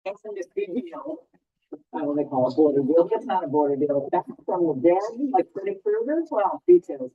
That's from this big deal. I don't know what they call it, border deal. It's not a border deal. That's from the dead, like Freddy Krueger. Well, details.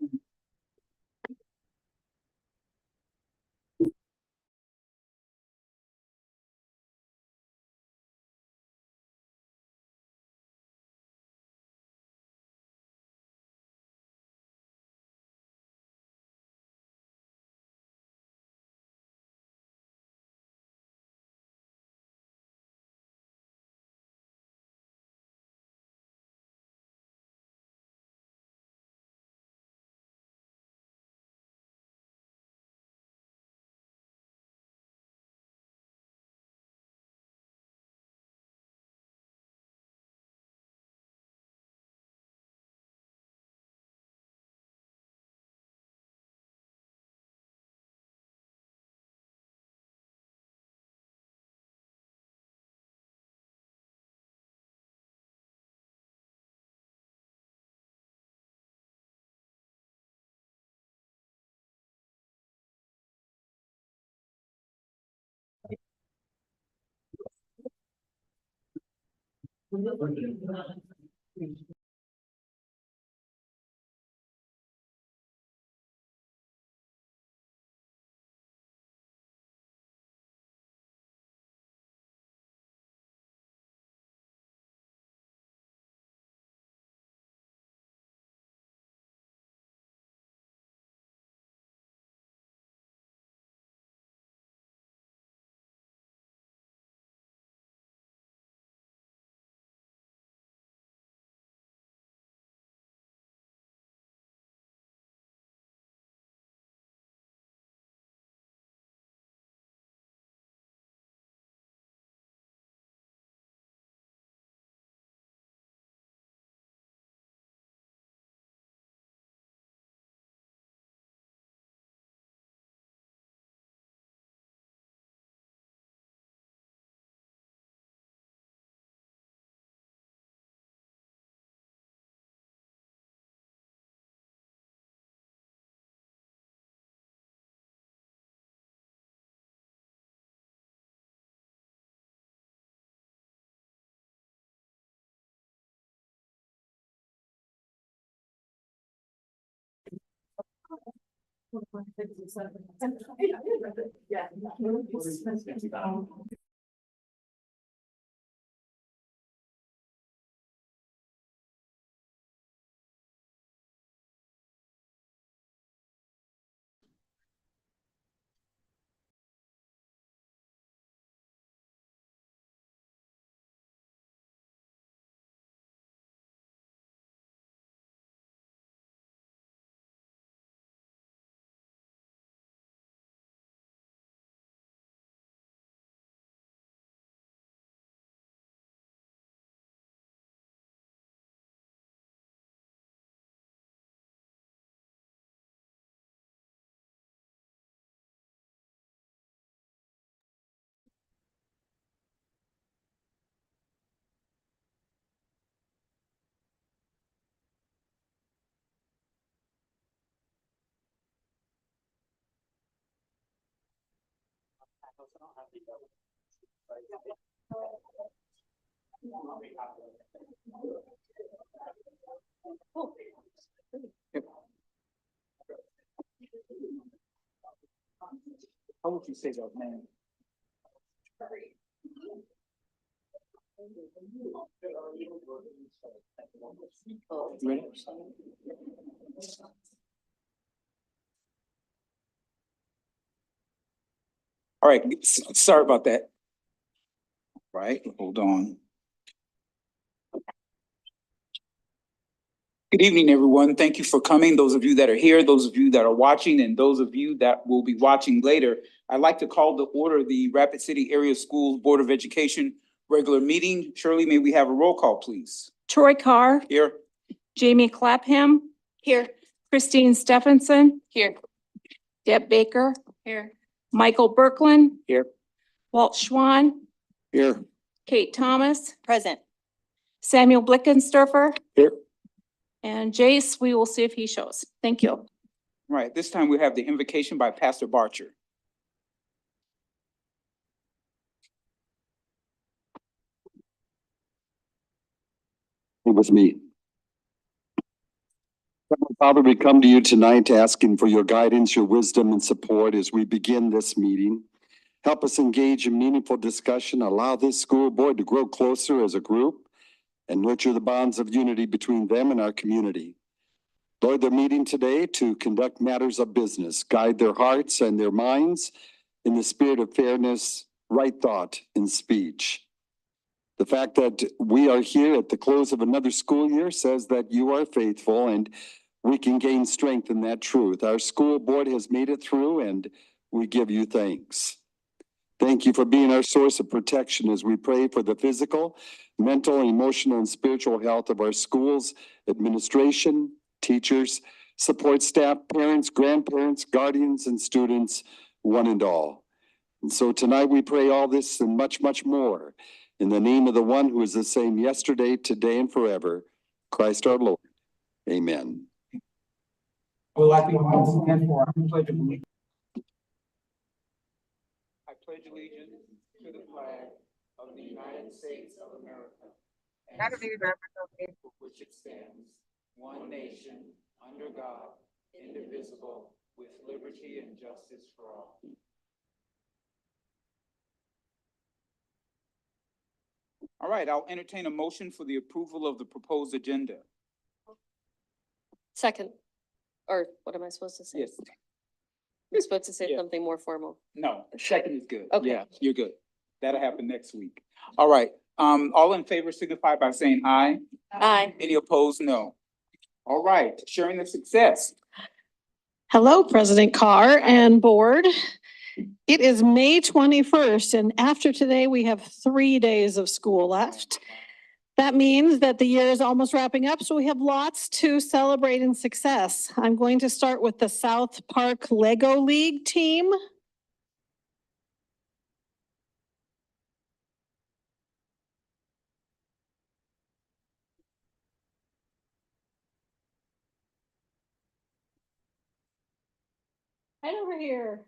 Yeah. How would you say that name? Ready? All right, sorry about that. Right, hold on. Good evening, everyone. Thank you for coming. Those of you that are here, those of you that are watching, and those of you that will be watching later. I'd like to call to order the Rapid City Area Schools Board of Education regular meeting. Shirley, may we have a roll call, please? Troy Carr. Here. Jamie Clapham. Here. Christine Stephenson. Here. Deb Baker. Here. Michael Berkland. Here. Walt Schwan. Here. Kate Thomas. Present. Samuel Blickensderfer. Here. And Jace, we will see if he shows. Thank you. All right, this time we have the invocation by Pastor Barcher. with me. Heavenly Father, we come to you tonight asking for your guidance, your wisdom, and support as we begin this meeting. Help us engage in meaningful discussion, allow this school board to grow closer as a group, and nurture the bonds of unity between them and our community. Lord, they're meeting today to conduct matters of business, guide their hearts and their minds in the spirit of fairness, right thought, and speech. The fact that we are here at the close of another school year says that you are faithful, and we can gain strength in that truth. Our school board has made it through, and we give you thanks. Thank you for being our source of protection as we pray for the physical, mental, emotional, and spiritual health of our schools, administration, teachers, support staff, parents, grandparents, guardians, and students, one and all. And so tonight we pray all this and much, much more in the name of the one who is the same yesterday, today, and forever, Christ our Lord. Amen. I would like to once again for our pledge of allegiance. I pledge allegiance to the flag of the United States of America and to the republic for which it stands, one nation, under God, indivisible, with liberty and justice for all. All right, I'll entertain a motion for the approval of the proposed agenda. Second, or what am I supposed to say? Yes. You're supposed to say Yeah. something more formal. No, second is good. Okay. Yeah, you're good. That'll happen next week. All right, all in favor signify by saying aye. Aye. Any opposed, no. All right, sharing the success. Hello, President Carr and Board. It is May 21st, and after today, we have 3 days of school left. That means that the year is almost wrapping up, so we have lots to celebrate in success. I'm going to start with the South Park Lego League team. Right over here.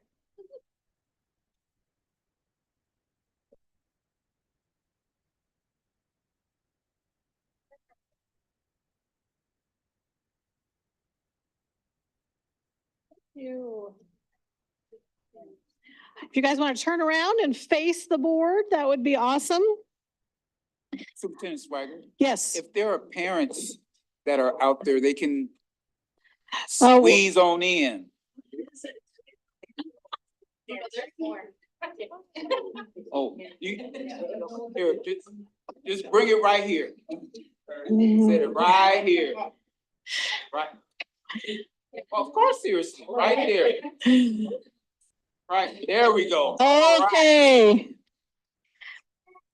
If you guys want to turn around and face the board, that would be awesome. Superintendent Swagger, Yes. if there are parents that are out there, they can Oh. squeeze on in. Oh, here, just bring it right here. Set it right here. Right. Well, of course, seriously, right there. Right, there we go. Okay.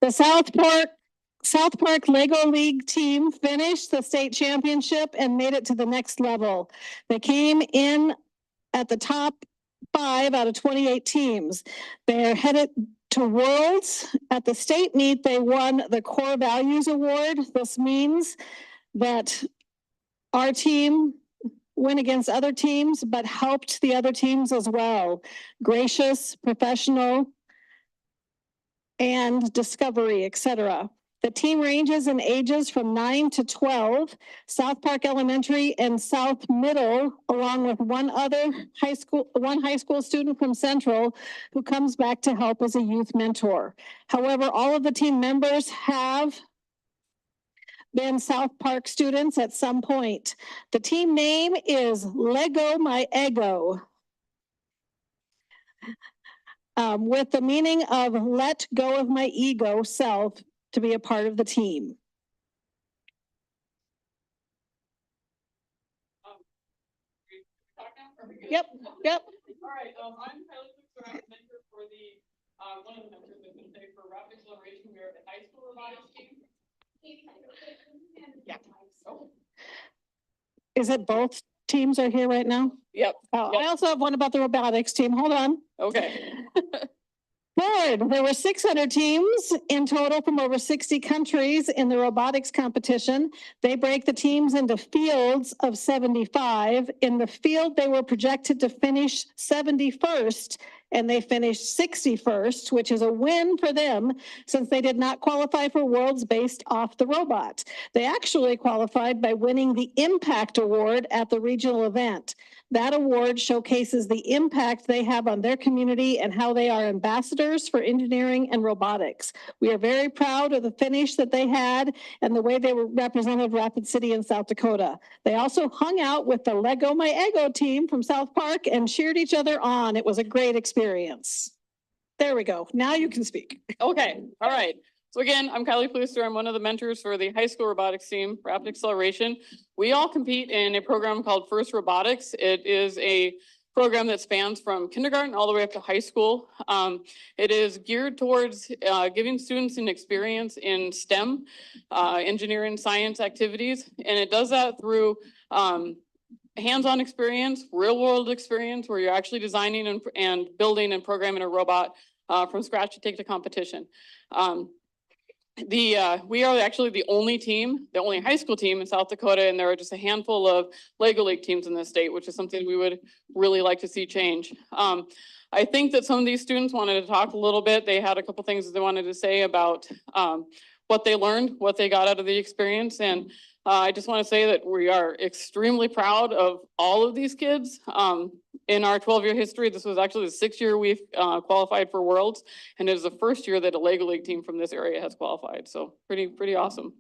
The South Park Lego League team finished the state championship and made it to the next level. They came in at the top 5 out of 28 teams. They're headed to Worlds. At the state meet, they won the Core Values Award. This means that our team went against other teams, but helped the other teams as well. Gracious, professional, and discovery, etc. The team ranges in ages from 9 to 12. South Park Elementary and South Middle, along with one high school student from Central who comes back to help as a youth mentor. However, all of the team members have been South Park students at some point. The team name is Lego My Ego, with the meaning of let go of my ego self to be a part of the team. Yep. All right, I'm Kylie Cook, I'm a mentor for the, one of the mentors I should say for Rapid Acceleration. We are the high school robotics team. Yeah. Is it both teams are here right now? Yep. Oh, I also have one about the robotics team. Hold on. Okay. Board, there were 600 teams in total from over 60 countries in the robotics competition. They break the teams into fields of 75. In the field, they were projected to finish 71st and they finished 61st, which is a win for them since they did not qualify for Worlds based off the robot. They actually qualified by winning the Impact Award at the regional event. That award showcases the impact they have on their community and how they are ambassadors for engineering and robotics. We are very proud of the finish that they had and the way they were represented Rapid City in South Dakota. They also hung out with the Lego My Ego team from South Park and cheered each other on. It was a great experience. There we go. Now you can speak. Okay, all right. So again, I'm Kylie Plooster. I'm one of the mentors for the high school robotics team, Rapid Acceleration. We all compete in a program called First Robotics. It is a program that spans from kindergarten all the way up to high school. It is geared towards giving students an experience in STEM, engineering, science activities, and it does that through hands-on experience, real-world experience, where you're actually designing and building and programming a robot from scratch to take to competition. We are actually the only team, the only high school team in South Dakota, and there are just a handful of Lego League teams in the state, which is something we would really like to see change. I think that some of these students wanted to talk a little bit. They had a couple things that they wanted to say about what they learned, what they got out of the experience, and I just want to say that we are extremely proud of all of these kids. In our 12-year history, this was actually the 6th year we've qualified for Worlds, and it is the first year that a Lego League team from this area has qualified. So pretty awesome.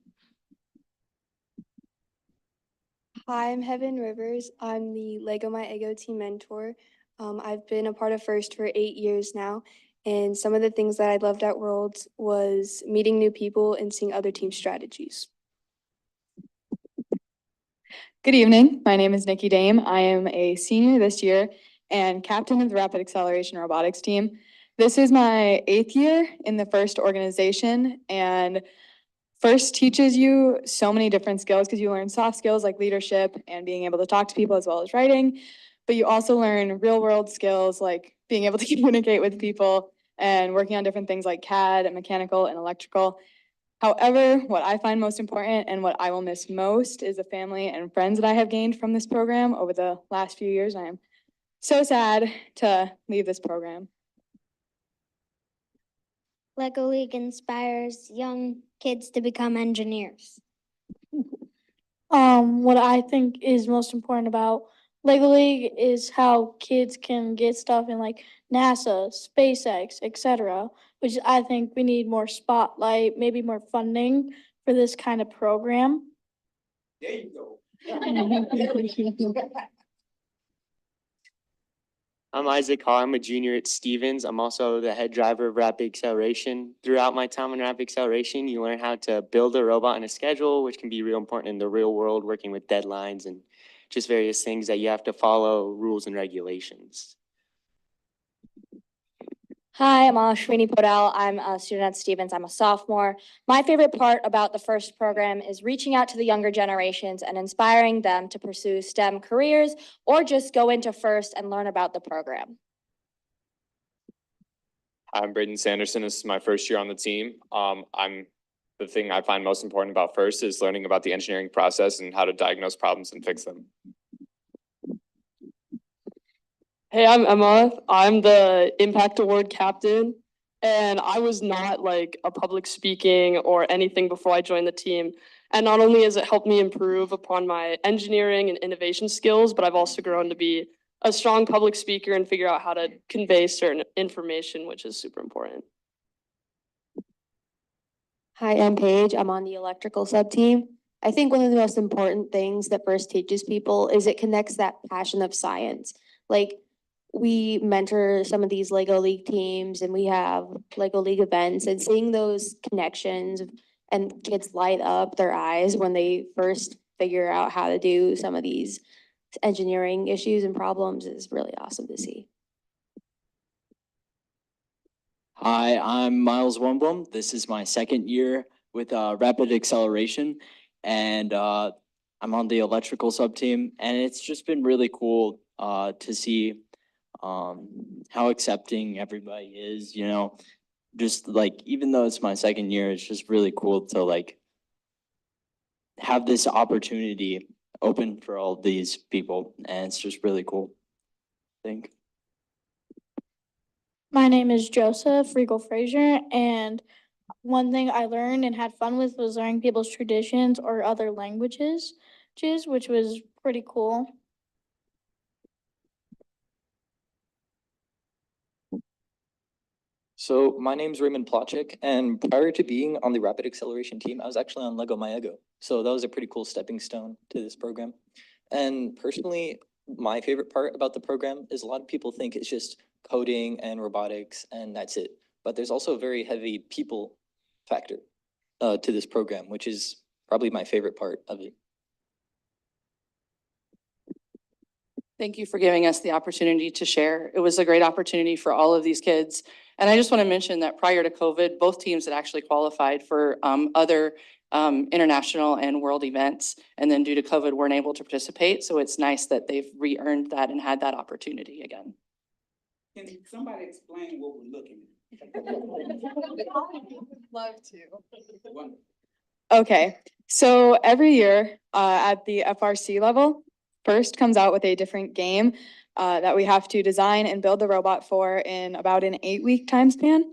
Hi, I'm Heaven Rivers. I'm the Lego My Ego team mentor. I've been a part of First for 8 years now, and some of the things that I loved at Worlds was meeting new people and seeing other team strategies. Good evening. My name is Nikki Dame. I am a senior this year and captain of the Rapid Acceleration Robotics team. This is my 8th year in the First organization, and First teaches you so many different skills because you learn soft skills like leadership and being able to talk to people as well as writing, but you also learn real world skills like being able to communicate with people and working on different things like CAD and mechanical and electrical. However, what I find most important and what I will miss most is the family and friends that I have gained from this program over the last few years. I am so sad to leave this program. Lego League inspires young kids to become engineers. What I think is most important about Lego League is how kids can get stuff in like NASA, SpaceX, etc., which I think we need more spotlight, maybe more funding for this kind of program. There you go. I'm Isaac Hall. I'm a junior at Stevens. I'm also the head driver of Rapid Acceleration. Throughout my time in Rapid Acceleration, you learn how to build a robot on a schedule, which can be real important in the real world, working with deadlines and just various things that you have to follow rules and regulations. Hi, I'm Ashwini Podal. I'm a student at Stevens. I'm a sophomore. My favorite part about the First program is reaching out to the younger generations and inspiring them to pursue STEM careers or just go into First and learn about the program. I'm Braden Sanderson. This is my first year on the team. The thing I find most important about First is learning about the engineering process and how to diagnose problems and fix them. Hey, I'm Emma. I'm the Impact Award captain, and I was not like a public speaking or anything before I joined the team. And not only has it helped me improve upon my engineering and innovation skills, but I've also grown to be a strong public speaker and figure out how to convey certain information, which is super important. Hi, I'm Paige. I'm on the electrical sub team. I think one of the most important things that First teaches people is it connects that passion of science. Like, we mentor some of these Lego League teams and we have Lego League events, and seeing those connections and kids light up their eyes when they first figure out how to do some of these engineering issues and problems is really awesome to see. Hi, I'm Miles Wumblum. This is my 2nd year with Rapid Acceleration, and I'm on the electrical sub team, and it's just been really cool to see how accepting everybody is, you know, just like, even though it's my 2nd year, it's just really cool to like have this opportunity open for all these people, and it's just really cool, I think. My name is Joseph Regal Frazier, and one thing I learned and had fun with was learning people's traditions or other languages, which was pretty cool. So my name's Raymond Plotchik, and prior to being on the Rapid Acceleration team, I was actually on Lego My Ego. So that was a pretty cool stepping stone to this program. And personally, my favorite part about the program is a lot of people think it's just coding and robotics and that's it. But there's also a very heavy people factor to this program, which is probably my favorite part of it. Thank you for giving us the opportunity to share. It was a great opportunity for all of these kids. And I just want to mention that prior to COVID, both teams had actually qualified for other international and world events. And then due to COVID, weren't able to participate. So it's nice that they've re-earned that and had that opportunity again. Can somebody explain what we're looking at? Love to. Wonderful. Okay, so every year at the FRC level, first comes out with a different game that we have to design and build the robot for in about an 8-week time span.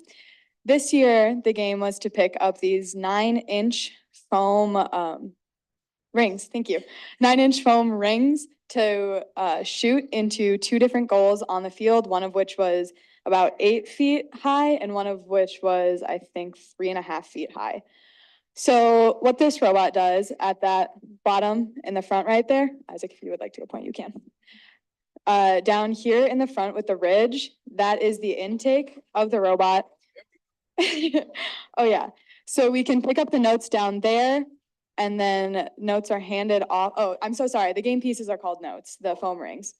This year, the game was to pick up these 9-inch foam rings, thank you. 9-inch foam rings to shoot into 2 different goals on the field, one of which was about 8 feet high and one of which was, I think, 3.5 feet high. So what this robot does at that bottom in the front right there, Isaac, if you would like to go point, you can. Down here in the front with the ridge, that is the intake of the robot. Oh yeah, so we can pick up the notes down there and then notes are handed off. Oh, I'm so sorry. The game pieces are called notes, the foam rings.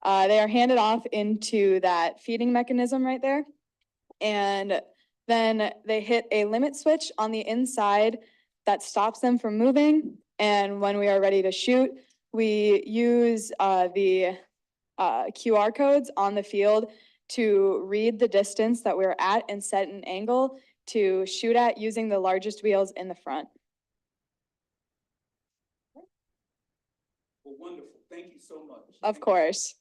They are handed off into that feeding mechanism right there. And then they hit a limit switch on the inside that stops them from moving. And when we are ready to shoot, we use the QR codes on the field to read the distance that we're at and set an angle to shoot at using the largest wheels in the front. Well, wonderful. Thank you so much. Of course.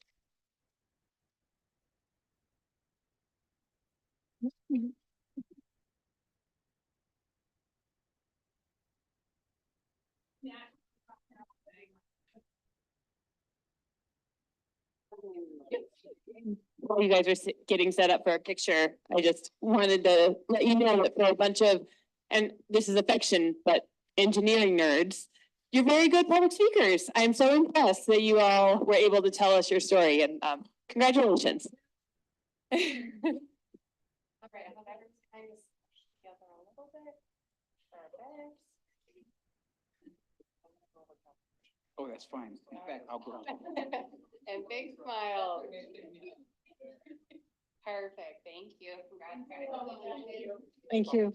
While you guys are getting set up for a picture, I just wanted to let you know that for a bunch of, and this is affection, but engineering nerds, you're very good public speakers. I'm so impressed that you all were able to tell us your story, and congratulations. All right, I hope everyone's kind of together a little bit. Perfect. Oh, that's fine. In fact, I'll go. And big smile. Perfect, thank you. Congratulations. Thank you.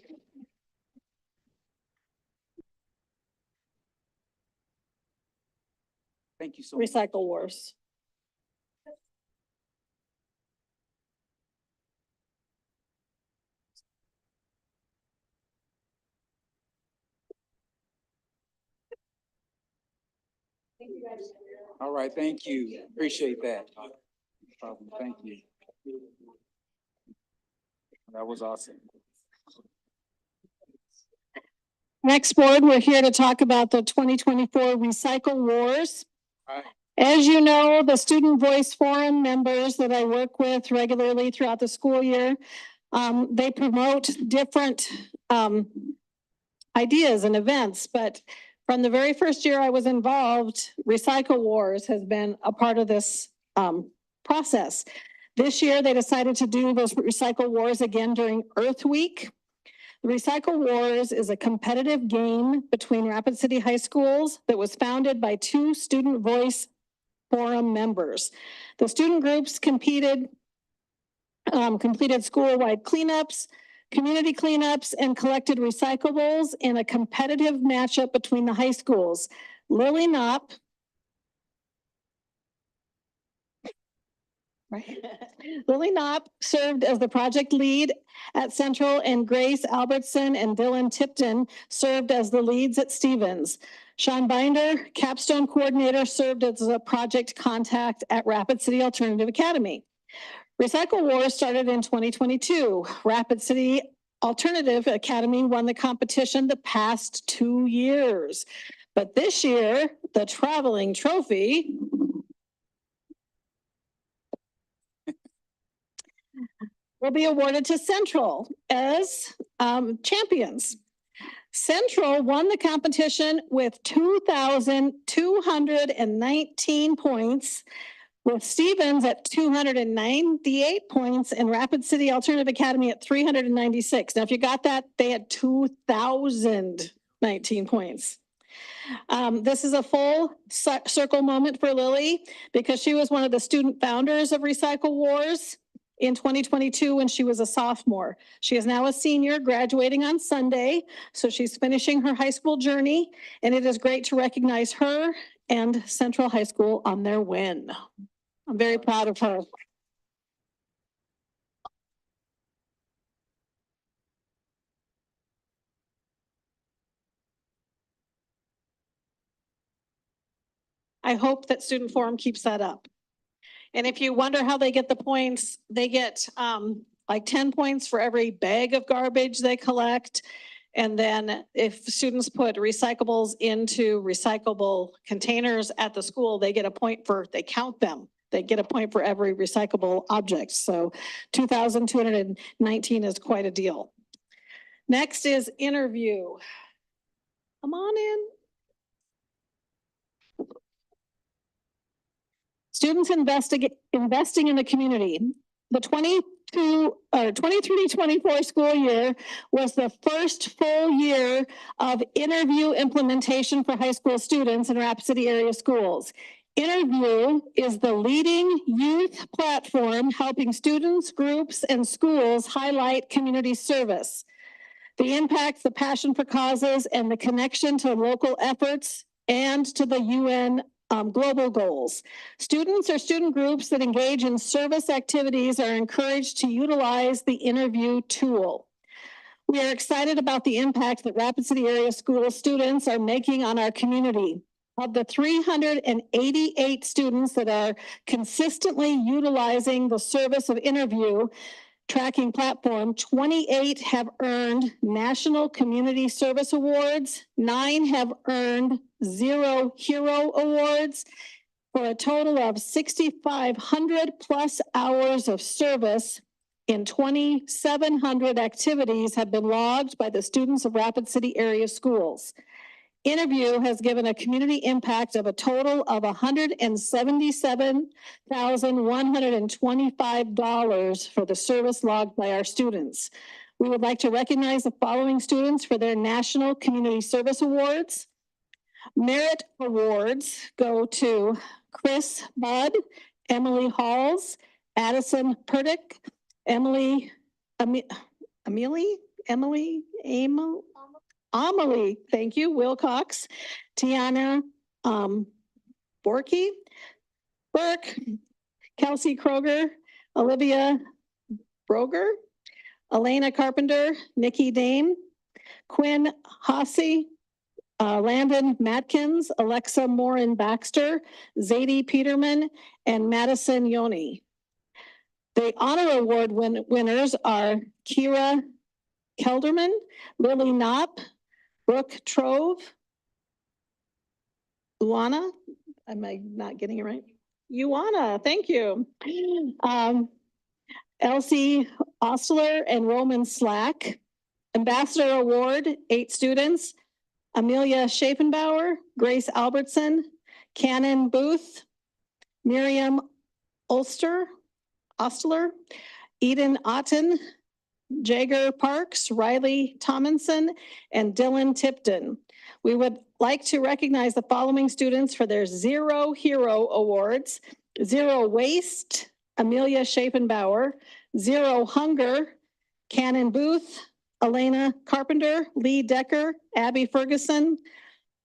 Thank you so much. Recycle Wars. All right, thank you. Appreciate that. No problem. Thank you. That was awesome. Next board, we're here to talk about the 2024 Recycle Wars. Right. As you know, the Student Voice Forum members that I work with regularly throughout the school year, they promote different ideas and events, but from the very first year I was involved, Recycle Wars has been a part of this process. This year, they decided to do those Recycle Wars again during Earth Week. The Recycle Wars is a competitive game between Rapid City High Schools that was founded by 2 Student Voice Forum members. The student groups completed school-wide cleanups, community cleanups, and collected recyclables in a competitive matchup between the high schools. Lily Knopp, Lily Knopp served as the project lead at Central, and Grace Albertson and Dylan Tipton served as the leads at Stevens. Sean Binder, capstone coordinator, served as a project contact at Rapid City Alternative Academy. Recycle Wars started in 2022. Rapid City Alternative Academy won the competition the past 2 years. But this year, the traveling trophy will be awarded to Central as champions. Central won the competition with 2,219 points, with Stevens at 298 points and Rapid City Alternative Academy at 396. Now, if you got that, they had 2,019 points. This is a full circle moment for Lily because she was one of the student founders of Recycle Wars in 2022 when she was a sophomore. She is now a senior, graduating on Sunday, so she's finishing her high school journey, and it is great to recognize her and Central High School on their win. I'm very proud of her. I hope that Student Forum keeps that up. And if you wonder how they get the points, they get like 10 points for every bag of garbage they collect. And then if students put recyclables into recyclable containers at the school, they get a point for, they count them. They get a point for every recyclable object. So 2,219 is quite a deal. Next is interview. Come on in. Students investing in the community. The 23-24 school year was the first full year of interview implementation for high school students in Rapid City area schools. Interview is the leading youth platform helping students, groups, and schools highlight community service, the impact, the passion for causes, and the connection to local efforts and to the UN global goals. Students or student groups that engage in service activities are encouraged to utilize the interview tool. We are excited about the impact that Rapid City area school students are making on our community. Of the 388 students that are consistently utilizing the service of interview tracking platform, 28 have earned National Community Service Awards, 9 have earned Zero Hero Awards, for a total of 6,500 plus hours of service in 2,700 activities have been logged by the students of Rapid City area schools. Interview has given a community impact of a total of $177,125 for the service logged by our students. We would like to recognize the following students for their National Community Service Awards. Merit awards go to Chris Budd, Emily Halls, Addison Purdick, Amelie, thank you, Wilcox, Tiana Burke, Kelsey Kroger, Olivia Broger, Elena Carpenter, Nikki Dame, Quinn Hossey, Landon Matkins, Alexa Morin Baxter, Zadie Peterman, and Madison Yoni. The honor award winners are Kira Kelderman, Lily Knopp, Brooke Trove, Luana, am I not getting it right? Luana, thank you. Elsie Ostler and Roman Slack. Ambassador Award, 8 students. Amelia Schaffenbauer, Grace Albertson, Cannon Booth, Miriam Ostler, Eden Otten, Jager Parks, Riley Tomlinson, and Dylan Tipton. We would like to recognize the following students for their Zero Hero Awards: Zero Waste, Amelia Schaffenbauer; Zero Hunger, Cannon Booth, Elena Carpenter, Lee Decker, Abby Ferguson,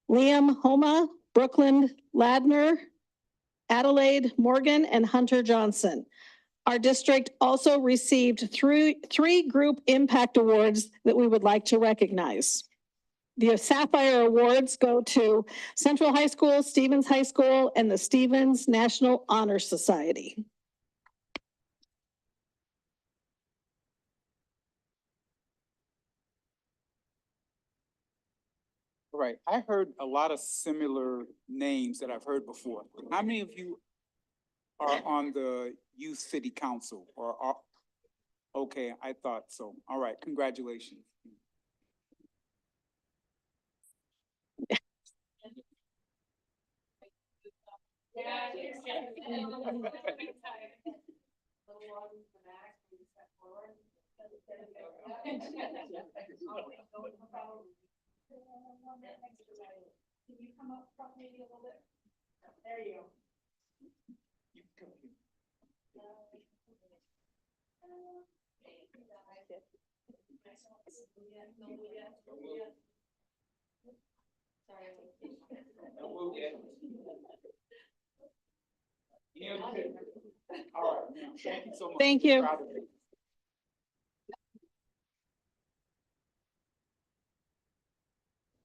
Liam Homa, Brooklyn Ladner, Adelaide Morgan, and Hunter Johnson. Our district also received three group impact awards that we would like to recognize. The Sapphire Awards go to Central High School, Stevens High School, and the Stevens National Honor Society. All right, I heard a lot of similar names that I've heard before. How many of you are on the youth city council or are? Okay, I thought so. All right, congratulations. Can you come up front maybe a little bit? There you go. All right, thank you so much. Thank you.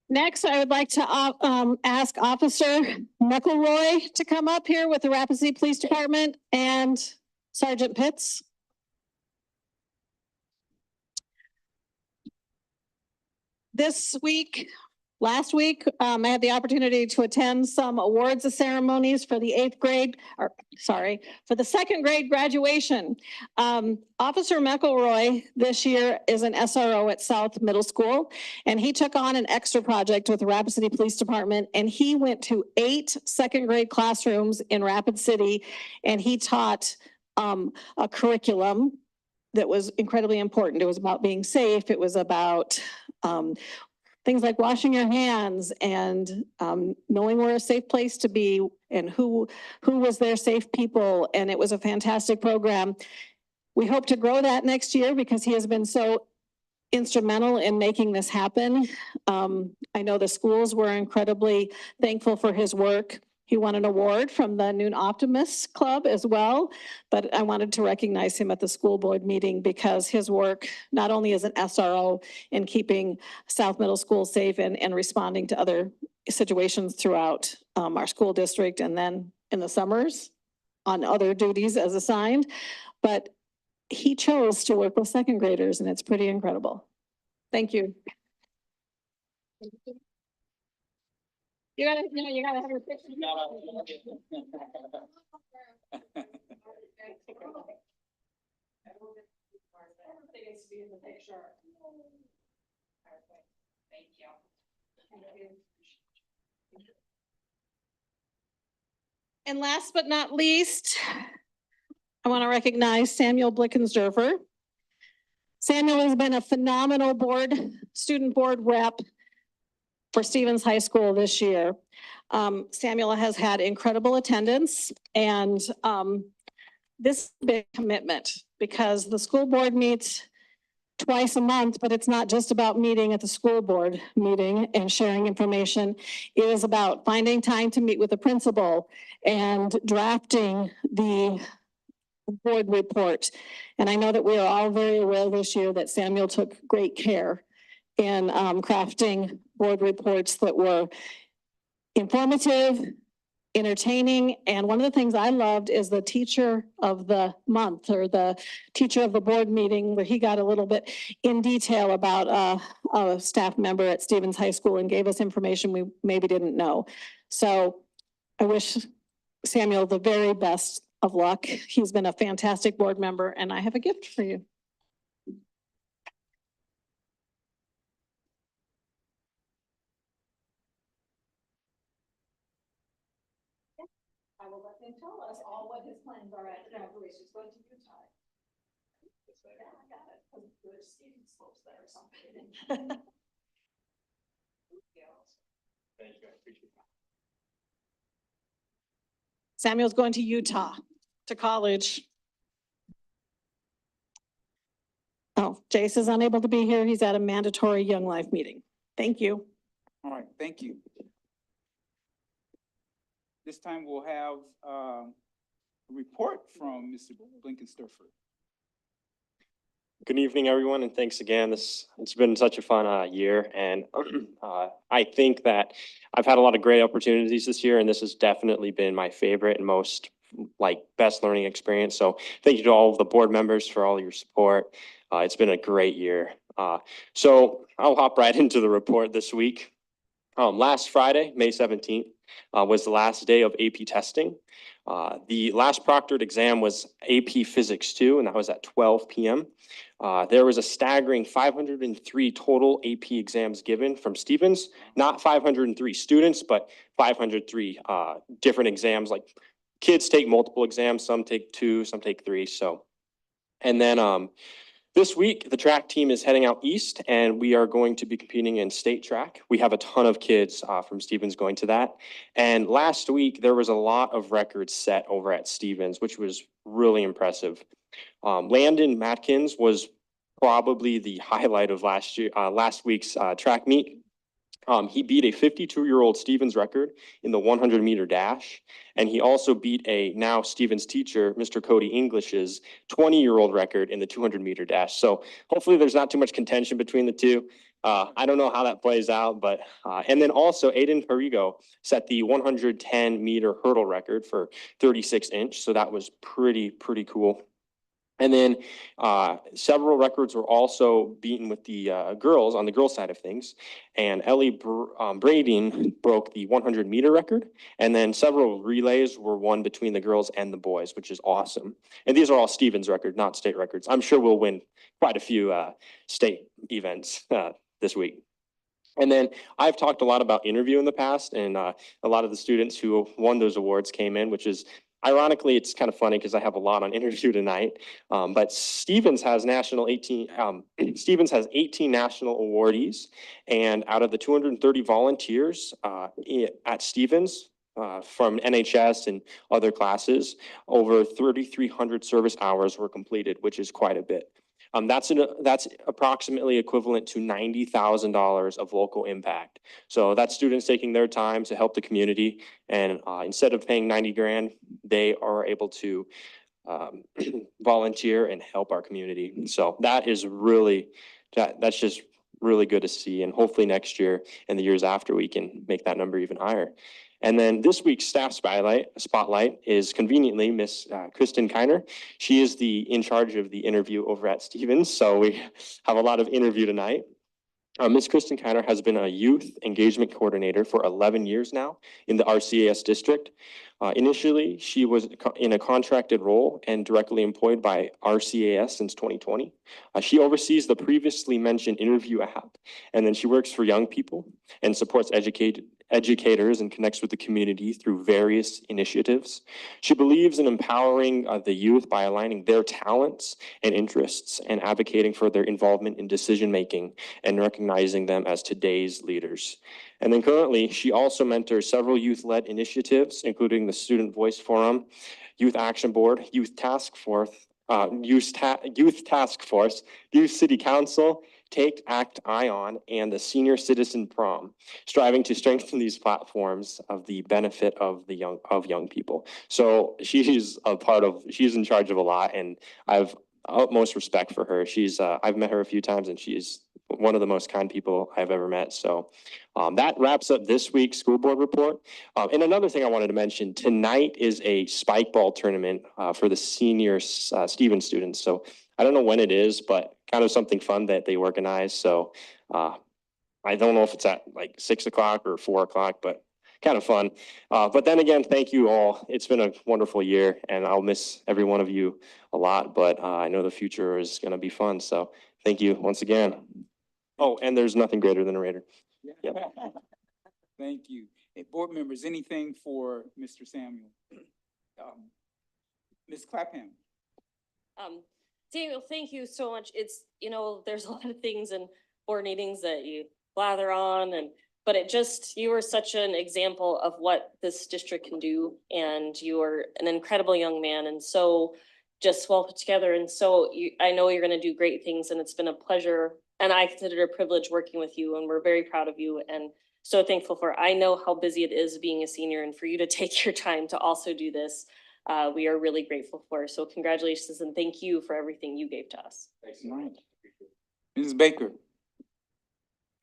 Next, I would like to ask Officer McElroy to come up here with the Rapid City Police Department and Sergeant Pitts. Last week, I had the opportunity to attend some awards ceremonies for the for the second grade graduation. Officer McElroy this year is an SRO at South Middle School, and he took on an extra project with the Rapid City Police Department, and he went to 8 second grade classrooms in Rapid City, and he taught a curriculum that was incredibly important. It was about being safe. It was about things like washing your hands and knowing where a safe place to be and who was their safe people. And it was a fantastic program. We hope to grow that next year because he has been so instrumental in making this happen. I know the schools were incredibly thankful for his work. He won an award from the Noon Optimists Club as well, but I wanted to recognize him at the school board meeting because his work, not only as an SRO in keeping South Middle School safe and responding to other situations throughout our school district and then in the summers on other duties as assigned, but he chose to work with second graders and it's pretty incredible. Thank you. You gotta have your picture. Thank you. And last but not least, I want to recognize Samuel Blickensderfer. Samuel has been a phenomenal student board rep for Stevens High School this year. Samuel has had incredible attendance and this is a big commitment because the school board meets twice a month, but it's not just about meeting at the school board meeting and sharing information. It is about finding time to meet with the principal and drafting the board report. And I know that we are all very aware this year that Samuel took great care in crafting board reports that were informative, entertaining. And one of the things I loved is the teacher of the month or the teacher of the board meeting where he got a little bit in detail about a staff member at Stevens High School and gave us information we maybe didn't know. So I wish Samuel the very best of luck. He's been a fantastic board member and I have a gift for you. I will let him tell us all what his plans are at graduation. It's going to Utah. Yeah, I got it. There's skiing slopes there or something. Thank you, I appreciate that. Samuel's going to Utah to college. Oh, Jace is unable to be here. He's at a mandatory Young Life meeting. Thank you. All right, thank you. This time we'll have a report from Mr. Blickensderfer. Good evening, everyone, and thanks again. It's been such a fun year, and I think that I've had a lot of great opportunities this year, and this has definitely been my favorite and most best learning experience. So thank you to all of the board members for all your support. It's been a great year. So I'll hop right into the report this week. Last Friday, May 17th, was the last day of AP testing. The last proctored exam was AP Physics 2, and that was at 12 p.m. There was a staggering 503 total AP exams given from Stevens, not 503 students, but 503 different exams. Like kids take multiple exams, some take 2, some take 3. So, and then this week, the track team is heading out east and we are going to be competing in state track. We have a ton of kids from Stevens going to that. And last week, there was a lot of records set over at Stevens, which was really impressive. Landon Matkins was probably the highlight of last week's track meet. He beat a 52-year-old Stevens record in the 100-meter dash. And he also beat a now Stevens teacher, Mr. Cody English's 20-year-old record in the 200-meter dash. So hopefully there's not too much contention between the two. I don't know how that plays out, but, and then also Aiden Perigo set the 110-meter hurdle record for 36-inch. So that was pretty cool. And then several records were also beaten with the girls on the girls side of things. And Ellie Brading broke the 100-meter record. And then several relays were won between the girls and the boys, which is awesome. And these are all Stevens records, not state records. I'm sure we'll win quite a few state events this week. And then I've talked a lot about interview in the past, and a lot of the students who won those awards came in, which is ironically, it's kind of funny because I have a lot on interview tonight. But Stevens has 18 national awardees, and out of the 230 volunteers at Stevens from NHS and other classes, over 3,300 service hours were completed, which is quite a bit. That's approximately equivalent to $90,000 of local impact. So that's students taking their time to help the community, and instead of paying 90 grand, they are able to volunteer and help our community. So that is really, that's just really good to see, and hopefully next year and the years after we can make that number even higher. And then this week's staff spotlight is conveniently Miss Kristen Kiner. She is in charge of the interview over at Stevens, so we have a lot of interview tonight. Miss Kristen Kiner has been a youth engagement coordinator for 11 years now in the RCAS district. Initially, she was in a contracted role and directly employed by RCAS since 2020. She oversees the previously mentioned interview app, and then she works for young people and supports educators and connects with the community through various initiatives. She believes in empowering the youth by aligning their talents and interests and advocating for their involvement in decision-making and recognizing them as today's leaders. And then currently, she also mentors several youth-led initiatives, including the Student Voice Forum, Youth Action Board, Youth Task Force, Youth City Council, Take Act Ion, and the Senior Citizen Prom, striving to strengthen these platforms of the benefit of the young people. So she's in charge of a lot, and I've utmost respect for her. I've met her a few times, and she is one of the most kind people I've ever met. So that wraps up this week's school board report. And another thing I wanted to mention, tonight is a spike ball tournament for the senior Stevens students. So I don't know when it is, but kind of something fun that they organize. So I don't know if it's at like 6 o'clock or 4 o'clock, but kind of fun. But then again, thank you all. It's been a wonderful year, and I'll miss every one of you a lot, but I know the future is going to be fun. So thank you once again. Oh, and there's nothing greater than a Raider. Yep. Thank you. Hey, board members, anything for Mr. Samuel? Ms. Clapham. Samuel, thank you so much. It's, there's a lot of things in board meetings that you blather on, but you are such an example of what this district can do. And you are an incredible young man, and so just well put together. And so I know you're going to do great things, and it's been a pleasure. And I consider it a privilege working with you, and we're very proud of you and so thankful I know how busy it is being a senior, and for you to take your time to also do this, we are really grateful for. So congratulations, and thank you for everything you gave to us. Thanks so much. Ms. Baker.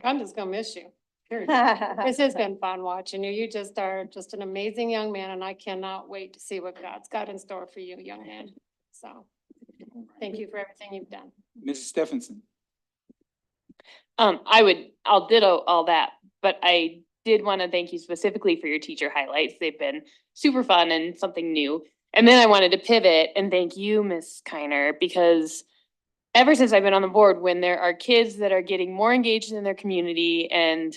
I'm just gonna miss you. Period. This has been fun watching you. You just are just an amazing young man, and I cannot wait to see what God's got in store for you, young man. So thank you for everything you've done. Mrs. Stephenson. I'll ditto all that, but I did want to thank you specifically for your teacher highlights. They've been super fun and something new. And then I wanted to pivot and thank you, Ms. Kiner, because ever since I've been on the board, when there are kids that are getting more engaged in their community and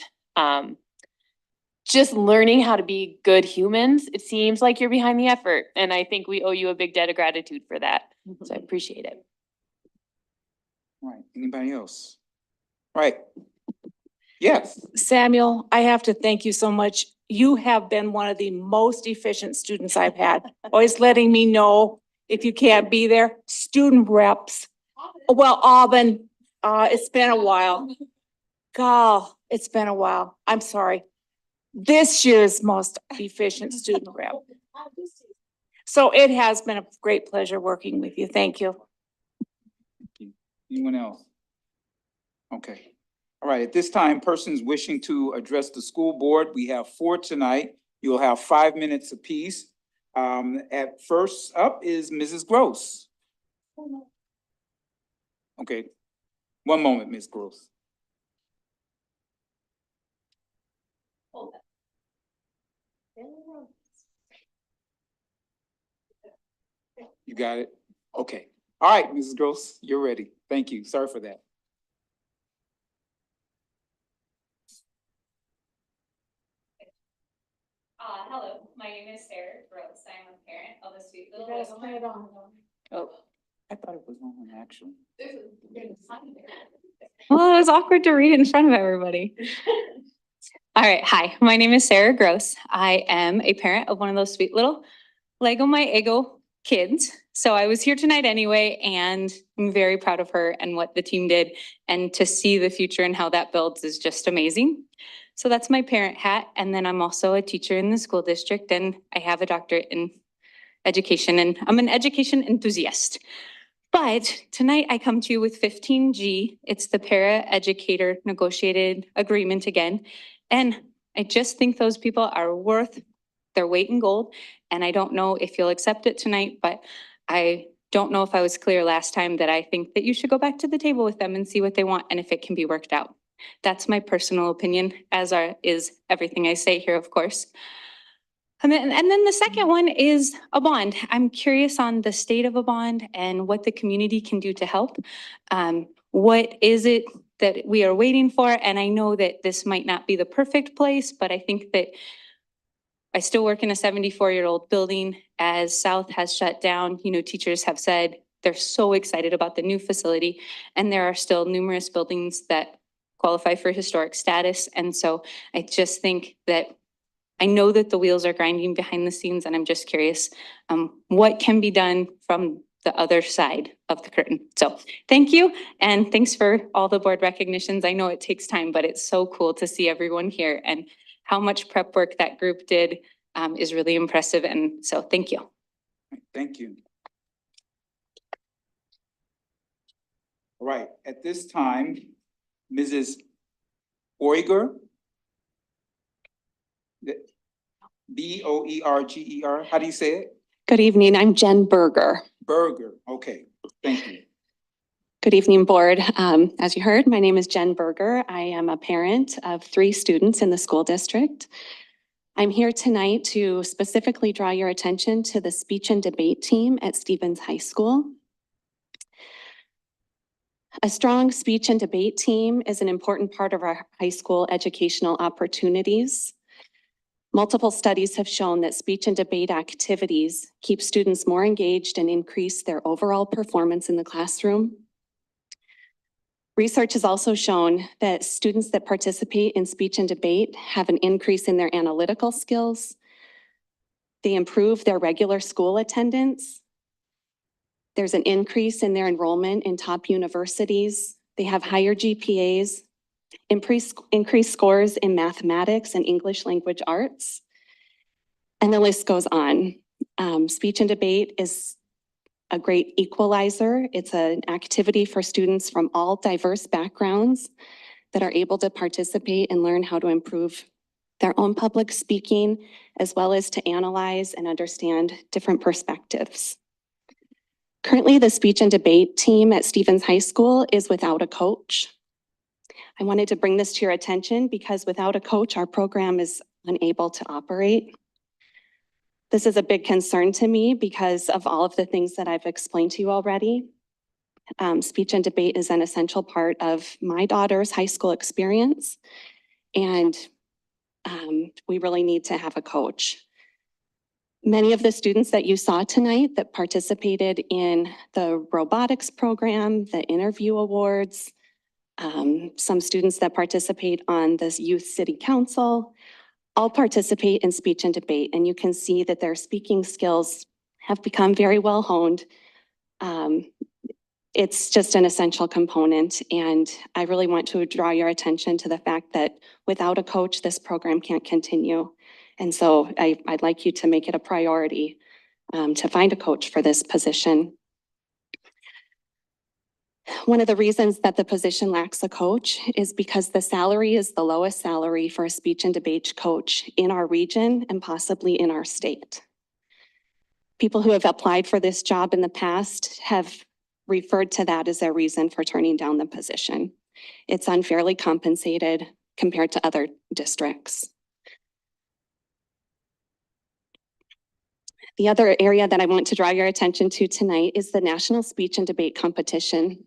just learning how to be good humans, it seems like you're behind the effort. And I think we owe you a big debt of gratitude for that. So I appreciate it. All right, anybody else? Right. Yes. Samuel, I have to thank you so much. You have been one of the most efficient students I've had. Always letting me know if you can't be there. Student reps. Well, Auburn, it's been a while. God, it's been a while. I'm sorry. This year's most efficient student rep. So it has been a great pleasure working with you. Thank you. Anyone else? Okay. All right, at this time, persons wishing to address the school board, we have 4 tonight. You'll have 5 minutes apiece. At first up is Mrs. Gross. Okay, one moment, Ms. Gross. You got it? Okay. All right, Mrs. Gross, you're ready. Thank you. Sorry for that. Hello, my name is Sarah Gross. I am a parent of a sweet little. Oh, I thought it was on actually. Well, it was awkward to read it in front of everybody. All right, hi, my name is Sarah Gross. I am a parent of one of those sweet little Lego My Ego kids. So I was here tonight anyway, and I'm very proud of her and what the team did. And to see the future and how that builds is just amazing. So that's my parent hat. And then I'm also a teacher in the school district, and I have a doctorate in education, and I'm an education enthusiast. But tonight I come to you with 15G. It's the para educator negotiated agreement again. And I just think those people are worth their weight in gold. And I don't know if you'll accept it tonight, but I don't know if I was clear last time that I think that you should go back to the table with them and see what they want and if it can be worked out. That's my personal opinion, as is everything I say here, of course. And then the second one is a bond. I'm curious on the state of a bond and what the community can do to help. What is it that we are waiting for? And I know that this might not be the perfect place, but I think that I still work in a 74-year-old building. As South has shut down, teachers have said they're so excited about the new facility, and there are still numerous buildings that qualify for historic status. And so I just think that I know that the wheels are grinding behind the scenes, and I'm just curious what can be done from the other side of the curtain. So thank you. And thanks for all the board recognitions. I know it takes time, but it's so cool to see everyone here, and how much prep work that group did is really impressive. And so thank you. Thank you. All right, at this time, Mrs. Boerger. Boerger, how do you say it? Good evening, I'm Jen Berger. Berger, okay, thank you. Good evening, board. As you heard, my name is Jen Berger. I am a parent of 3 students in the school district. I'm here tonight to specifically draw your attention to the speech and debate team at Stevens High School. A strong speech and debate team is an important part of our high school educational opportunities. Multiple studies have shown that speech and debate activities keep students more engaged and increase their overall performance in the classroom. Research has also shown that students that participate in speech and debate have an increase in their analytical skills. They improve their regular school attendance. There's an increase in their enrollment in top universities. They have higher GPAs, increased scores in mathematics and English language arts. And the list goes on. Speech and debate is a great equalizer. It's an activity for students from all diverse backgrounds that are able to participate and learn how to improve their own public speaking, as well as to analyze and understand different perspectives. Currently, the speech and debate team at Stevens High School is without a coach. I wanted to bring this to your attention because without a coach, our program is unable to operate. This is a big concern to me because of all of the things that I've explained to you already. Speech and debate is an essential part of my daughter's high school experience, and we really need to have a coach. Many of the students that you saw tonight that participated in the robotics program, the interview awards, some students that participate on this youth city council, all participate in speech and debate, and you can see that their speaking skills have become very well honed. It's just an essential component, and I really want to draw your attention to the fact that without a coach, this program can't continue. And so I'd like you to make it a priority to find a coach for this position. One of the reasons that the position lacks a coach is because the salary is the lowest salary for a speech and debate coach in our region and possibly in our state. People who have applied for this job in the past have referred to that as their reason for turning down the position. It's unfairly compensated compared to other districts. The other area that I want to draw your attention to tonight is the National Speech and Debate Competition.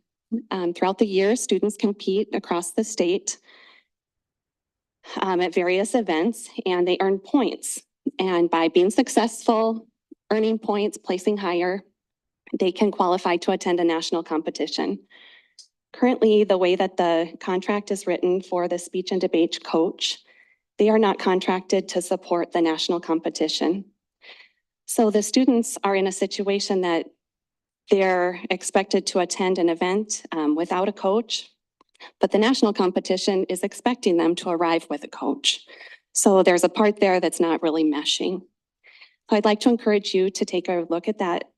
Throughout the year, students compete across the state at various events, and they earn points. And by being successful, earning points, placing higher, they can qualify to attend a national competition. Currently, the way that the contract is written for the speech and debate coach, they are not contracted to support the national competition. So the students are in a situation that they're expected to attend an event without a coach, but the national competition is expecting them to arrive with a coach. So there's a part there that's not really meshing. So I'd like to encourage you to take a look at that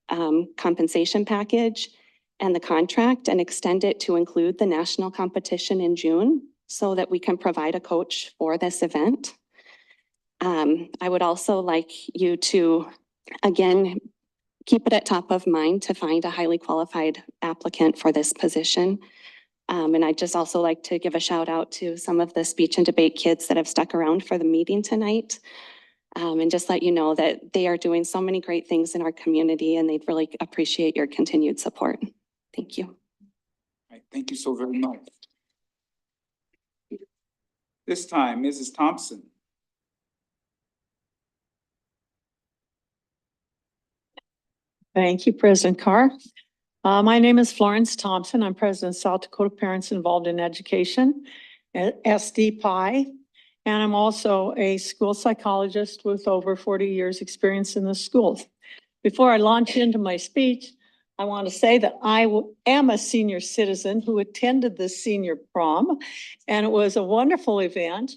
compensation package and the contract and extend it to include the national competition in June so that we can provide a coach for this event. I would also like you to, again, keep it at top of mind to find a highly qualified applicant for this position. And I'd just also like to give a shout out to some of the speech and debate kids that have stuck around for the meeting tonight. And just let you know that they are doing so many great things in our community and they'd really appreciate your continued support. Thank you. All right, thank you so very much. This time, Mrs. Thompson. Thank you, President Carr. My name is Florence Thompson. I'm president of South Dakota Parents Involved in Education at SD-PI. And I'm also a school psychologist with over 40 years experience in the schools. Before I launch into my speech, I want to say that I am a senior citizen who attended the senior prom, and it was a wonderful event.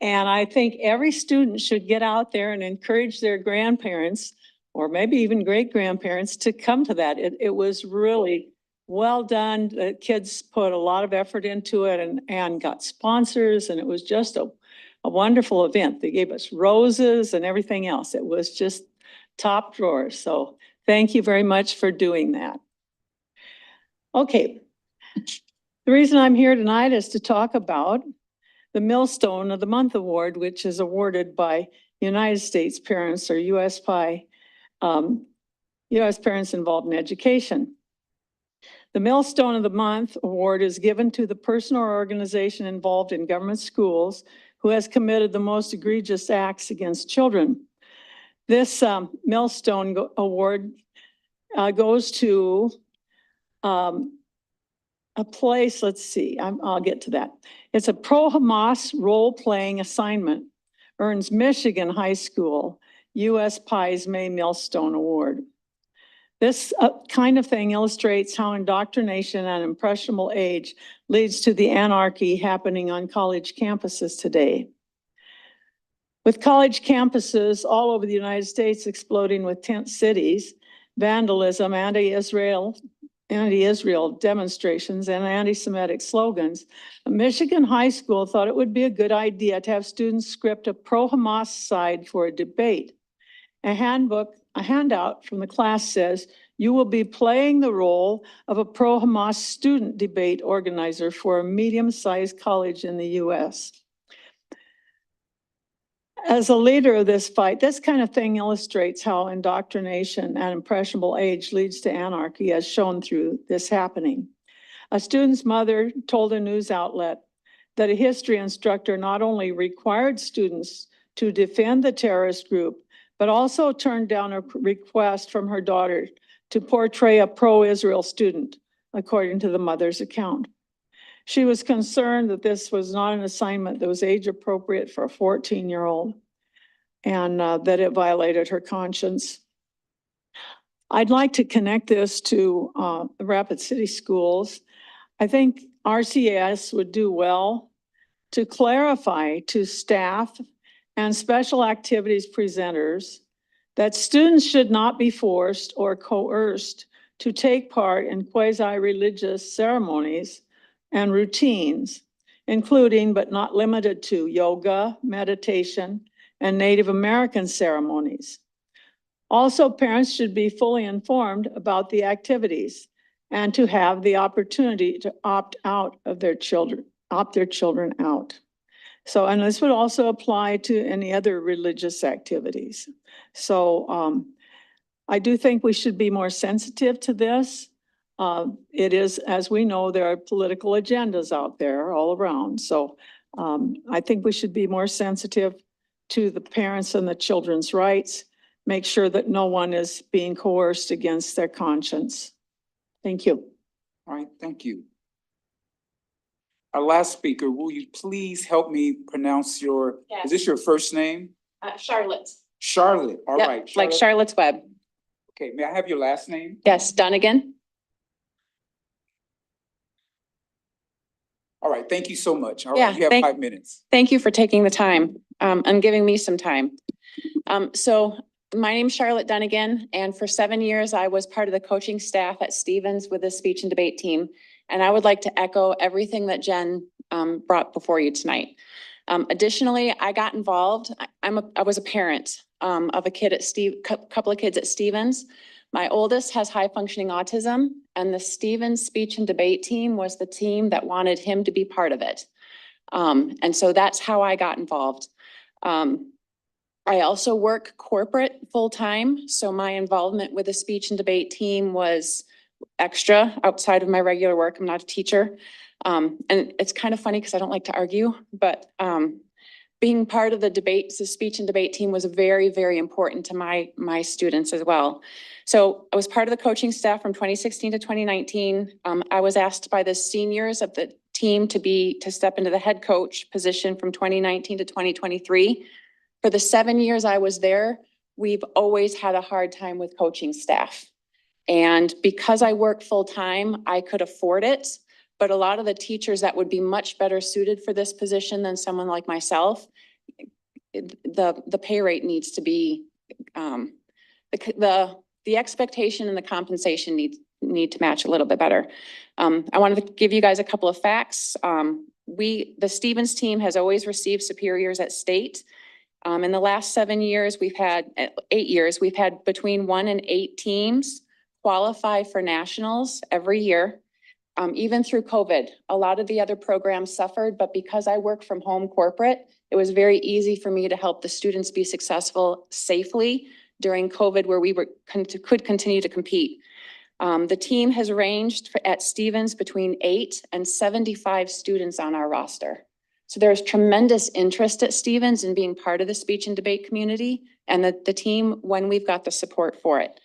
And I think every student should get out there and encourage their grandparents or maybe even great grandparents to come to that. It was really well done. The kids put a lot of effort into it and got sponsors, and it was just a wonderful event. They gave us roses and everything else. It was just top drawer. So thank you very much for doing that. Okay. The reason I'm here tonight is to talk about the Millstone of the Month Award, which is awarded by United States Parents or USPI, U.S. Parents Involved in Education. The Millstone of the Month Award is given to the person or organization involved in government schools who has committed the most egregious acts against children. This Millstone Award goes to a place, let's see, I'll get to that. It's a pro-Hamas role-playing assignment, earns Michigan High School USPI's May Millstone Award. This kind of thing illustrates how indoctrination at an impressionable age leads to the anarchy happening on college campuses today. With college campuses all over the United States exploding with tent cities, vandalism, anti-Israel demonstrations, and anti-Semitic slogans, a Michigan high school thought it would be a good idea to have students script a pro-Hamas side for a debate. A handout from the class says, you will be playing the role of a pro-Hamas student debate organizer for a medium-sized college in the US. As a leader of this fight, this kind of thing illustrates how indoctrination at impressionable age leads to anarchy, as shown through this happening. A student's mother told a news outlet that a history instructor not only required students to defend the terrorist group, but also turned down a request from her daughter to portray a pro-Israel student, according to the mother's account. She was concerned that this was not an assignment that was age appropriate for a 14-year-old and that it violated her conscience. I'd like to connect this to the Rapid City Schools. I think RCAS would do well to clarify to staff and special activities presenters that students should not be forced or coerced to take part in quasi-religious ceremonies and routines, including but not limited to yoga, meditation, and Native American ceremonies. Also, parents should be fully informed about the activities and to have the opportunity to opt their children out. So, and this would also apply to any other religious activities. So I do think we should be more sensitive to this. It is, as we know, there are political agendas out there all around. So I think we should be more sensitive to the parents and the children's rights. Make sure that no one is being coerced against their conscience. Thank you. All right, thank you. Our last speaker, will you please help me pronounce your, is this your first name? Charlotte. Charlotte, all Yep, right. like Charlotte. Charlotte's Web. Okay, may I have your last name? Yes, Dunnigan. All right, thank you so much. All Yeah, right, you have thank- 5 minutes. Thank you for taking the time and giving me some time. So my name's Charlotte Dunnigan, and for 7 years, I was part of the coaching staff at Stevens with the speech and debate team. And I would like to echo everything that Jen brought before you tonight. Additionally, I got involved. I was a parent of a kid at couple of kids at Stevens. My oldest has high functioning autism, and the Stevens speech and debate team was the team that wanted him to be part of it. And so that's how I got involved. I also work corporate full-time, so my involvement with the speech and debate team was extra outside of my regular work. I'm not a teacher. And it's kind of funny because I don't like to argue, but being part of the speech and debate team was very, very important to my students as well. So I was part of the coaching staff from 2016 to 2019. I was asked by the seniors of the team to step into the head coach position from 2019 to 2023. For the 7 years I was there, we've always had a hard time with coaching staff. And because I work full-time, I could afford it. But a lot of the teachers that would be much better suited for this position than someone like myself, the pay rate needs to be, the expectation and the compensation need to match a little bit better. I wanted to give you guys a couple of facts. The Stevens team has always received superiors at state. In the last 7 years, 8 years, we've had between 1 and 8 teams qualify for nationals every year. Even through COVID, a lot of the other programs suffered, but because I work from home corporate, it was very easy for me to help the students be successful safely during COVID, where we could continue to compete. The team has ranged at Stevens between 8 and 75 students on our roster. So there's tremendous interest at Stevens in being part of the speech and debate community and the team when we've got the support for it.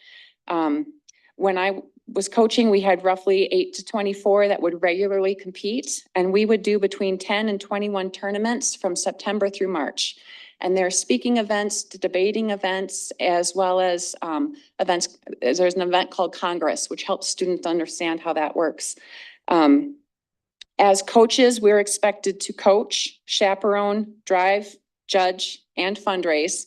When I was coaching, we had roughly 8 to 24 that would regularly compete, and we would do between 10 and 21 tournaments from September through March. And there are speaking events, debating events, as well as events. There's an event called Congress, which helps students understand how that works. As coaches, we're expected to coach, chaperone, drive, judge, and fundraise.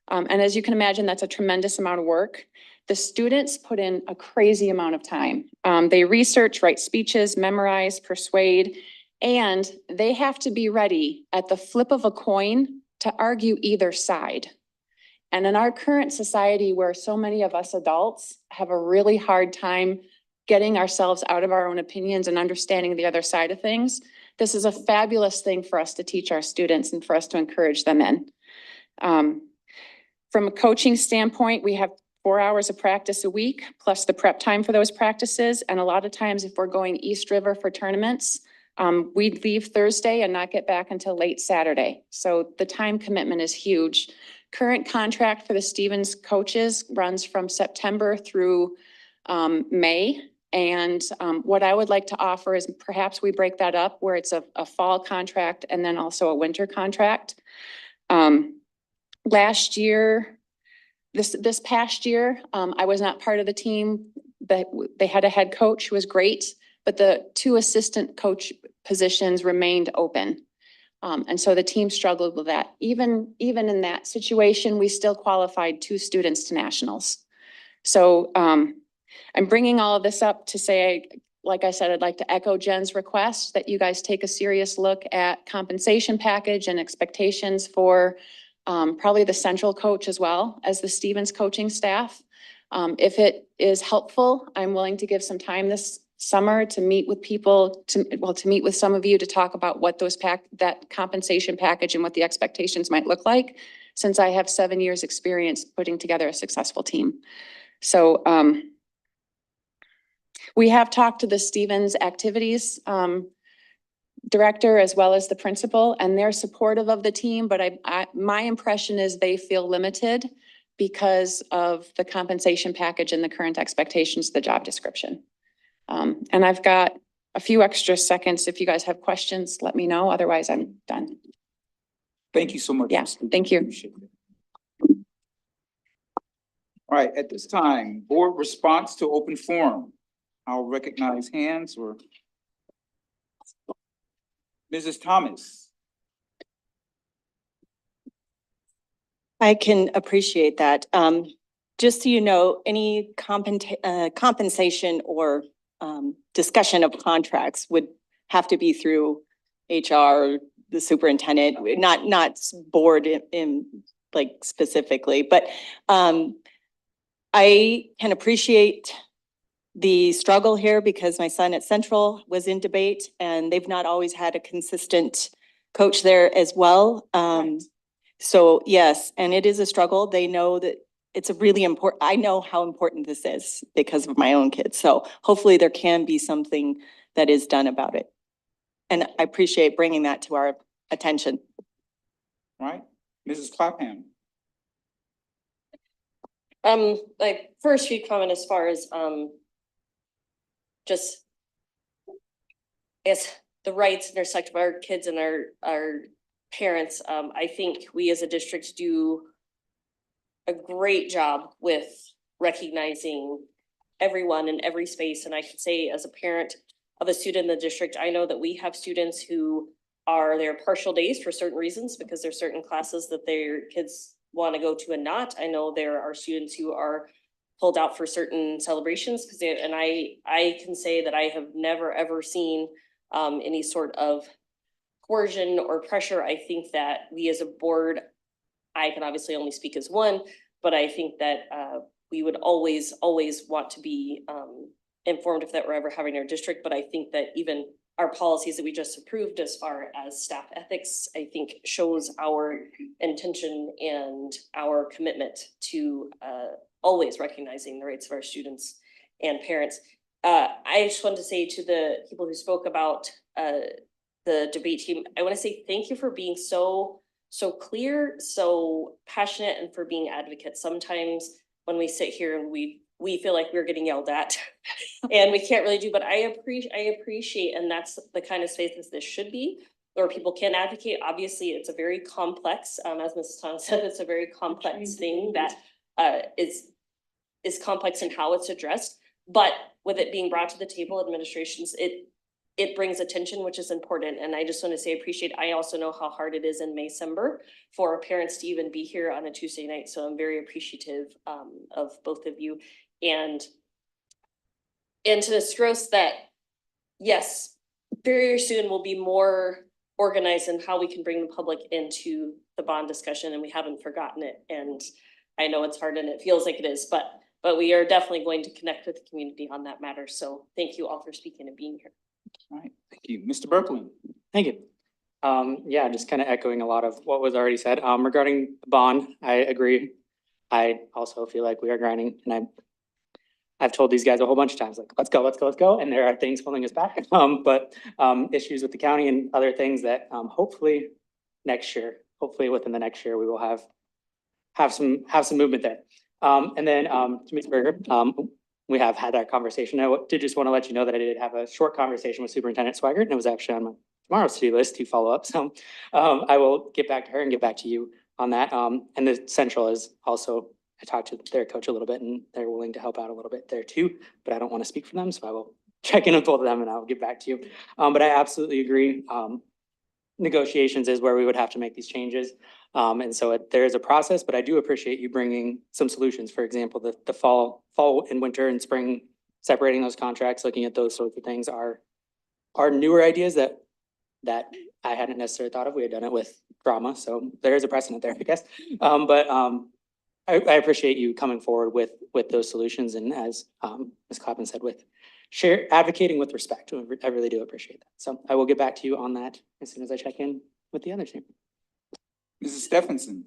And as you can imagine, that's a tremendous amount of work. The students put in a crazy amount of time. They research, write speeches, memorize, persuade, and they have to be ready at the flip of a coin to argue either side. And in our current society where so many of us adults have a really hard time getting ourselves out of our own opinions and understanding the other side of things, this is a fabulous thing for us to teach our students and for us to encourage them in. From a coaching standpoint, we have 4 hours of practice a week, plus the prep time for those practices. And a lot of times if we're going East River for tournaments, we'd leave Thursday and not get back until late Saturday. So the time commitment is huge. Current contract for the Stevens coaches runs from September through May. And what I would like to offer is perhaps we break that up where it's a fall contract and then also a winter contract. Last year, this past year, I was not part of the team. They had a head coach who was great, but the 2 assistant coach positions remained open. And so the team struggled with that. Even in that situation, we still qualified 2 students to nationals. So I'm bringing all of this up to say, like I said, I'd like to echo Jen's request that you guys take a serious look at compensation package and expectations for probably the central coach as well as the Stevens coaching staff. If it is helpful, I'm willing to give some time this summer to meet with people, to meet with some of you to talk about what that compensation package and what the expectations might look like, since I have 7 years experience putting together a successful team. So we have talked to the Stevens activities director as well as the principal, and they're supportive of the team, but my impression is they feel limited because of the compensation package and the current expectations of the job description. And I've got a few extra seconds. If you guys have questions, let me know. Otherwise, I'm done. Thank you so much. Yeah, thank you. All right, at this time, board response to open forum. I'll recognize hands or Mrs. Thomas. I can appreciate that. Just so you know, any compensation or discussion of contracts would have to be through HR, the superintendent, not board in like specifically, but I can appreciate the struggle here because my son at Central was in debate and they've not always had a consistent coach there as well. So yes, and it is a struggle. They know that it's a really important, I know how important this is because of my own kids. So hopefully there can be something that is done about it. And I appreciate bringing that to our attention. All right, Mrs. Clapham. Like first few comment as far as just as the rights intersect of our kids and our parents. I think we as a district do a great job with recognizing everyone in every space. And I should say, as a parent of a student in the district, I know that we have students who are there partial days for certain reasons because there's certain classes that their kids want to go to and not. I know there are students who are pulled out for certain celebrations because and I can say that I have never ever seen any sort of coercion or pressure. I think that we as a board, I can obviously only speak as one, but I think that we would always want to be informed if that were ever having our district. But I think that even our policies that we just approved as far as staff ethics, I think shows our intention and our commitment to always recognizing the rights of our students and parents. I just wanted to say to the people who spoke about the debate team, I want to say thank you for being so clear, so passionate, and for being advocates. Sometimes when we sit here and we feel like we're getting yelled at and we can't really do, but I appreciate, and that's the kind of space that this should be, where people can advocate. Obviously, it's a very complex, as Mrs. Thomas said, it's a very complex thing that is complex in how it's addressed. But with it being brought to the table, administrations, it brings attention, which is important. And I just want to say appreciate, I also know how hard it is in May-Cember for parents to even be here on a Tuesday night. So I'm very appreciative of both of you. And to Ms. Gross, that yes, very soon we'll be more organized in how we can bring the public into the bond discussion, and we haven't forgotten it. And I know it's hard and it feels like it is, but we are definitely going to connect with the community on that matter. So thank you all for speaking and being here. All right, thank you. Mr. Berkland. Thank you. Yeah, just kind of echoing a lot of what was already said. Regarding the bond, I agree. I also feel like we are grinding, and I've told these guys a whole bunch of times, like, let's go, let's go, let's go. And there are things holding us back. But issues with the county and other things that hopefully next year, hopefully within the next year, we will have some movement there. And then to Ms. Berger, we have had that conversation. I did just want to let you know that I did have a short conversation with Superintendent Swigert, and it was actually on my tomorrow's to-do list to follow up. So I will get back to her and get back to you on that. And the Central is also, I talked to their coach a little bit, and they're willing to help out a little bit there too, but I don't want to speak for them, so I will check in with both of them and I'll get back to you. But I absolutely agree. Negotiations is where we would have to make these changes. And so there is a process, but I do appreciate you bringing some solutions. For example, the fall and winter and spring, separating those contracts, looking at those sorts of things are newer ideas that I hadn't necessarily thought of. We had done it with drama, so there is a precedent there, I guess. But I appreciate you coming forward with those solutions, and as Ms. Clappin said, with advocating with respect. I really do appreciate that. So I will get back to you on that as soon as I check in with the other team. Mrs. Stephenson.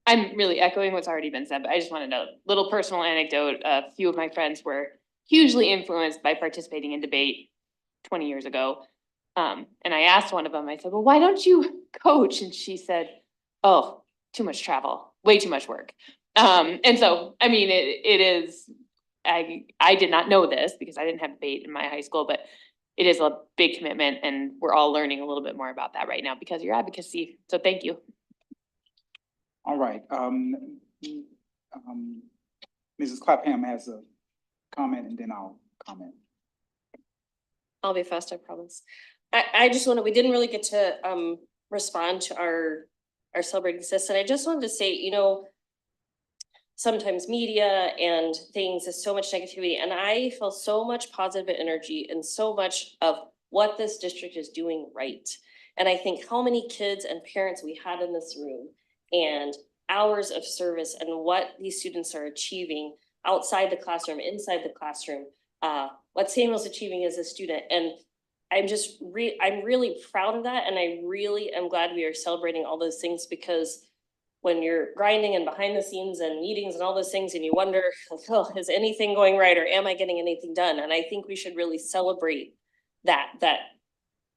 I'm really echoing what's already been said, but I just wanted a little personal anecdote. A few of my friends were hugely influenced by participating in debate 20 years ago. And I asked one of them, I said, well, why don't you coach? And she said, oh, too much travel, way too much work. And so, I mean, it is, I did not know this because I didn't have debate in my high school, but it is a big commitment, and we're all learning a little bit more about that right now because of your advocacy. So thank you. All right. Mrs. Clapham has a comment, and then I'll comment. I'll be fast, I promise. I just wanted, we didn't really get to respond to our celebrating sis, and I just wanted to say, you know, sometimes media and things is so much negativity, and I feel so much positive energy and so much of what this district is doing right. And I think how many kids and parents we had in this room and hours of service and what these students are achieving outside the classroom, inside the classroom, what Samuel's achieving as a student. And I'm just I'm really proud of that. And I really am glad we are celebrating all those things, because when you're grinding and behind the scenes and meetings and all those things, and you wonder, oh, is anything going right, or am I getting anything done? And I think we should really celebrate that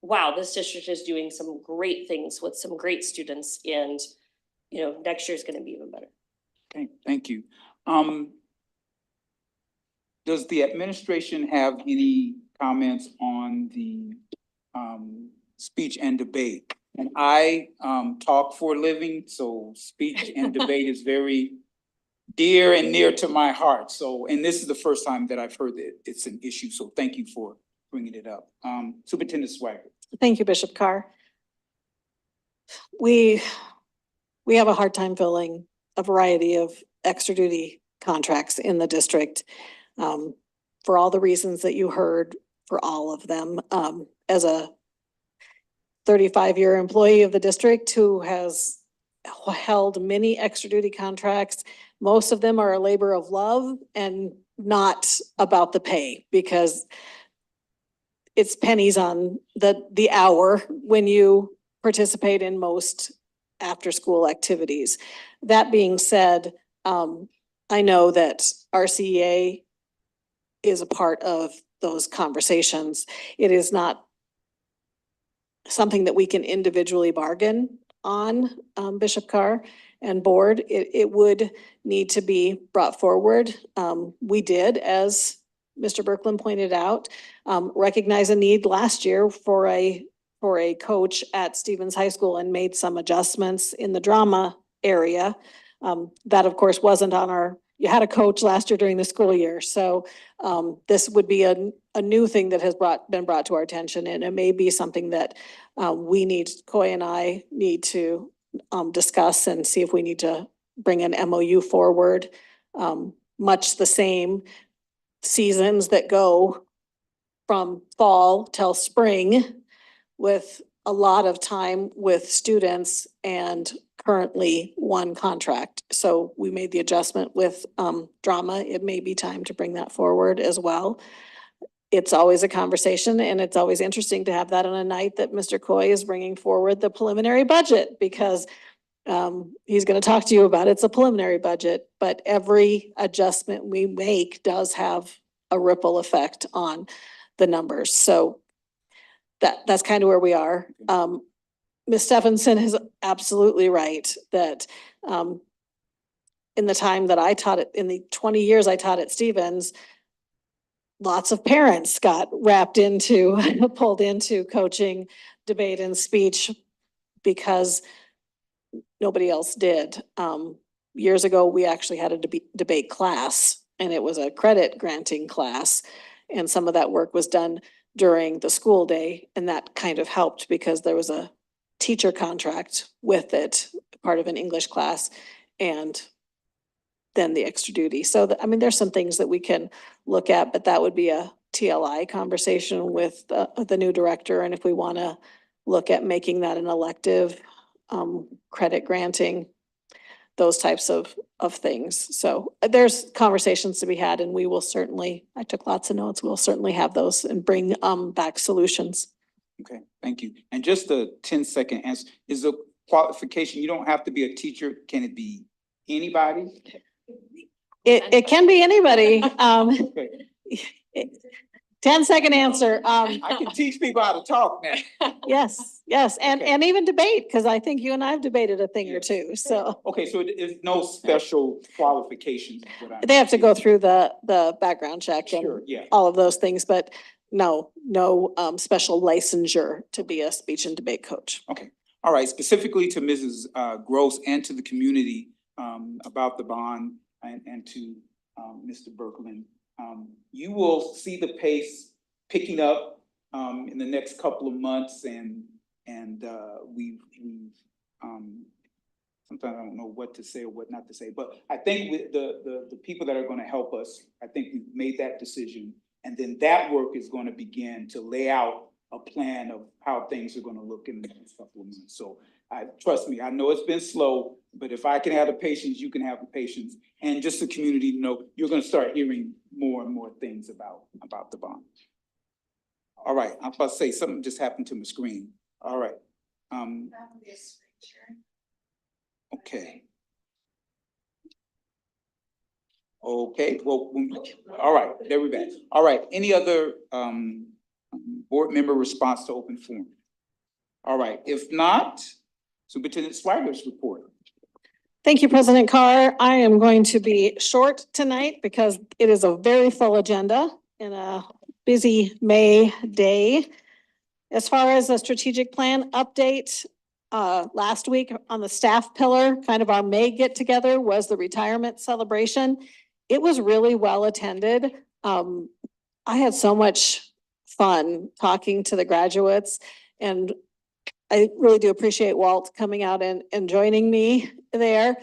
wow, this district is doing some great things with some great students, and you know, next year is going to be even better. Okay, thank you. Does the administration have any comments on the speech and debate? And I talk for a living, so speech and debate is very dear and near to my heart. So, and this is the first time that I've heard that it's an issue. So thank you for bringing it up. Superintendent Swigert. Thank you, Bishop Carr. We have a hard time filling a variety of extra duty contracts in the district for all the reasons that you heard, for all of them. As a 35-year employee of the district who has held many extra duty contracts, most of them are a labor of love and not about the pay, because it's pennies on the hour when you participate in most after-school activities. That being said, I know that RCEA is a part of those conversations. It is not something that we can individually bargain on, Bishop Carr and board. It would need to be brought forward. We did, as Mr. Berkland pointed out, recognize a need last year for a coach at Stevens High School and made some adjustments in the drama area. That of course wasn't on you had a coach last year during the school year. So this would be a new thing that has been brought to our attention, and it may be something that Coy and I need to discuss and see if we need to bring an MOU forward. Much the same seasons that go from fall till spring, with a lot of time with students and currently one contract. So we made the adjustment with drama. It may be time to bring that forward as well. It's always a conversation and it's always interesting to have that on a night that Mr. Coy is bringing forward the preliminary budget because he's going to talk to you about it's a preliminary budget, but every adjustment we make does have a ripple effect on the numbers. So that's kind of where we are. Ms. Stephenson is absolutely right that in the time that I taught it, in the 20 years I taught at Stevens, lots of parents got wrapped into, pulled into coaching, debate and speech because nobody else did. Years ago, we actually had a debate class and it was a credit granting class. And some of that work was done during the school day. And that kind of helped because there was a teacher contract with it, part of an English class, and then the extra duty. So, I mean, there's some things that we can look at, but that would be a TLI conversation with the new director. And if we want to look at making that an elective, credit granting, those types of things. So there's conversations to be had and we will certainly, I took lots of notes, we'll certainly have those and bring back solutions. Okay, thank you. And just a 10-second answer, is the qualification, you don't have to be a teacher, can it be anybody? It can be anybody. Okay. 10-second answer. I can teach people how to talk now. Yes, and even debate, because I think you and I have debated a thing or two, so. Okay, so it's no special qualifications. is what I'm They have to go saying. through the background check Sure, and yeah. all of those things, but no special licensure to be a speech and debate coach. Okay, all right, specifically to Mrs. Gross and to the community about the bond and to Mr. Berkland. You will see the pace picking up in the next couple of months and we've sometimes I don't know what to say or what not to say, but I think with the people that are going to help us, I think we've made that decision. And then that work is going to begin to lay out a plan of how things are going to look in the next couple of months. So trust me, I know it's been slow, but if I can have the patience, you can have the patience. And just the community, you know, you're going to start hearing more and more things about the bond. All right, I'm about to say something just happened to my screen. All right. Okay. Okay, well, all right, there we go. All right, any other board member response to open forum? All right, if not, Superintendent Swiger's report. Thank you, President Carr. I am going to be short tonight because it is a very full agenda in a busy May day. As far as a strategic plan update, last week on the staff pillar, kind of our May get together was the retirement celebration. It was really well attended. I had so much fun talking to the graduates and I really do appreciate Walt coming out and joining me there.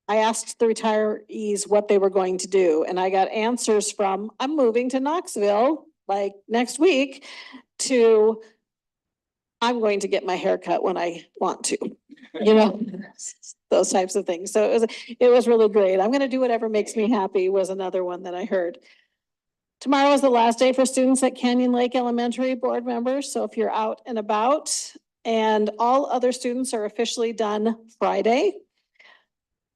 I asked the retirees what they were going to do and I got answers from, I'm moving to Knoxville like next week, to I'm going to get my hair cut when I want to, you know, those types of things. So it was really great. I'm going to do whatever makes me happy was another one that I heard. Tomorrow is the last day for students at Canyon Lake Elementary board members. So if you're out and about, and all other students are officially done Friday.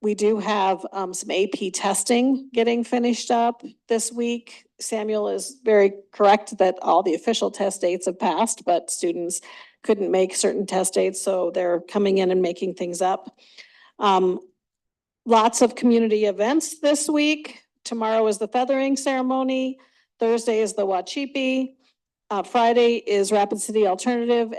We do have some AP testing getting finished up this week. Samuel is very correct that all the official test dates have passed, but students couldn't make certain test dates, so they're coming in and making things up. Lots of community events this week. Tomorrow is the feathering ceremony. Thursday is the Wachipi. Friday is Rapid City Alternative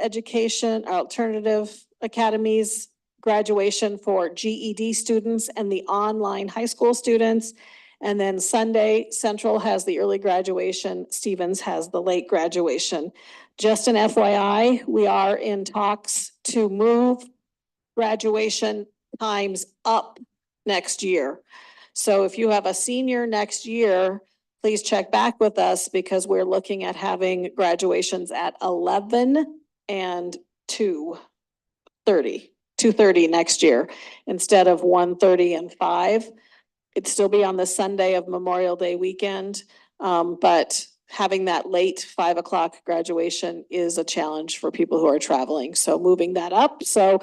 Academies graduation for GED students and the online high school students. And then Sunday, Central has the early graduation. Stevens has the late graduation. Just an FYI, we are in talks to move graduation times up next year. So if you have a senior next year, please check back with us because we're looking at having graduations at 11 and 2:30. 2:30 next year instead of 1:30 and 5. It'd still be on the Sunday of Memorial Day weekend. But having that late 5 o'clock graduation is a challenge for people who are traveling. So moving that up. So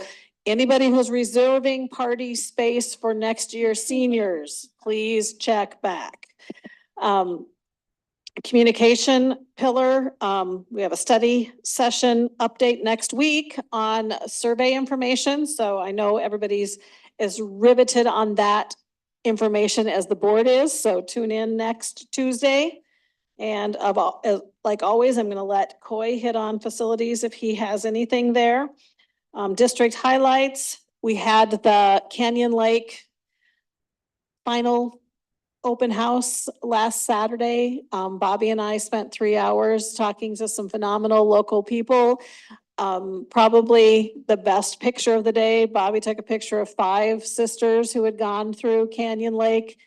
anybody who's reserving party space for next year, seniors, please check back. Communication pillar, we have a study session update next week on survey information. So I know everybody's as riveted on that information as the board is. So tune in next Tuesday. And like always, I'm gonna let Coy hit on facilities if he has anything there. District highlights, we had the Canyon Lake final open house last Saturday. Bobby and I spent 3 hours talking to some phenomenal local people. Probably the best picture of the day, Bobby took a picture of 5 sisters who had gone through Canyon Lake.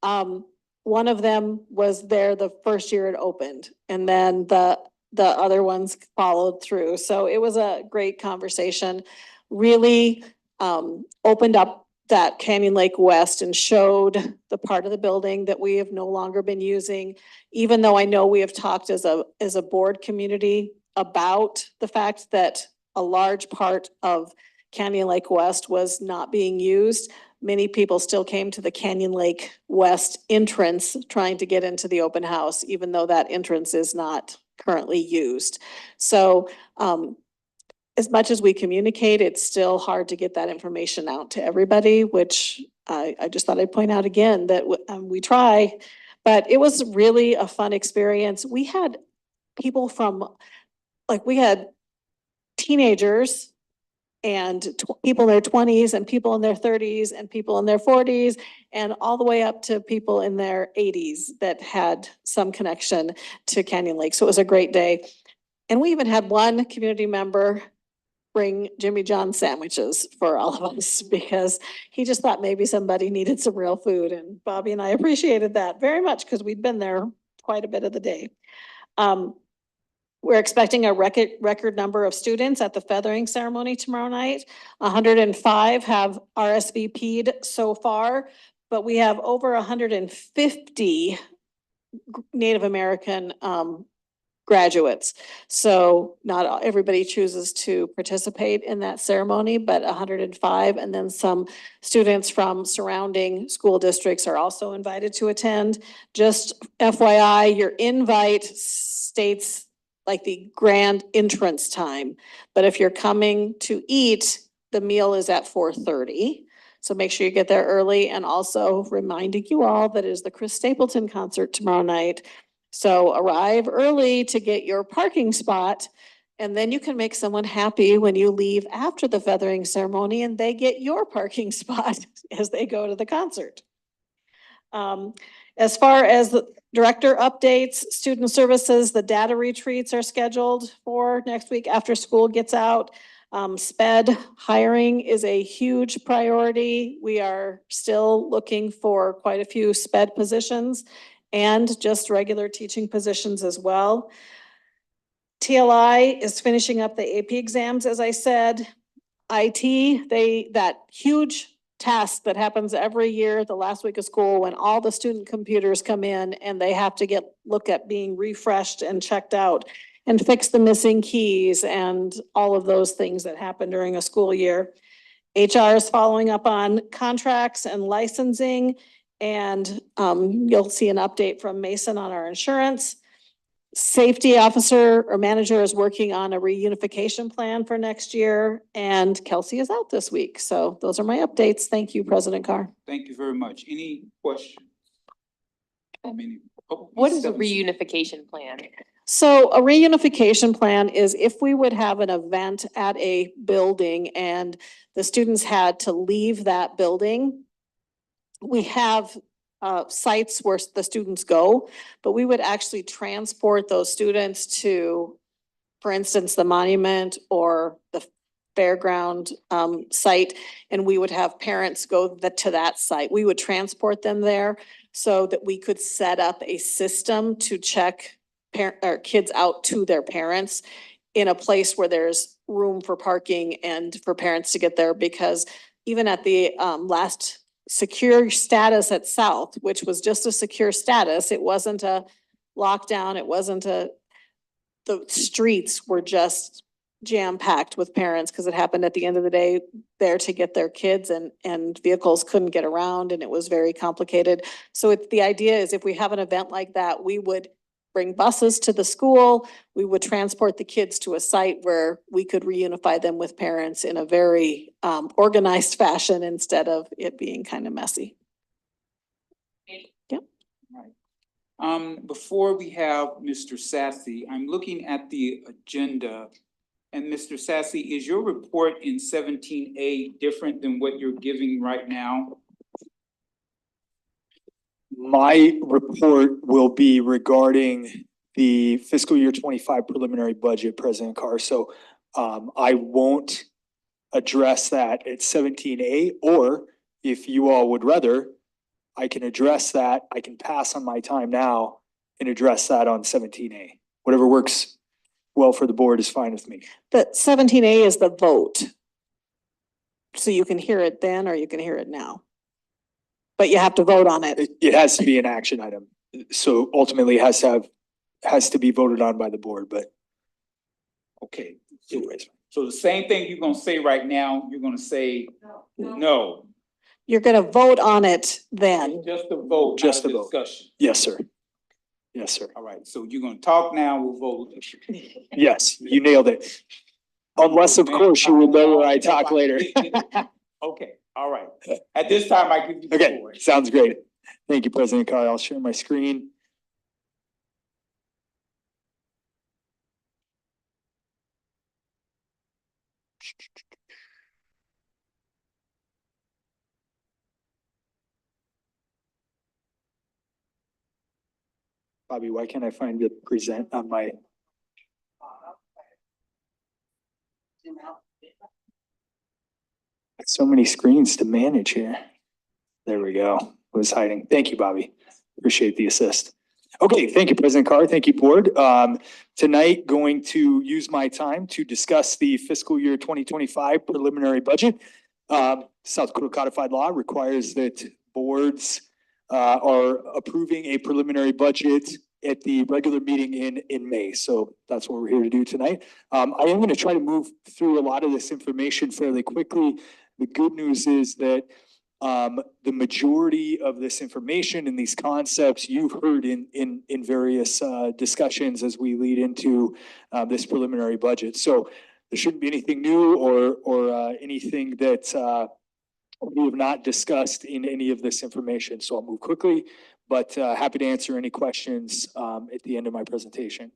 One of them was there the first year it opened, and then the other ones followed through. So it was a great conversation. Really opened up that Canyon Lake West and showed the part of the building that we have no longer been using. Even though I know we have talked as a board community about the fact that a large part of Canyon Lake West was not being used, many people still came to the Canyon Lake West entrance trying to get into the open house, even though that entrance is not currently used. So as much as we communicate, it's still hard to get that information out to everybody, which I just thought I'd point out again that we try, but it was really a fun experience. We had people from, we had teenagers and people in their 20s and people in their 30s and people in their 40s and all the way up to people in their 80s that had some connection to Canyon Lake. So it was a great day. And we even had one community member bring Jimmy John sandwiches for all of us because he just thought maybe somebody needed some real food. And Bobby and I appreciated that very much because we'd been there quite a bit of the day. We're expecting a record number of students at the feathering ceremony tomorrow night. 105 have RSVP'd so far, but we have over 150 Native American graduates. So not everybody chooses to participate in that ceremony, but 105, and then some students from surrounding school districts are also invited to attend. Just FYI, your invite states like the grand entrance time, but if you're coming to eat, the meal is at 4:30. So make sure you get there early, and also reminding you all that it is the Chris Stapleton concert tomorrow night. So arrive early to get your parking spot, and then you can make someone happy when you leave after the feathering ceremony and they get your parking spot as they go to the concert. As far as the director updates, student services, the data retreats are scheduled for next week after school gets out. SPED hiring is a huge priority. We are still looking for quite a few SPED positions and just regular teaching positions as well. TLI is finishing up the AP exams, as I said. IT, that huge task that happens every year, the last week of school, when all the student computers come in and they have to look at being refreshed and checked out and fix the missing keys and all of those things that happen during a school year. HR is following up on contracts and licensing, and you'll see an update from Mason on our insurance. Safety officer or manager is working on a reunification plan for next year, and Kelsey is out this week. So those are my updates. Thank you, President Carr. Thank you very much. Any questions? What is a reunification plan? So a reunification plan is if we would have an event at a building and the students had to leave that building, we have sites where the students go, but we would actually transport those students to, for instance, the monument or the fairground site, and we would have parents go to that site. We would transport them there so that we could set up a system to check kids out to their parents in a place where there's room for parking and for parents to get there, because even at the last secure status at South, which was just a secure status, it wasn't a lockdown, it wasn't the streets were just jam-packed with parents, because it happened at the end of the day there to get their kids, and vehicles couldn't get around, and it was very complicated. So the idea is, if we have an event like that, we would bring buses to the school, we would transport the kids to a site where we could reunify them with parents in a very organized fashion, instead of it being kind of messy. Yep. Before we have Mr. Sassy, I'm looking at the agenda. And Mr. Sassy, is your report in 17A different than what you're giving right now? My report will be regarding the fiscal year 25 preliminary budget, President Carr. So I won't address that at 17A, or if you all would rather, I can address that. I can pass on my time now and address that on 17A. Whatever works well for the board is fine with me. The 17A is the vote. So you can hear it then, or you can hear it now. But you have to vote on it. It has to be an action item. So ultimately it has to be voted on by the board, but. Okay, so the same thing you're gonna say right now, you're gonna say no. You're gonna vote on it then. Just a vote, Just not a a vote. discussion. Yes, sir. Yes, sir. All right, so you're gonna talk now, we'll vote. Yes, you nailed it. Unless, of course, you will know where I talk later. Okay, all right. At this time, I give you the Okay, floor. sounds great. Thank you, President Carr. I'll share my screen. Bobby, why can't I find the present on my? So many screens to manage here. There we go. I was hiding. Thank you, Bobby. Appreciate the assist. Okay, thank you, President Carr. Thank you, board. Tonight, going to use my time to discuss the fiscal year 2025 preliminary budget. South Dakota codified law requires that boards are approving a preliminary budget at the regular meeting in May. So that's what we're here to do tonight. I am going to try to move through a lot of this information fairly quickly. The good news is that the majority of this information and these concepts you've heard in various discussions as we lead into this preliminary budget. So there shouldn't be anything new or anything that we have not discussed in any of this information. So I'll move quickly, but happy to answer any questions at the end of my presentation.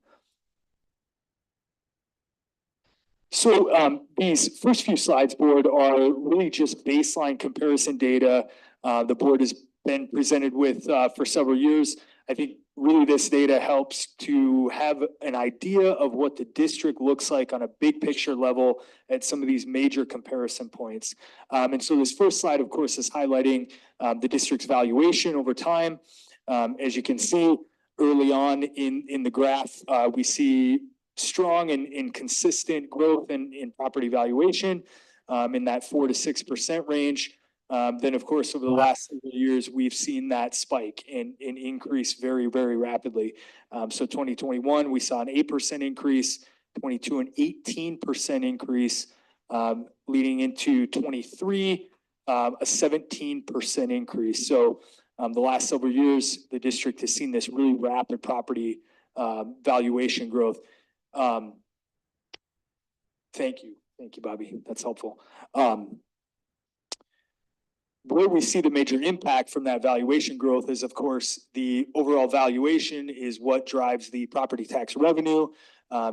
So these first few slides, board, are really just baseline comparison data the board has been presented with for several years. I think really this data helps to have an idea of what the district looks like on a big picture level at some of these major comparison points. And so this first slide, of course, is highlighting the district's valuation over time. As you can see early on in the graph, we see strong and consistent growth in property valuation in that 4 to 6% range. Then, of course, over the last several years, we've seen that spike and increase very, very rapidly. So 2021, we saw an 8% increase, 22 an 18% increase, leading into 23, a 17% increase. So the last several years, the district has seen this really rapid property valuation growth. Thank you, Bobby. That's helpful. Where we see the major impact from that valuation growth is, of course, the overall valuation is what drives the property tax revenue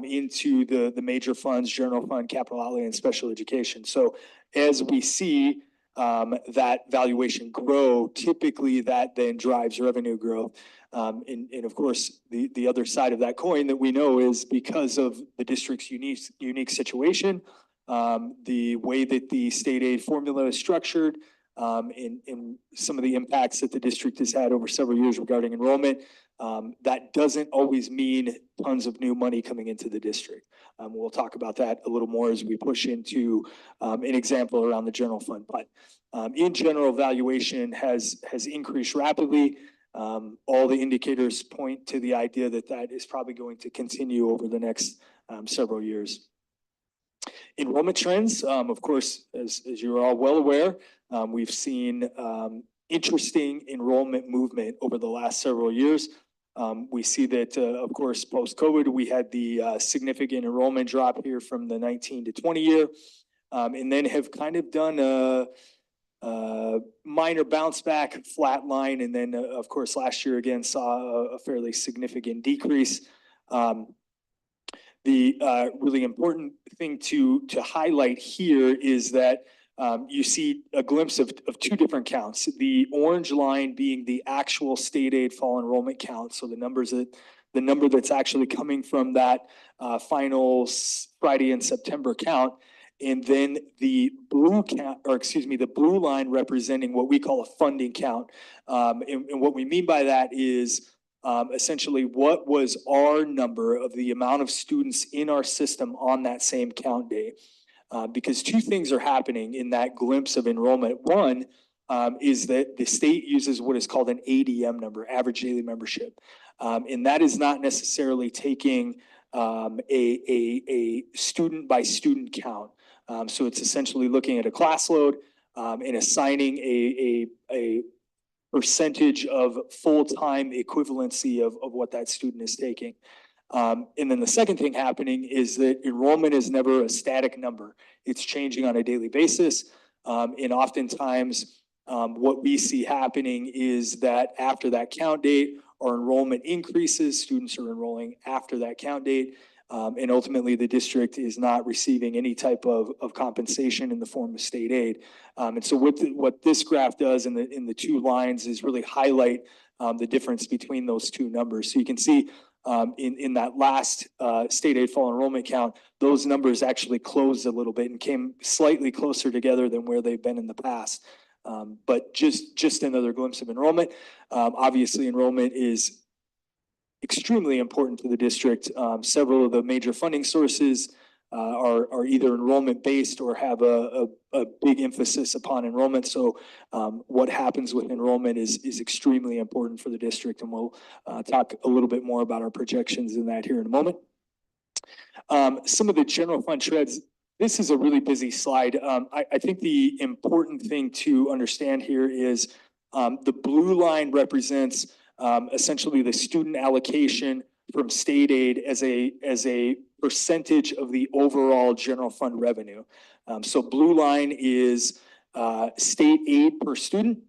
into the major funds, general fund, capital outlay, and special education. So as we see that valuation grow, typically that then drives revenue growth. And of course, the other side of that coin that we know is because of the district's unique situation, the way that the state aid formula is structured, in some of the impacts that the district has had over several years regarding enrollment, that doesn't always mean tons of new money coming into the district. We'll talk about that a little more as we push into an example around the general fund. But in general, valuation has increased rapidly. All the indicators point to the idea that that is probably going to continue over the next several years. Enrollment trends, of course, as you're all well aware, we've seen interesting enrollment movement over the last several years. We see that, of course, post-COVID, we had the significant enrollment drop here from the 19 to 20 year, and then have kind of done a minor bounce back, flat line, and then, of course, last year again saw a fairly significant decrease. The really important thing to highlight here is that you see a glimpse of two different counts. The orange line being the actual state aid fall enrollment count. So the number that's actually coming from that final Friday in September count. And then the blue count, or excuse me, the blue line representing what we call a funding count. And what we mean by that is essentially what was our number of the amount of students in our system on that same count day. Because two things are happening in that glimpse of enrollment. One is that the state uses what is called an ADM number, average daily membership. And that is not necessarily taking a student by student count. So it's essentially looking at a class load and assigning a percentage of full-time equivalency of what that student is taking. And then the second thing happening is that enrollment is never a static number. It's changing on a daily basis. And oftentimes what we see happening is that after that count date, our enrollment increases, students are enrolling after that count date. And ultimately the district is not receiving any type of compensation in the form of state aid. And so what this graph does in the two lines is really highlight the difference between those two numbers. So you can see in that last state aid fall enrollment count, those numbers actually closed a little bit and came slightly closer together than where they've been in the past. But just another glimpse of enrollment. Obviously enrollment is extremely important to the district. Several of the major funding sources are either enrollment based or have a big emphasis upon enrollment. So what happens with enrollment is extremely important for the district, and we'll talk a little bit more about our projections in that here in a moment. Some of the general fund trends. This is a really busy slide. I think the important thing to understand here is the blue line represents essentially the student allocation from state aid as a percentage of the overall general fund revenue. So blue line is state aid per student.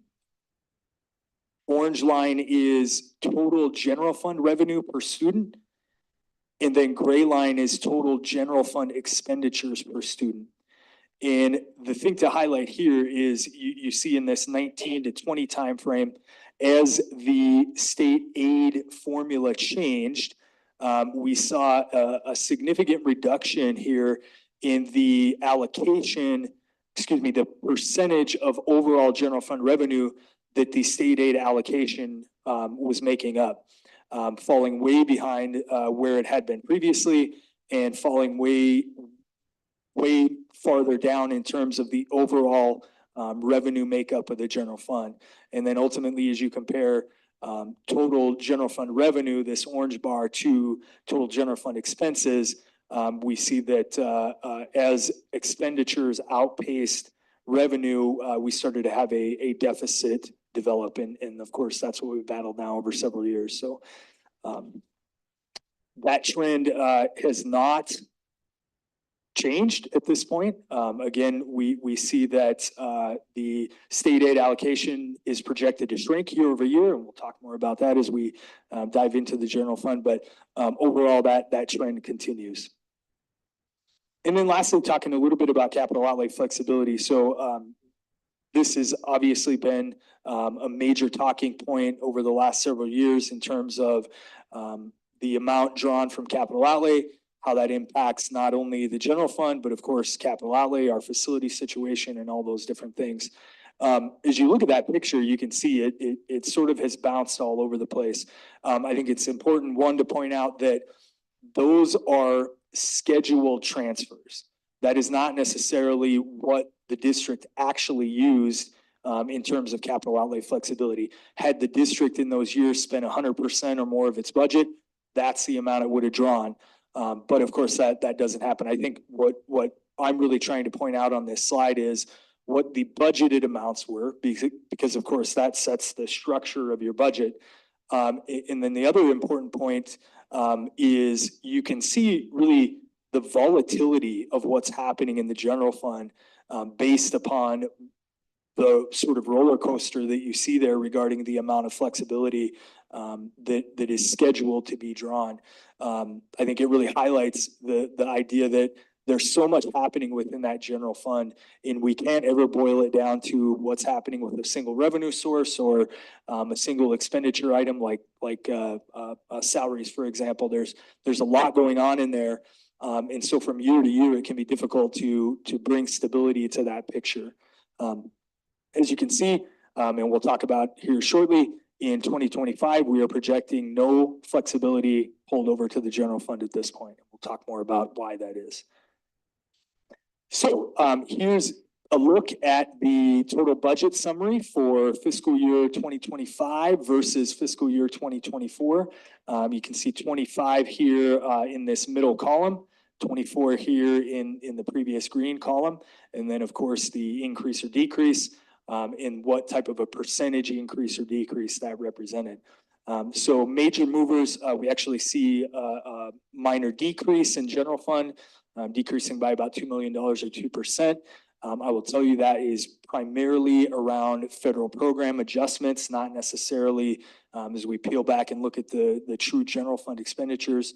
Orange line is total general fund revenue per student. And then gray line is total general fund expenditures per student. And the thing to highlight here is you see in this 19 to 20 timeframe, as the state aid formula changed, we saw a significant reduction here in the allocation, the percentage of overall general fund revenue that the state aid allocation was making up, falling way behind where it had been previously and falling way farther down in terms of the overall revenue makeup of the general fund. And then ultimately, as you compare total general fund revenue, this orange bar, to total general fund expenses, we see that as expenditures outpaced revenue, we started to have a deficit develop. And of course, that's what we've battled now over several years. So that trend has not changed at this point. Again, we see that the state aid allocation is projected to shrink year over year, and we'll talk more about that as we dive into the general fund. But overall, that trend continues. And then lastly, talking a little bit about capital outlay flexibility. So this has obviously been a major talking point over the last several years in terms of the amount drawn from capital outlay, how that impacts not only the general fund, but of course, capital outlay, our facility situation, and all those different things. As you look at that picture, you can see it sort of has bounced all over the place. I think it's important, one, to point out that those are scheduled transfers. That is not necessarily what the district actually used in terms of capital outlay flexibility. Had the district in those years spent 100% or more of its budget, that's the amount it would have drawn. But of course, that doesn't happen. I think what I'm really trying to point out on this slide is what the budgeted amounts were, because of course that sets the structure of your budget. And then the other important point is you can see really the volatility of what's happening in the general fund based upon the sort of roller coaster that you see there regarding the amount of flexibility that is scheduled to be drawn. I think it really highlights the idea that there's so much happening within that general fund, and we can't ever boil it down to what's happening with a single revenue source or a single expenditure item like salaries, for example. There's a lot going on in there. And so from year to year, it can be difficult to bring stability to that picture. As you can see, and we'll talk about here shortly, in 2025, we are projecting no flexibility holdover to the general fund at this point. We'll talk more about why that is. So here's a look at the total budget summary for fiscal year 2025 versus fiscal year 2024. You can see 25 here in this middle column, 24 here in the previous green column, and then of course the increase or decrease in what type of a percentage increase or decrease that represented. So major movers, we actually see a minor decrease in general fund, decreasing by about $2 million or 2%. I will tell you that is primarily around federal program adjustments, not necessarily as we peel back and look at the true general fund expenditures.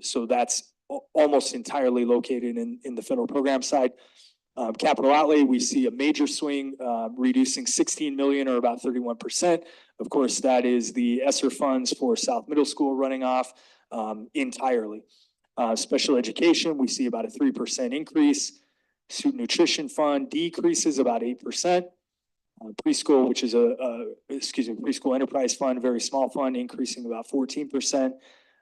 So that's almost entirely located in the federal program side. Capital outlay, we see a major swing, reducing 16 million or about 31%. Of course, that is the ESSER funds for South Middle School running off entirely. Special education, we see about a 3% increase. Student nutrition fund decreases about 8%. Preschool, which is preschool enterprise fund, very small fund, increasing about 14%.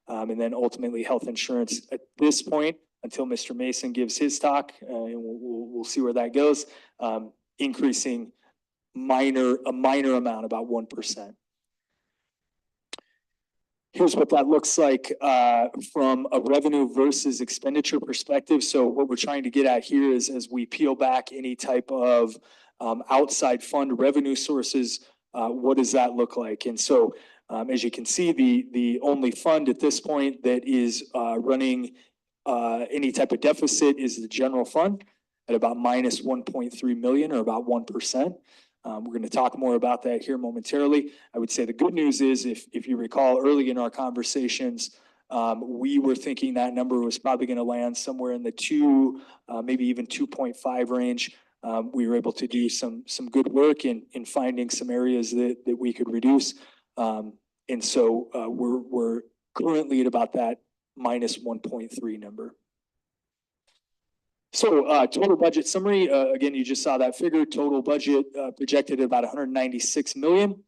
And then ultimately health insurance at this point, until Mr. Mason gives his talk, and we'll see where that goes, increasing a minor amount, about 1%. Here's what that looks like from a revenue versus expenditure perspective. So what we're trying to get at here is as we peel back any type of outside fund revenue sources, what does that look like? And so as you can see, the only fund at this point that is running any type of deficit is the general fund at about minus 1.3 million or about 1%. We're going to talk more about that here momentarily. I would say the good news is if you recall early in our conversations, we were thinking that number was probably going to land somewhere in the 2, maybe even 2.5 range. We were able to do some good work in finding some areas that we could reduce. And so we're currently at about that minus 1.3 number. So total budget summary, again, you just saw that figure, total budget projected at about 196 million.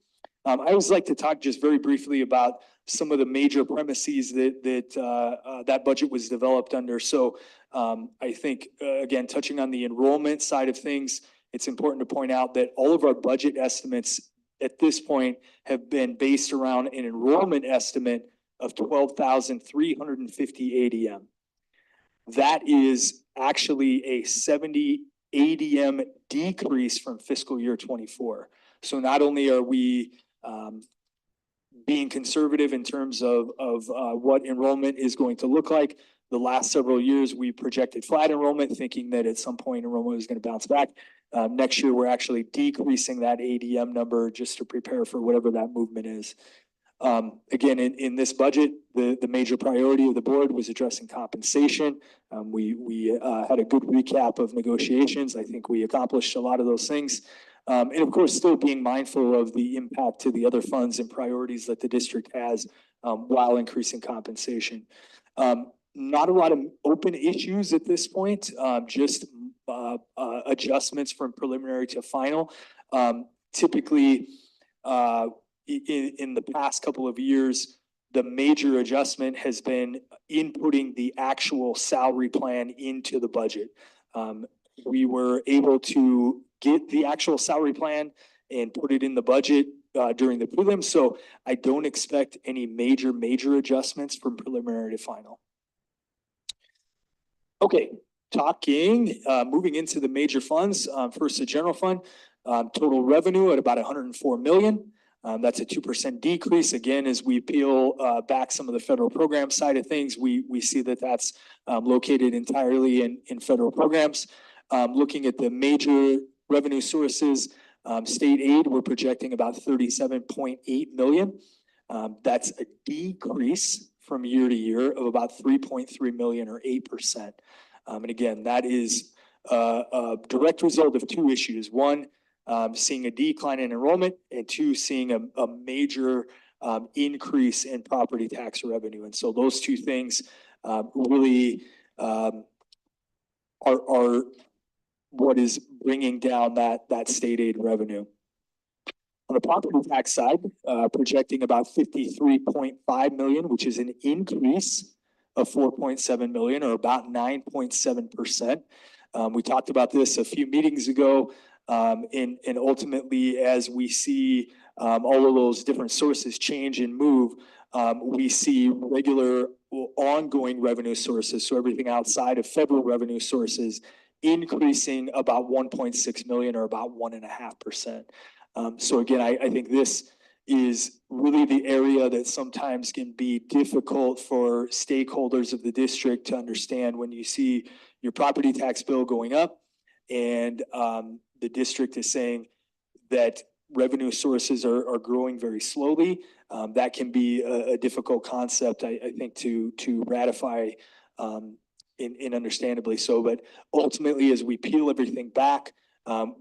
I always like to talk just very briefly about some of the major premises that budget was developed under. So I think, again, touching on the enrollment side of things, it's important to point out that all of our budget estimates at this point have been based around an enrollment estimate of 12,350 ADM. That is actually a 70 ADM decrease from fiscal year 24. So not only are we being conservative in terms of what enrollment is going to look like, the last several years we projected flat enrollment, thinking that at some point enrollment was going to bounce back. Next year we're actually decreasing that ADM number just to prepare for whatever that movement is. Again, in this budget, the major priority of the board was addressing compensation. We had a good recap of negotiations. I think we accomplished a lot of those things. And of course, still being mindful of the impact to the other funds and priorities that the district has while increasing compensation. Not a lot of open issues at this point, just adjustments from preliminary to final. Typically, in the past couple of years, the major adjustment has been inputting the actual salary plan into the budget. We were able to get the actual salary plan and put it in the budget during the prelims. So I don't expect any major adjustments from preliminary to final. Okay, moving into the major funds. First, the general fund, total revenue at about 104 million. That's a 2% decrease. Again, as we peel back some of the federal program side of things, we see that that's located entirely in federal programs. Looking at the major revenue sources, state aid, we're projecting about 37.8 million. That's a decrease from year to year of about 3.3 million or 8%. And again, that is a direct result of two issues. One, seeing a decline in enrollment, and two, seeing a major increase in property tax revenue. And so those two things really are what is bringing down that state aid revenue. On the property tax side, projecting about 53.5 million, which is an increase of 4.7 million or about 9.7%. We talked about this a few meetings ago. And ultimately, as we see all of those different sources change and move, we see regular ongoing revenue sources. So everything outside of federal revenue sources increasing about 1.6 million or about 1.5%. So again, I think this is really the area that sometimes can be difficult for stakeholders of the district to understand when you see your property tax bill going up and the district is saying that revenue sources are growing very slowly. That can be a difficult concept, I think, to ratify in understandably so. But ultimately, as we peel everything back,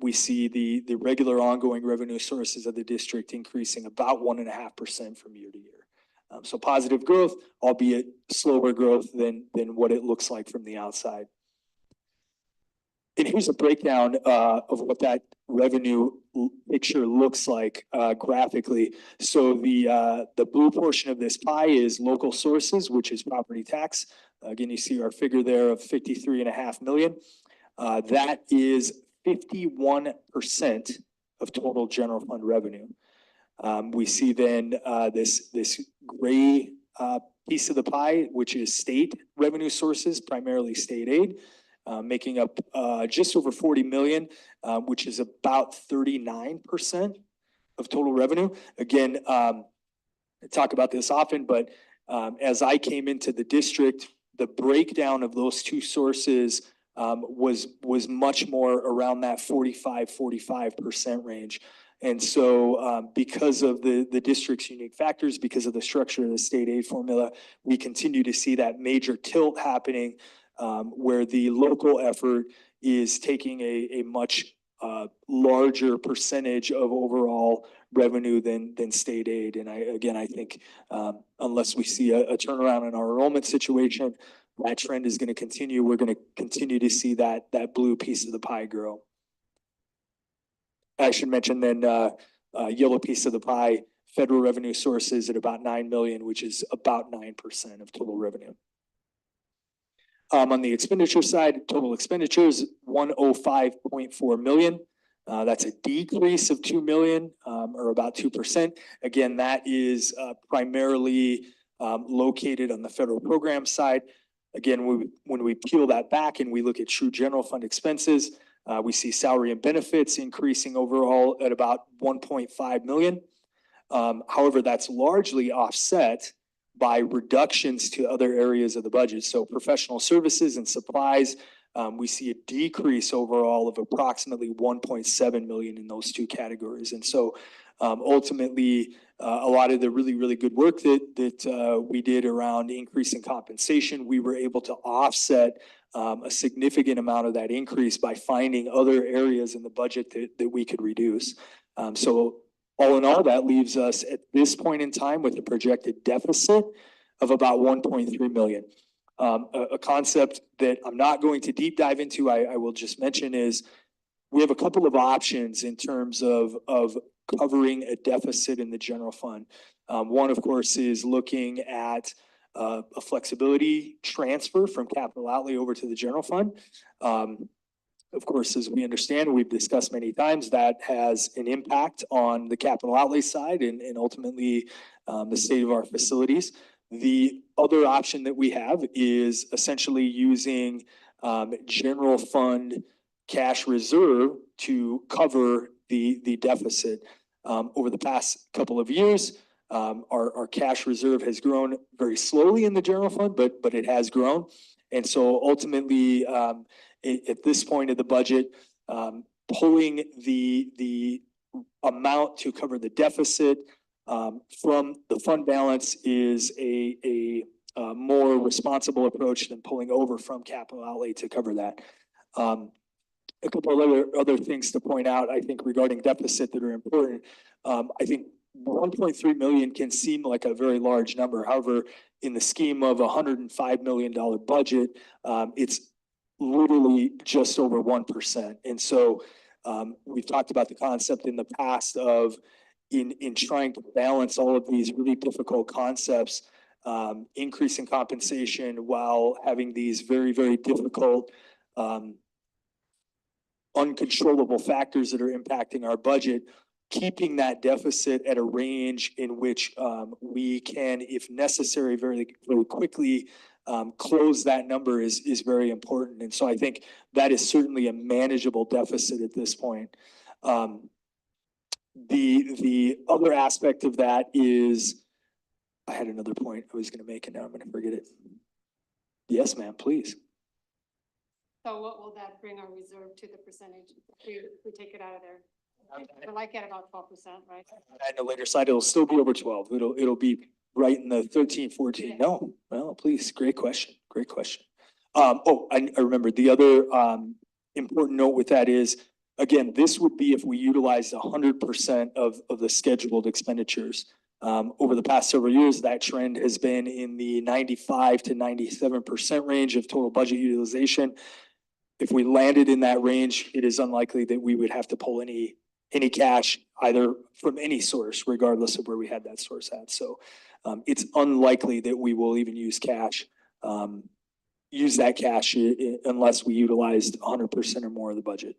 we see the regular ongoing revenue sources of the district increasing about 1.5% from year to year. So positive growth, albeit slower growth than what it looks like from the outside. And here's a breakdown of what that revenue picture looks like graphically. So the blue portion of this pie is local sources, which is property tax. Again, you see our figure there of 53.5 million. That is 51% of total general fund revenue. We see then this gray piece of the pie, which is state revenue sources, primarily state aid, making up just over 40 million, which is about 39% of total revenue. Again, I talk about this often, but as I came into the district, the breakdown of those two sources was much more around that 45% range. And so because of the district's unique factors, because of the structure of the state aid formula, we continue to see that major tilt happening where the local effort is taking a much larger percentage of overall revenue than state aid. And I think unless we see a turnaround in our enrollment situation, that trend is going to continue. We're going to continue to see that blue piece of the pie grow. I should mention then yellow piece of the pie, federal revenue sources at about 9 million, which is about 9% of total revenue. On the expenditure side, total expenditures, 105.4 million. That's a decrease of 2 million or about 2%. Again, that is primarily located on the federal program side. Again, when we peel that back and we look at true general fund expenses, we see salary and benefits increasing overall at about 1.5 million. However, that's largely offset by reductions to other areas of the budget. So professional services and supplies, we see a decrease overall of approximately 1.7 million in those two categories. And so ultimately, a lot of the really good work that we did around increasing compensation, we were able to offset a significant amount of that increase by finding other areas in the budget that we could reduce. So all in all, that leaves us at this point in time with a projected deficit of about 1.3 million. A concept that I'm not going to deep dive into, I will just mention is we have a couple of options in terms of covering a deficit in the general fund. One, of course, is looking at a flexibility transfer from capital outlay over to the general fund. Of course, as we understand, we've discussed many times, that has an impact on the capital outlay side and ultimately the state of our facilities. The other option that we have is essentially using general fund cash reserve to cover the deficit. Over the past couple of years, our cash reserve has grown very slowly in the general fund, but it has grown. And so ultimately, at this point of the budget, pulling the amount to cover the deficit from the fund balance is a more responsible approach than pulling over from capital outlay to cover that. A couple of other things to point out, I think, regarding deficit that are important. I think 1.3 million can seem like a very large number. However, in the scheme of $105 million budget, it's literally just over 1%. And so we've talked about the concept in the past of in trying to balance all of these really difficult concepts, increasing compensation while having these very, very difficult uncontrollable factors that are impacting our budget, keeping that deficit at a range in which we can, if necessary, very, very quickly close that number is very important. And so I think that is certainly a manageable deficit at this point. The other aspect of that is, I had another point I was going to make and now I'm going to forget it. Yes, ma'am, please. So what will that bring our reserve to the percentage? If we take it out of there. We're like at about 12%, right? On the later slide, it'll still be over 12. It'll be right in the 13, 14. Yeah. No, well, please, great question. Great question. I remember the other important note with that is, again, this would be if we utilized 100% of the scheduled expenditures. Over the past several years, that trend has been in the 95 to 97% range of total budget utilization. If we landed in that range, it is unlikely that we would have to pull any cash either from any source, regardless of where we had that source at. So it's unlikely that we will even use cash, use that cash unless we utilized 100% or more of the budget.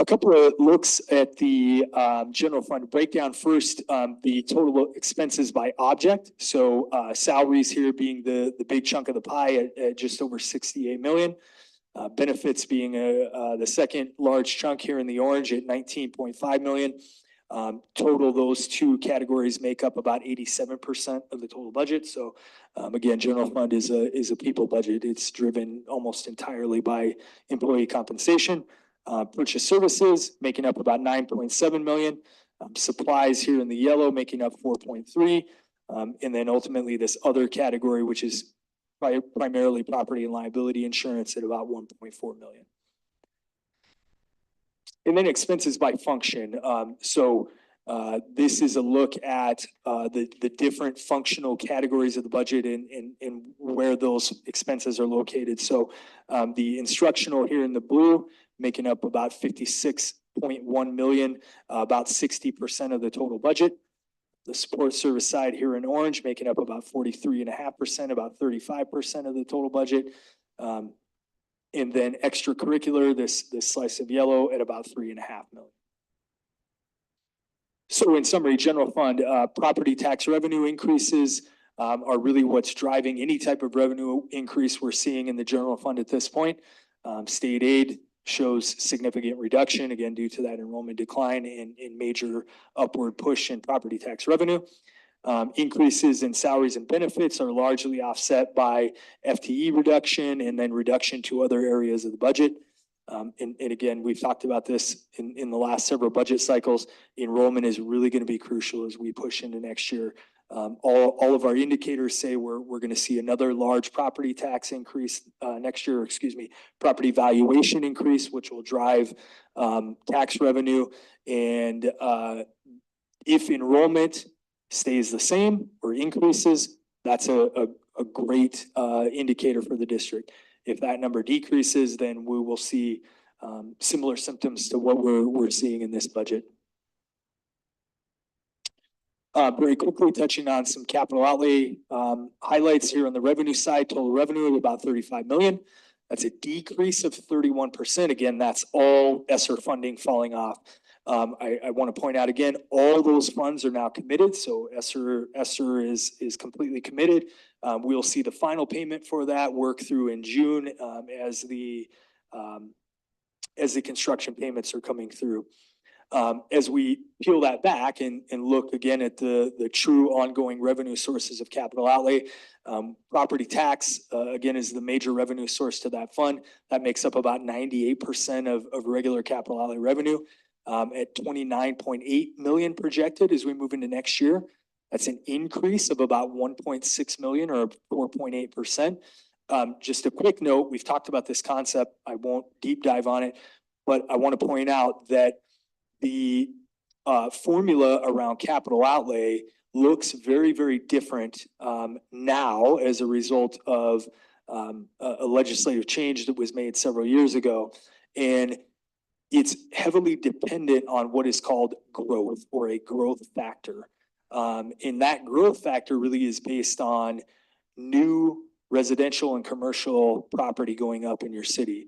A couple of looks at the general fund breakdown. First, the total expenses by object. So salaries here being the big chunk of the pie at just over 68 million. Benefits being the second large chunk here in the orange at 19.5 million. Total, those two categories make up about 87% of the total budget. So again, general fund is a people budget. It's driven almost entirely by employee compensation. Purchase services making up about 9.7 million. Supplies here in the yellow making up 4.3. And then ultimately this other category, which is primarily property and liability insurance at about 1.4 million. And then expenses by function. This is a look at the different functional categories of the budget and where those expenses are located. So the instructional here in the blue making up about 56.1 million, about 60% of the total budget. The support service side here in orange making up about 43.5%, about 35% of the total budget. And then extracurricular, this slice of yellow at about 3.5 million. So in summary, general fund, property tax revenue increases are really what's driving any type of revenue increase we're seeing in the general fund at this point. State aid shows significant reduction, again, due to that enrollment decline and major upward push in property tax revenue. Increases in salaries and benefits are largely offset by FTE reduction and then reduction to other areas of the budget. And again, we've talked about this in the last several budget cycles. Enrollment is really going to be crucial as we push into next year. All of our indicators say we're going to see another large property tax increase next year, property valuation increase, which will drive tax revenue. And if enrollment stays the same or increases, that's a a great indicator for the district. If that number decreases, then we will see similar symptoms to what we're seeing in this budget. Very quickly touching on some capital outlay highlights here on the revenue side. Total revenue of about 35 million. That's a decrease of 31%. Again, that's all ESSER funding falling off. I want to point out again, all those funds are now committed. So ESSER is completely committed. We'll see the final payment for that work through in June as the construction payments are coming through. As we peel that back and look again at the true ongoing revenue sources of capital outlay, property tax, again, is the major revenue source to that fund. That makes up about 98% of regular capital outlay revenue at 29.8 million projected as we move into next year. That's an increase of about 1.6 million or 4.8%. Just a quick note, we've talked about this concept. I won't deep dive on it, but I want to point out that the formula around capital outlay looks very, very different now as a result of a legislative change that was made several years ago. And it's heavily dependent on what is called growth or a growth factor. And that growth factor really is based on new residential and commercial property going up in your city.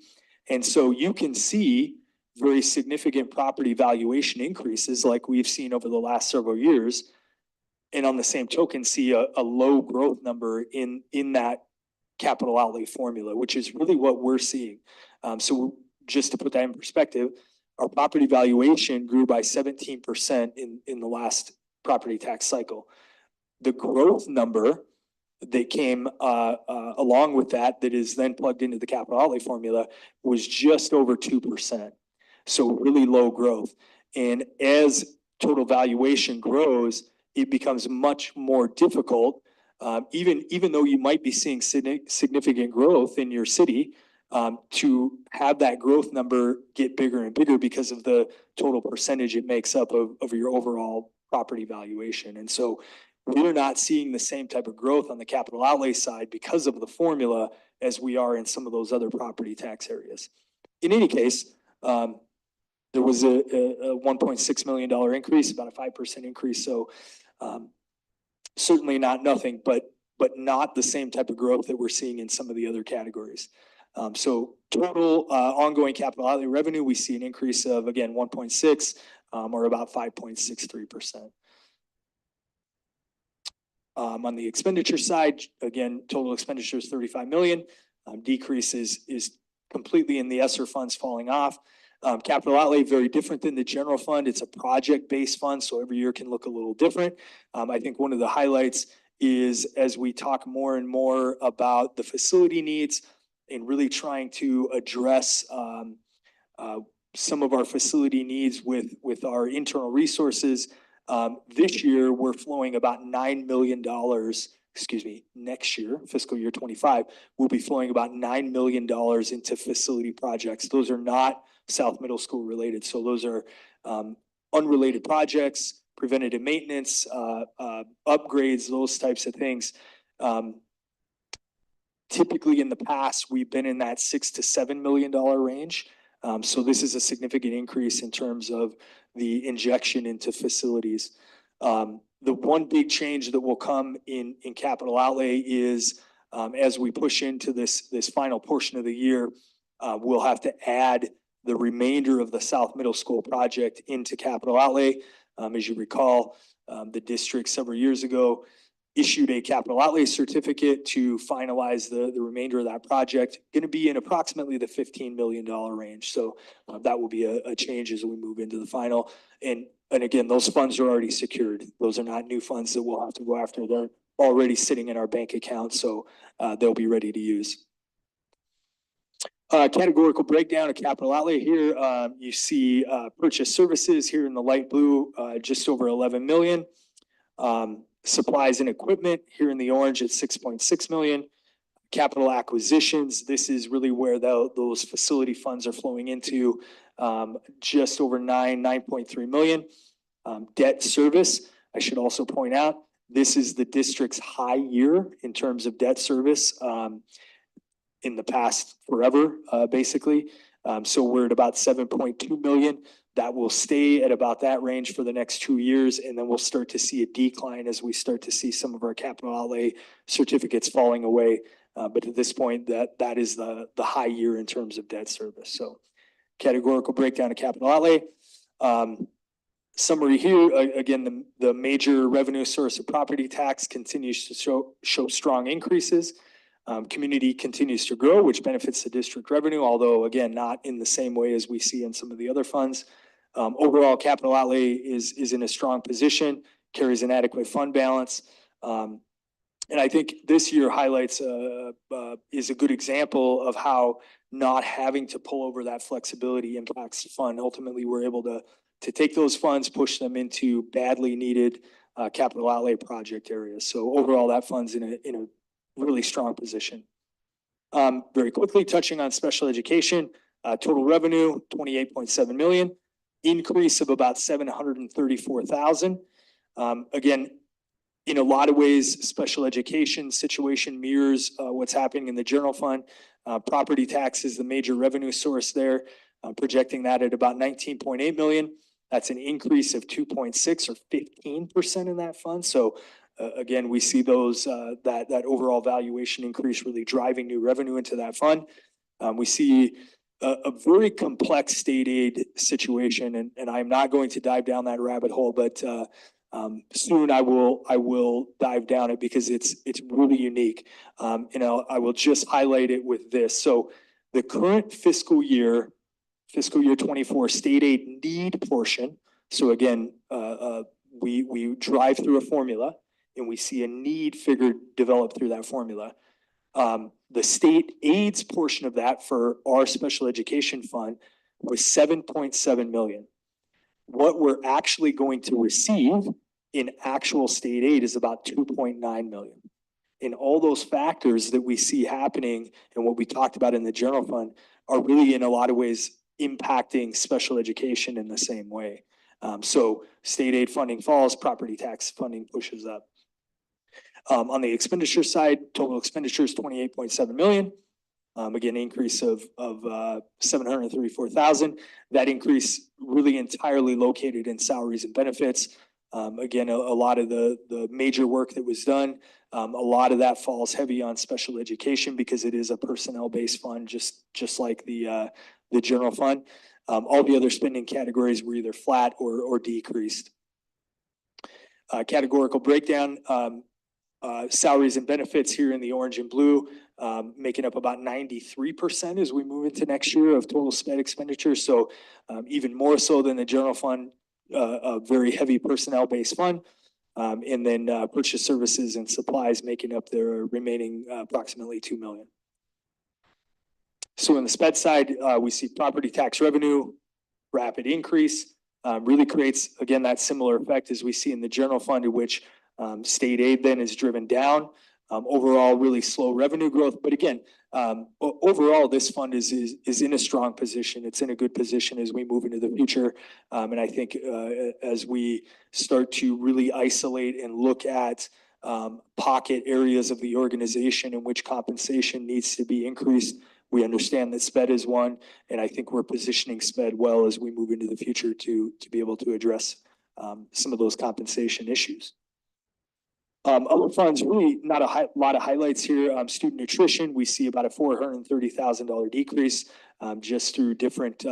And so you can see very significant property valuation increases like we've seen over the last several years. And on the same token, see a low growth number in that capital outlay formula, which is really what we're seeing. So just to put that in perspective, our property valuation grew by 17% in the last property tax cycle. The growth number that came along with that is then plugged into the capital outlay formula was just over 2%. So really low growth. And as total valuation grows, it becomes much more difficult, even though you might be seeing significant growth in your city, to have that growth number get bigger and bigger because of the total percentage it makes up of your overall property valuation. And so we're not seeing the same type of growth on the capital outlay side because of the formula as we are in some of those other property tax areas. In any case, there was a $1.6 million increase, about a 5% increase. So certainly not nothing, but not the same type of growth that we're seeing in some of the other categories. So total ongoing capital outlay revenue, we see an increase of, again, 1.6 or about 5.63%. On the expenditure side, again, total expenditures 35 million. Decrease is completely in the ESSER funds falling off. Capital outlay, very different than the general fund. It's a project-based fund, so every year can look a little different. I think one of the highlights is as we talk more and more about the facility needs and really trying to address some of our facility needs with our internal resources. This year, we're flowing about $9 million, next year, fiscal year 25, we'll be flowing about $9 million into facility projects. Those are not South Middle School related. So those are unrelated projects, preventative maintenance, upgrades, those types of things. Typically in the past, we've been in that $6 to $7 million range. So this is a significant increase in terms of the injection into facilities. The one big change that will come in capital outlay is as we push into this final portion of the year, we'll have to add the remainder of the South Middle School project into capital outlay. As you recall, the district several years ago issued a capital outlay certificate to finalize the remainder of that project, going to be in approximately the $15 million range. So that will be a change as we move into the final. And again, those funds are already secured. Those are not new funds that we'll have to go after. They're already sitting in our bank account, so they'll be ready to use. Categorical breakdown of capital outlay here. You see purchase services here in the light blue, just over 11 million. Supplies and equipment here in the orange at 6.6 million. Capital acquisitions, this is really where those facility funds are flowing into, just over 9.3 million. Debt service, I should also point out, This is the district's high year in terms of debt service in the past forever, basically. So we're at about 7.2 million. That will stay at about that range for the next 2 years, and then we'll start to see a decline as we start to see some of our capital outlay certificates falling away. But at this point, that is the high year in terms of debt service. So categorical breakdown of capital outlay. Summary here, again, the major revenue source of property tax continues to show strong increases. Community continues to grow, which benefits the district revenue, although again, not in the same way as we see in some of the other funds. Overall capital outlay is in a strong position, carries an adequate fund balance. And I think this year highlights is a good example of how not having to pull over that flexibility impacts the fund. Ultimately, we're able to take those funds, push them into badly needed capital outlay project areas. So overall, that fund's in a really strong position. Very quickly touching on special education, total revenue, 28.7 million, increase of about 734,000. Again, in a lot of ways, special education situation mirrors what's happening in the general fund. Property tax is the major revenue source there, projecting that at about 19.8 million. That's an increase of 2.6 or 15% in that fund. So again, we see those that overall valuation increase really driving new revenue into that fund. We see a very complex state aid situation, and I'm not going to dive down that rabbit hole, but soon I will dive down it because it's really unique. I will just highlight it with this. So the current fiscal year 24 state aid need portion. So again, we drive through a formula and we see a need figure developed through that formula. The state aids portion of that for our special education fund was 7.7 million. What we're actually going to receive in actual state aid is about 2.9 million. And all those factors that we see happening and what we talked about in the general fund are really in a lot of ways impacting special education in the same way. So state aid funding falls, property tax funding pushes up. On the expenditure side, total expenditures 28.7 million. Again, increase of 734,000. That increase really entirely located in salaries and benefits. Again, a lot of the major work that was done, a lot of that falls heavy on special education because it is a personnel-based fund, just like the general fund. All the other spending categories were either flat or decreased. Categorical breakdown, salaries and benefits here in the orange and blue, making up about 93% as we move into next year of total sped expenditures. So even more so than the general fund, a very heavy personnel-based fund. And then purchase services and supplies making up their remaining approximately 2 million. So on the sped side, we see property tax revenue, rapid increase, really creates, again, that similar effect as we see in the general fund, in which state aid then is driven down. Overall, really slow revenue growth. But again, overall, this fund is in a strong position. It's in a good position as we move into the future. And I think as we start to really isolate and look at pocket areas of the organization in which compensation needs to be increased, we understand that SPED is one, and I think we're positioning SPED well as we move into the future to be able to address some of those compensation issues. Other funds, really not a lot of highlights here. Student nutrition, we see about a $430,000 decrease just through different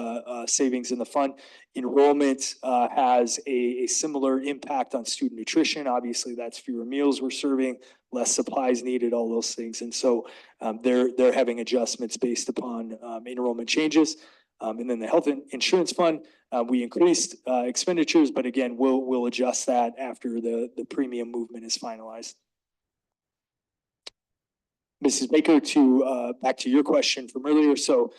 savings in the fund. Enrollment has a similar impact on student nutrition. Obviously, that's fewer meals we're serving, less supplies needed, all those things. And so they're having adjustments based upon enrollment changes. And then the health insurance fund, we increased expenditures, but again, we'll adjust that after the premium movement is finalized. Mrs. Baker, back to your question from earlier. So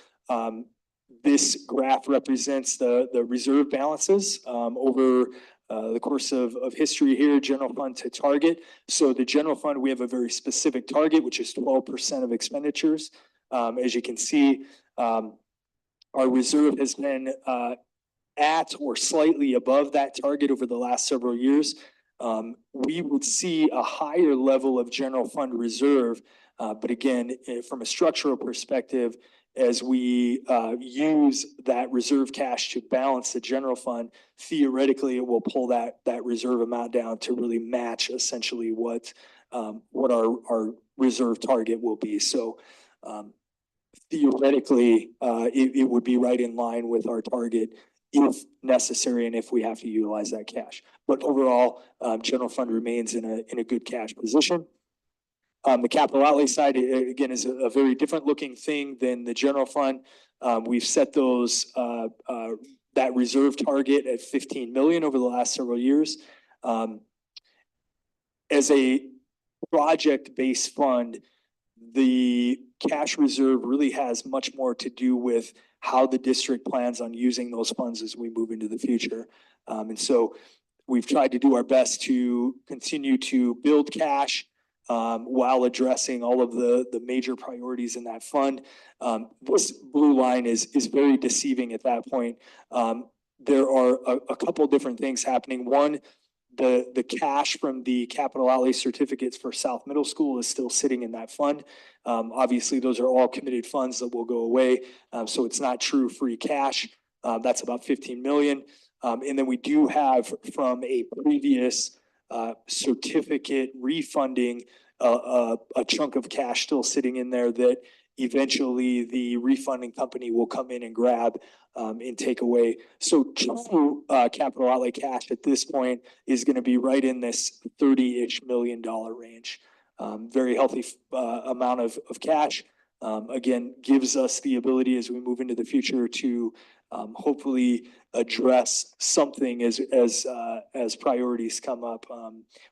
this graph represents the reserve balances over the course of history here, general fund to target. So the general fund, we have a very specific target, which is 12% of expenditures. As you can see, our reserve has been at or slightly above that target over the last several years. we would see a higher level of general fund reserve. But again, from a structural perspective, as we use that reserve cash to balance the general fund, theoretically, it will pull that reserve amount down to really match essentially what our reserve target will be. So theoretically, it would be right in line with our target if necessary and if we have to utilize that cash. But overall, general fund remains in a good cash position. The capital outlay side, again, is a very different looking thing than the general fund. We've set that reserve target at 15 million over the last several years. As a project-based fund, the cash reserve really has much more to do with how the district plans on using those funds as we move into the future. And so we've tried to do our best to continue to build cash while addressing all of the major priorities in that fund. This blue line is very deceiving at that point. There are a couple different things happening. One, the cash from the capital outlay certificates for South Middle School is still sitting in that fund. Obviously, those are all committed funds that will go away. So it's not true free cash. That's about 15 million. And then we do have from a previous certificate refunding a chunk of cash still sitting in there that eventually the refunding company will come in and grab and take away. So total capital outlay cash at this point is going to be right in this $30-ish million range. Very healthy amount of cash. Again, gives us the ability as we move into the future to hopefully address something as priorities come up.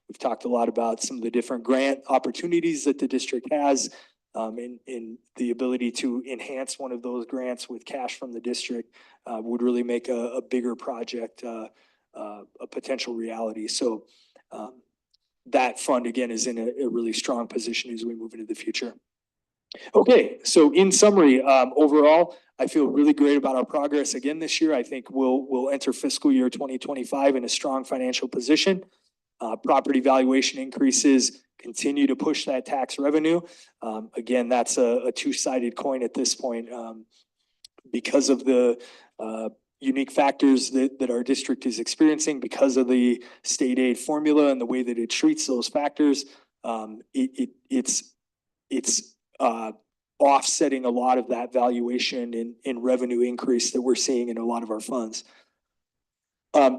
We've talked a lot about some of the different grant opportunities that the district has, in the ability to enhance one of those grants with cash from the district would really make a bigger project a potential reality. So that fund again is in a really strong position as we move into the future. Okay, so in summary, overall, I feel really great about our progress again this year. I think we'll enter fiscal year 2025 in a strong financial position. Property valuation increases continue to push that tax revenue. Again, that's a two-sided coin at this point because of the unique factors that our district is experiencing because of the state aid formula and the way that it treats those factors. It's offsetting a lot of that valuation in revenue increase that we're seeing in a lot of our funds.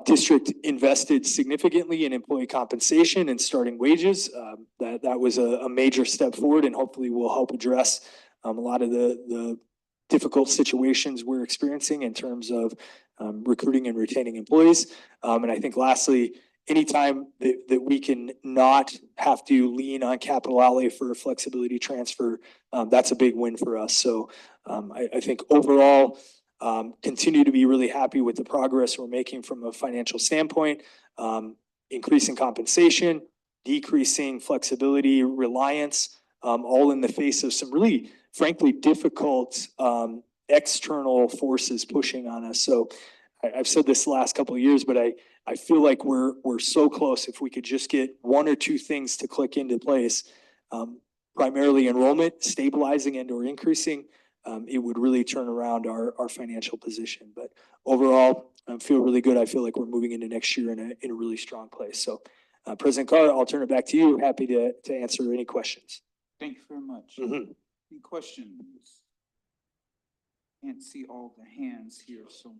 District invested significantly in employee compensation and starting wages. That was a major step forward and hopefully will help address a lot of the difficult situations we're experiencing in terms of recruiting and retaining employees. And I think lastly, anytime that we can not have to lean on capital outlay for a flexibility transfer, that's a big win for us. So I think overall, continue to be really happy with the progress we're making from a financial standpoint, increasing compensation, decreasing flexibility, reliance, all in the face of some really, frankly, difficult external forces pushing on us. So I've said this the last couple of years, but I feel like we're so close. If we could just get one or two things to click into place, primarily enrollment, stabilizing and or increasing, it would really turn around our financial position. But overall, I feel really good. I feel like we're moving into next year in a really strong place. So President Carr, I'll turn it back to you. Happy to answer any questions. Thank you very much. Any questions? Can't see all the hands here, so.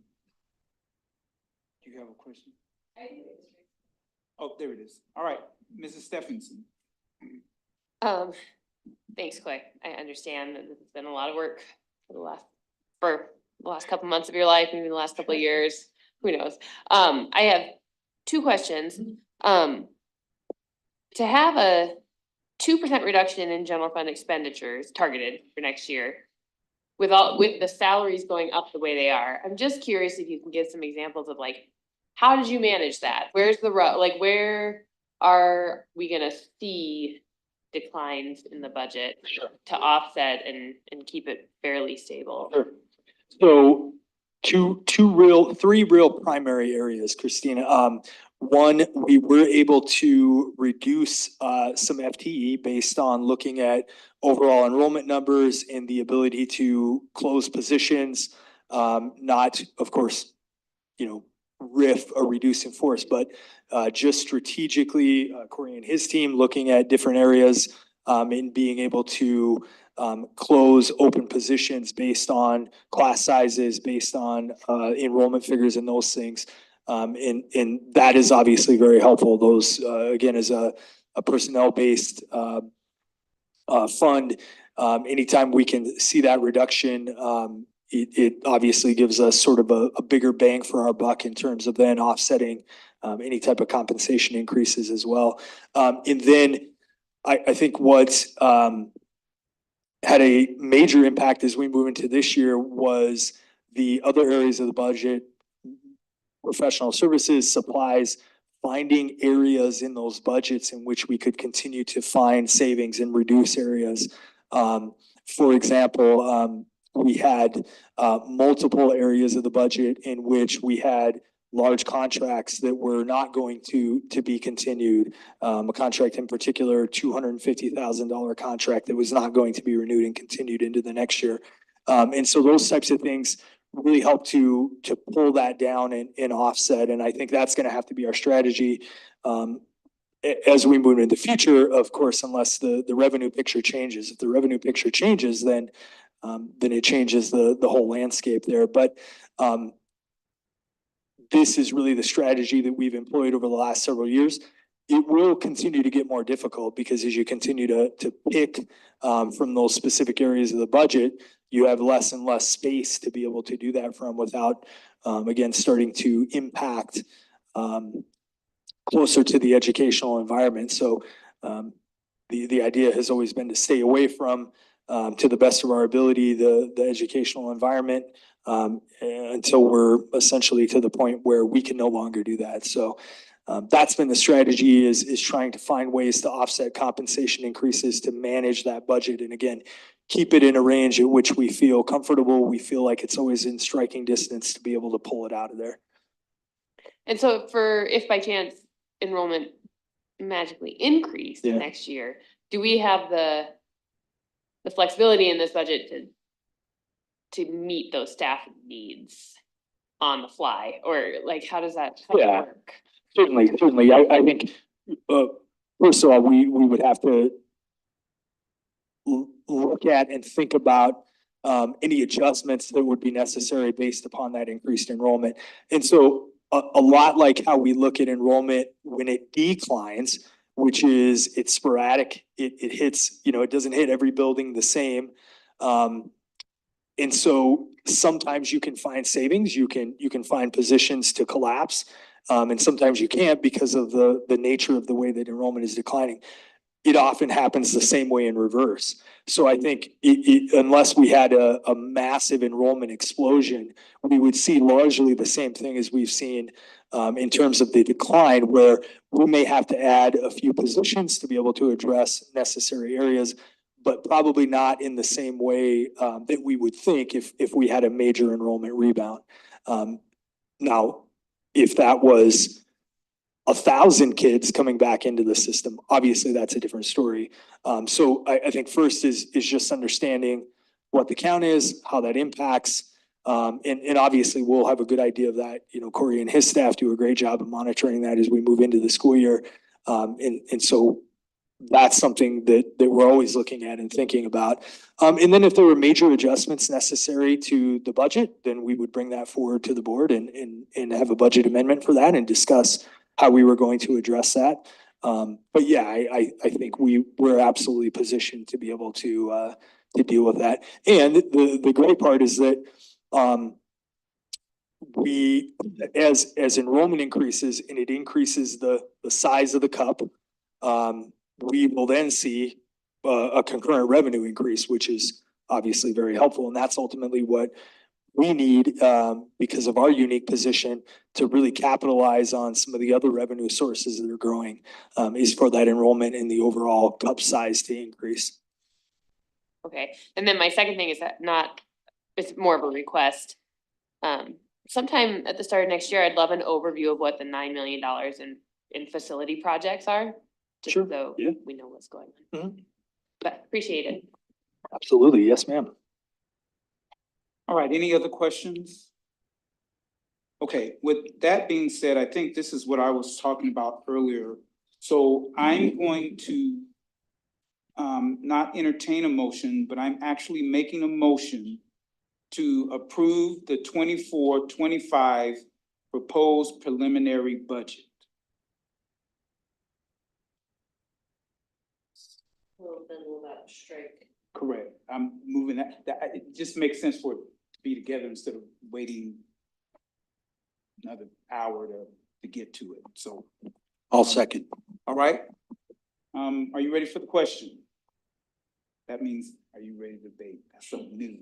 Do you have a question? Oh, there it is. All right, Mrs. Stephenson. Thanks, Clay. I understand that it's been a lot of work for the last couple months of your life, maybe the last couple of years, who knows? I have two questions. To have a 2% reduction in general fund expenditures targeted for next year with the salaries going up the way they are, I'm just curious if you can give some examples of like, how did you manage that? Where's the where are we gonna see declines in the budget to offset and keep it fairly stable? Sure. So three real primary areas, Christina. One, we were able to reduce some FTE based on looking at overall enrollment numbers and the ability to close positions. Not, of course, RIF or reduce in force, but just strategically, Corey and his team looking at different areas and being able to close open positions based on class sizes, based on enrollment figures and those things. And that is obviously very helpful. Those, again, as a personnel-based fund, anytime we can see that reduction, it obviously gives us sort of a bigger bang for our buck in terms of then offsetting any type of compensation increases as well. And then I think what had a major impact as we move into this year was the other areas of the budget, professional services, supplies, finding areas in those budgets in which we could continue to find savings and reduce areas. For example, we had multiple areas of the budget in which we had large contracts that were not going to be continued. A contract in particular, $250,000 contract that was not going to be renewed and continued into the next year. And so those types of things really help to pull that down and offset. And I think that's going to have to be our strategy as we move into the future, of course, unless the revenue picture changes. If the revenue picture changes, then it changes the whole landscape there. But this is really the strategy that we've employed over the last several years. It will continue to get more difficult because as you continue to pick from those specific areas of the budget, you have less and less space to be able to do that from without, again, starting to impact closer to the educational environment. So the idea has always been to stay away from, to the best of our ability, the educational environment until we're essentially to the point where we can no longer do that. So that's been the strategy, is trying to find ways to offset compensation increases to manage that budget. And again, keep it in a range at which we feel comfortable. We feel like it's always in striking distance to be able to pull it out of there. And so if by chance enrollment magically increased next year, do we have the flexibility in this budget to meet those staff needs on the fly? Or like, how does that work? Certainly. I think, first of all, we would have to look at and think about any adjustments that would be necessary based upon that increased enrollment. And so a lot like how we look at enrollment when it declines, which is it's sporadic, it hits, it doesn't hit every building the same. And so sometimes you can find savings, you can find positions to collapse, and sometimes you can't because of the nature of the way that enrollment is declining. It often happens the same way in reverse. So I think unless we had a massive enrollment explosion, we would see largely the same thing as we've seen in terms of the decline, where we may have to add a few positions to be able to address necessary areas, but probably not in the same way that we would think if we had a major enrollment rebound. Now, if that was 1,000 kids coming back into the system, obviously that's a different story. So I think first is just understanding what the count is, how that impacts, and obviously we'll have a good idea of that. Corey and his staff do a great job of monitoring that as we move into the school year. And so that's something that we're always looking at and thinking about. And then if there were major adjustments necessary to the budget, then we would bring that forward to the board and have a budget amendment for that and discuss how we were going to address that. But yeah, I think we're absolutely positioned to be able to deal with that. And the great part is that we, as enrollment increases and it increases the size of the cup, we will then see a concurrent revenue increase, which is obviously very helpful. And that's ultimately what we need because of our unique position to really capitalize on some of the other revenue sources that are growing, is for that enrollment and the overall cup size to increase. Okay. And then my second thing is that it's more of a request sometime at the start of next year, I'd love an overview of what the $9 million in facility projects are. Just Sure, so yeah. we know what's going Mhm. on. But appreciate it. Absolutely, yes, ma'am. All right, any other questions? Okay, with that being said, I think this is what I was talking about earlier. So I'm going to not entertain a motion, but I'm actually making a motion to approve the 24-25 proposed preliminary budget. Well, then will that strike? Correct. I'm moving that, it just makes sense for it to be together instead of waiting another hour to get to it, so. I'll second. All right. Are you ready for the question? That means, are you ready to debate? That's something new.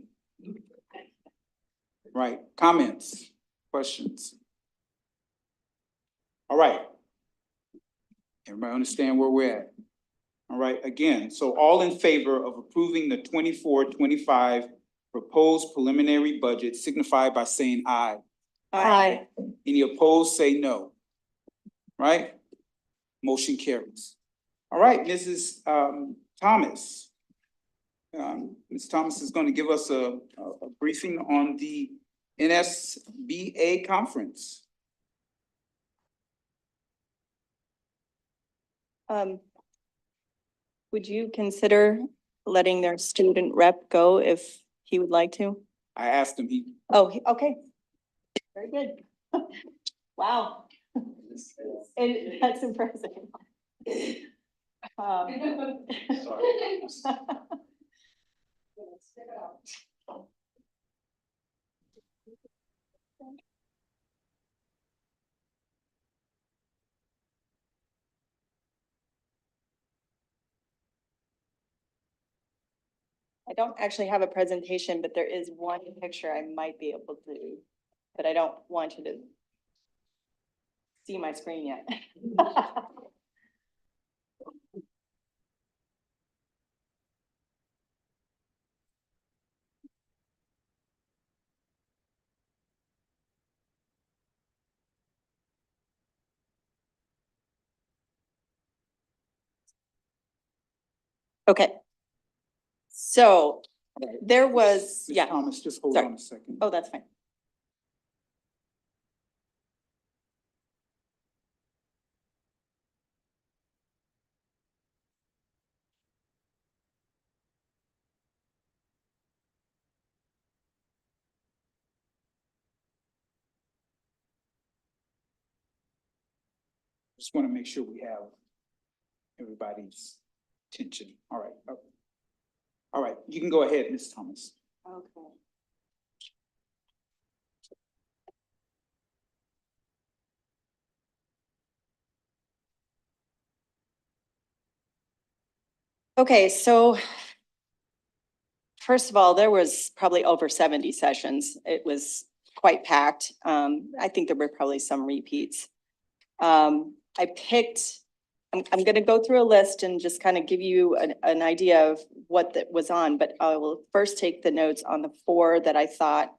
Right, comments, questions? All right. Everybody understand where we're at? All right, again, so all in favor of approving the 24-25 proposed preliminary budget signify by saying aye. Aye. Any opposed, say no. Right? Motion carries. All right, Mrs. Thomas. Ms. Thomas is going to give us a briefing on the NSBA conference. Would you consider letting their student rep go if he would like to? I asked him, Oh, okay. Very good. Wow. And that's impressive. I don't actually have a presentation, but there is one picture I might be able to, but I don't want you to see my screen yet. Okay. So there was, Ms. yeah. Thomas, just hold Sorry. on a second. Oh, that's fine. Just want to make sure we have everybody's attention. All right. All right, you can go ahead, Ms. Thomas. Okay. Okay, so first of all, there was probably over 70 sessions. It was quite packed. I think there were probably some repeats. I picked, I'm gonna go through a list and just kind of give you an idea of what that was on, but I will first take the notes on the 4 that I thought,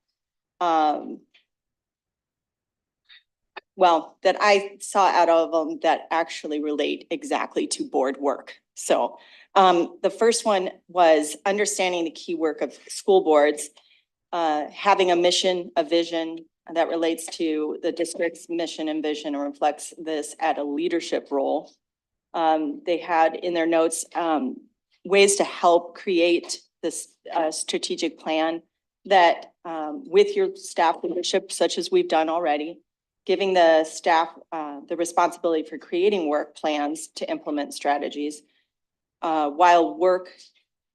well, that I saw out of them that actually relate exactly to board work. So the first one was understanding the key work of school boards, having a mission, a vision that relates to the district's mission and vision and reflects this at a leadership role. They had in their notes ways to help create this strategic plan that with your staff leadership, such as we've done already, giving the staff the responsibility for creating work plans to implement strategies, while work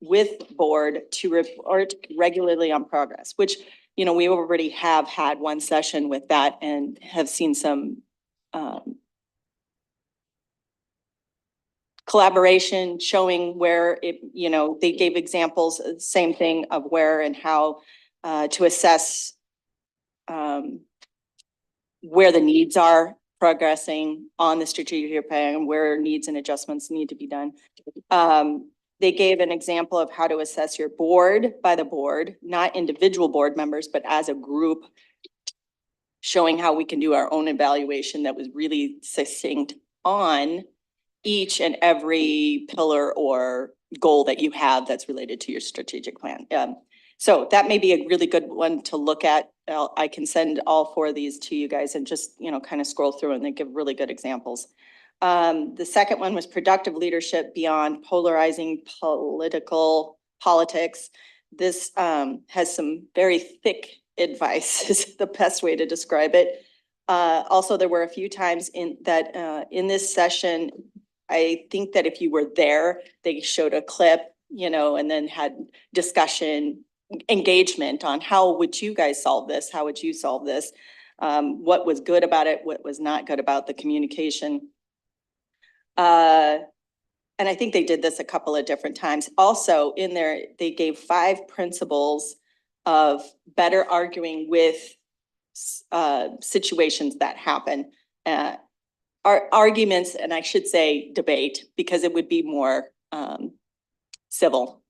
with board to report regularly on progress, which, you know, we already have had one session with that and have seen some collaboration showing where it, you know, they gave examples, same thing of where and how to assess where the needs are progressing on the strategic plan, where needs and adjustments need to be done. They gave an example of how to assess your board by the board, not individual board members, but as a group. showing how we can do our own evaluation that was really succinct on each and every pillar or goal that you have that's related to your strategic plan. So that may be a really good one to look at. I can send all 4 of these to you guys and just, you know, kind of scroll through and they give really good examples. The second one was productive leadership beyond polarizing politics. This has some very thick advice is the best way to describe it. Also, there were a few times in this session, I think that if you were there, they showed a clip, you know, and then had discussion, engagement on how would you guys solve this? How would you solve this? What was good about it? What was not good about the communication? And I think they did this a couple of different times. Also in there, they gave 5 principles of better arguing with situations that happen. Arguments, and I should say debate, because it would be more civil.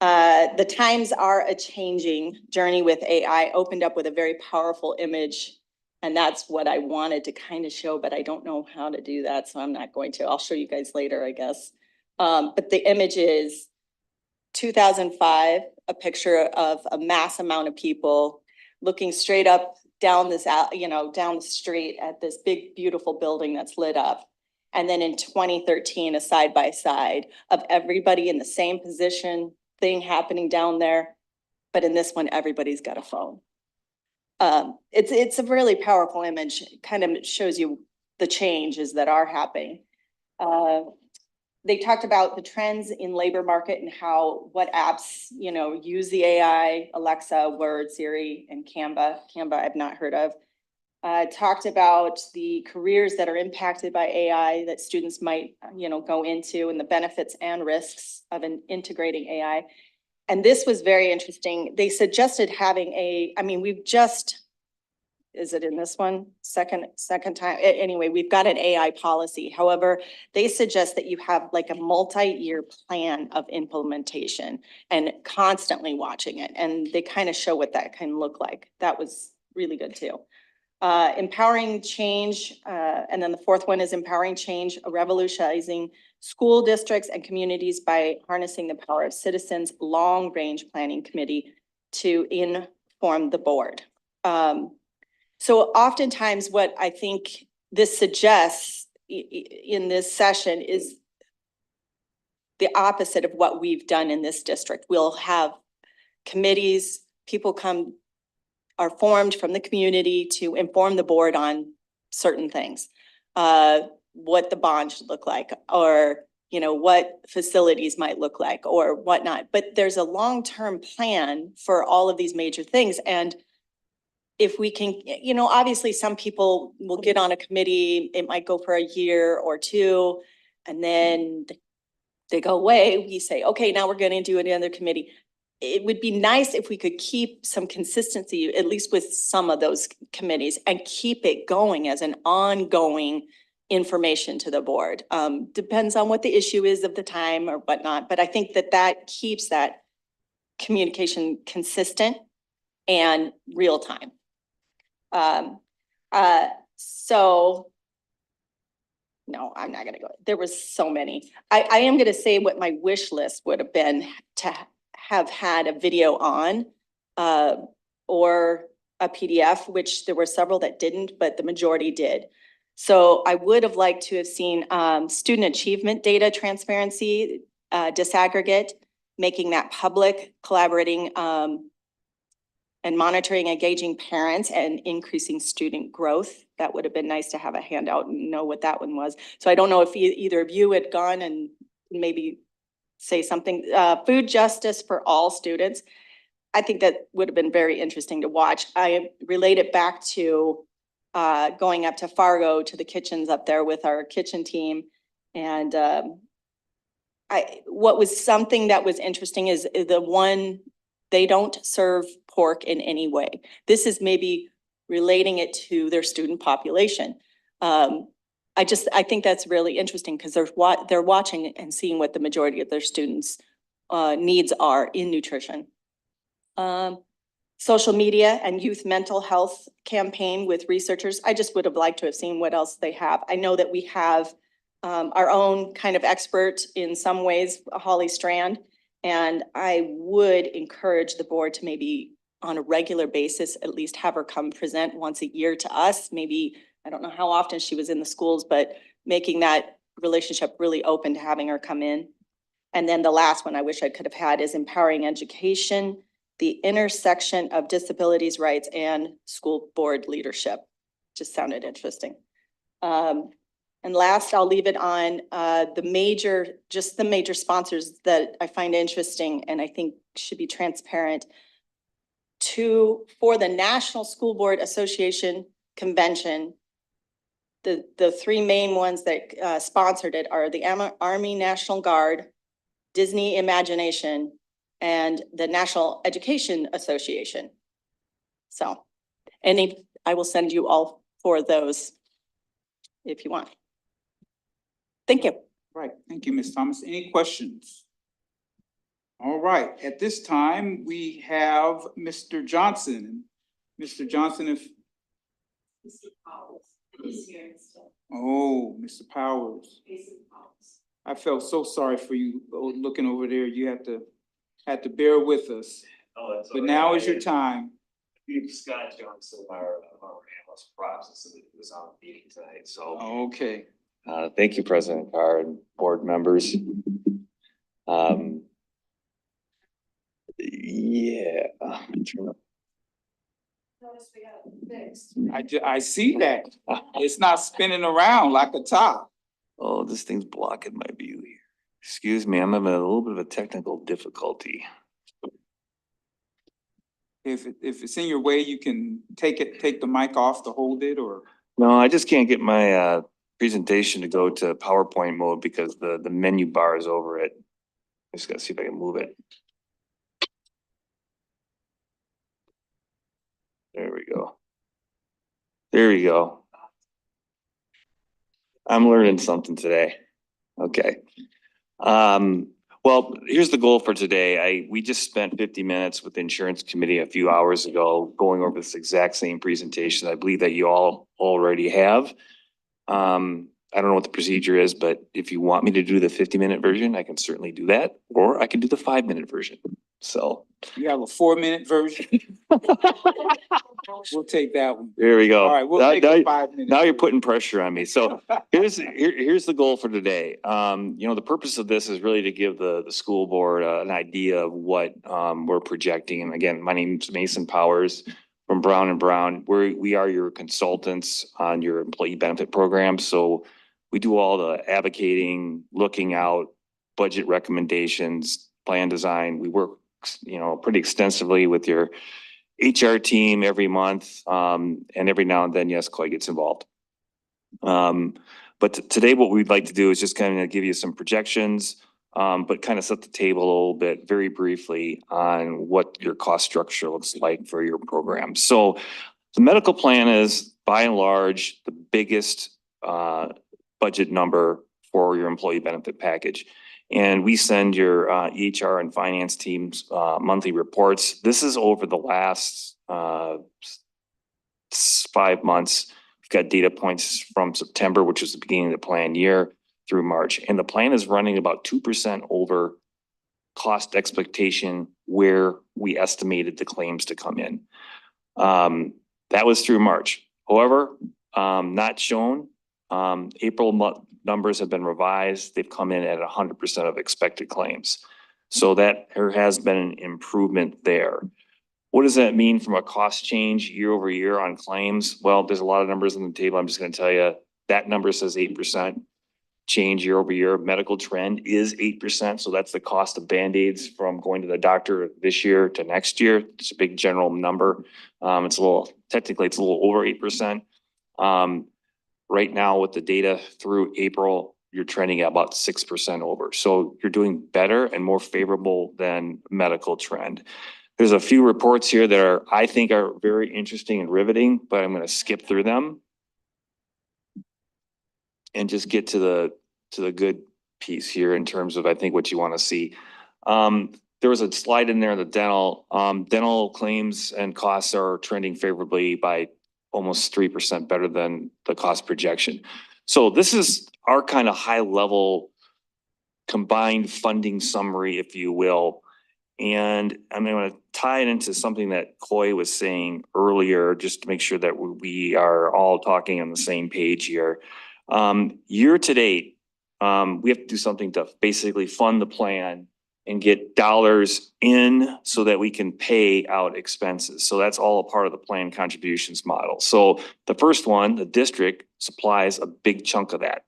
The times are a changing journey with AI opened up with a very powerful image. And that's what I wanted to kind of show, but I don't know how to do that. So I'm not going to. I'll show you guys later, I guess. But the image is 2005, a picture of a mass amount of people looking straight up down this, down the street at this big, beautiful building that's lit up. And then in 2013, a side by side of everybody in the same position, thing happening down there. But in this one, everybody's got a phone. It's a really powerful image. It kind of shows you the changes that are happening. They talked about the trends in labor market and what apps, use the AI, Alexa, Word, Siri, and Canva. Canva I've not heard of. Talked about the careers that are impacted by AI that students might, go into, and the benefits and risks of integrating AI. And this was very interesting. They suggested having is it in this one? Second time. Anyway, we've got an AI policy. However, they suggest that you have like a multi-year plan of implementation and constantly watching it. And they kind of show what that can look like. That was really good too. Empowering change. And then the 4th one is empowering change, revolutionizing school districts and communities by harnessing the power of citizens, long-range planning committee to inform the board. So oftentimes what I think this suggests in this session is the opposite of what we've done in this district. We'll have committees, people are formed from the community to inform the board on certain things. What the bond should look like, or what facilities might look like, or whatnot. But there's a long-term plan for all of these major things. And if we can, obviously some people will get on a committee, it might go for a year or 2, and then they go away. We say, okay, now we're going to do another committee. It would be nice if we could keep some consistency, at least with some of those committees, and keep it going as an ongoing information to the board. Depends on what the issue is of the time or whatnot, but I think that keeps that communication consistent and real time. So no, I'm not going to go. There was so many. I am going to say what my wish list would have been to have had a video on, or a PDF, which there were several that didn't, but the majority did. So I would have liked to have seen student achievement data transparency, disaggregate, making that public, collaborating and monitoring, engaging parents, and increasing student growth. That would have been nice to have a handout and know what that one was. So I don't know if either of you had gone and maybe say something. Food justice for all students. I think that would have been very interesting to watch. I relate it back to going up to Fargo to the kitchens up there with our kitchen team. And what was something that was interesting is they don't serve pork in any way. This is maybe relating it to their student population. I think that's really interesting because they're watching and seeing what the majority of their students' needs are in nutrition. social media and youth mental health campaign with researchers. I just would have liked to have seen what else they have. I know that we have our own kind of expert in some ways, Holly Strand, and I would encourage the board to maybe on a regular basis, at least have her come present once a year to us. Maybe, I don't know how often she was in the schools, but making that relationship really open to having her come in. And then the last one I wish I could have had is empowering education, the intersection of disabilities rights and school board leadership. Just sounded interesting. And last, I'll leave it on the major sponsors that I find interesting and I think should be transparent. For the National School Board Association Convention, the three main ones that sponsored it are the Army National Guard, Disney Imagination, and the National Education Association. So I will send you all four of those if you want. Thank you. Right, thank you, Ms. Thomas. Any questions? All right, at this time, we have Mr. Johnson. Mr. Johnson, if. Mr. Powers is here still. Oh, Mr. Powers. Jason Powers. I felt so sorry for you looking over there. You had to bear with us. Oh, that's all But right. now is your time. Scott Johnson, our analyst process, and he was on the meeting tonight, so. Okay. Thank you, President Carr and board members. Yeah. Notice we got it fixed. I see that. It's not spinning around like a top. Oh, this thing's blocking my view here. Excuse me, I'm having a little bit of a technical difficulty. If it's in your way, you can take the mic off to hold it or. No, I just can't get my presentation to go to PowerPoint mode because the menu bar is over it. I just gotta see if I can move it. There we go. There we go. I'm learning something today. Okay. Well, here's the goal for today. We just spent 50 minutes with the insurance committee a few hours ago going over this exact same presentation. I believe that you all already have. I don't know what the procedure is, but if you want me to do the 50-minute version, I can certainly do that, or I can do the 5-minute version. So. You have a 4-minute version? We'll take that one. There we go. All right, we'll take a 5-minute. Now you're putting pressure on me. So here's the goal for today. The purpose of this is really to give the school board an idea of what we're projecting. And again, my name's Mason Powers from Brown and Brown. We are your consultants on your employee benefit program. So we do all the advocating, looking out, budget recommendations, plan design. We work, pretty extensively with your HR team every month, and every now and then, yes, COI gets involved. But today what we'd like to do is just kind of give you some projections, but kind of set the table a little bit very briefly on what your cost structure looks like for your program. So the medical plan is by and large the biggest budget number for your employee benefit package. And we send your EHR and finance teams monthly reports. This is over the last 5 months. We've got data points from September, which is the beginning of the plan year, through March. And the plan is running about 2% over cost expectation where we estimated the claims to come in. That was through March. However, not shown. April numbers have been revised. They've come in at 100% of expected claims. So that there has been an improvement there. What does that mean from a cost change year over year on claims? Well, there's a lot of numbers on the table. I'm just going to tell you that number says 8% change year over year. Medical trend is 8%. So that's the cost of Band-Aids from going to the doctor this year to next year. It's a big general number. Technically it's a little over 8%. Right now with the data through April, you're trending at about 6% over. So you're doing better and more favorable than medical trend. There's a few reports here that I think are very interesting and riveting, but I'm going to skip through them and just get to the good piece here in terms of, I think, what you want to see. there was a slide in there, the dental claims and costs are trending favorably by almost 3% better than the cost projection. So this is our kind of high level combined funding summary, if you will. And I'm going to tie it into something that Coy was saying earlier, just to make sure that we are all talking on the same page here. Year to date, we have to do something to basically fund the plan and get dollars in so that we can pay out expenses. So that's all a part of the plan contributions model. So the first one, the district supplies a big chunk of that.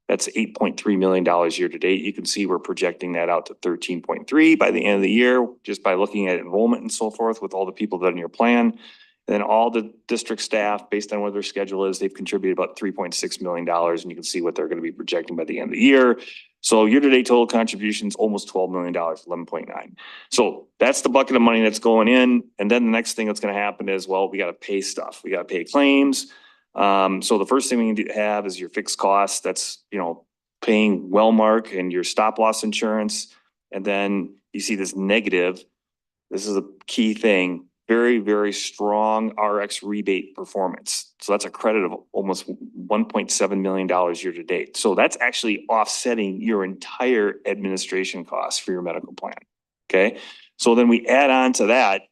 That's $8.3 million year to date. You can see we're projecting that out to 13.3 by the end of the year, just by looking at enrollment and so forth with all the people that are in your plan. And then all the district staff, based on what their schedule is, they've contributed about $3.6 million, and you can see what they're going to be projecting by the end of the year. So year-to-date total contributions, almost $12 million, 11.9. So that's the bucket of money that's going in. And then the next thing that's going to happen is, well, we got to pay stuff. We got to pay claims. So the first thing we need to have is your fixed costs. That's, paying Wellmark and your stop loss insurance. And then you see this negative. This is a key thing. Very, very strong RX rebate performance. So that's a credit of almost $1.7 million year to date. So that's actually offsetting your entire administration costs for your medical plan. Okay. So then we add on to that,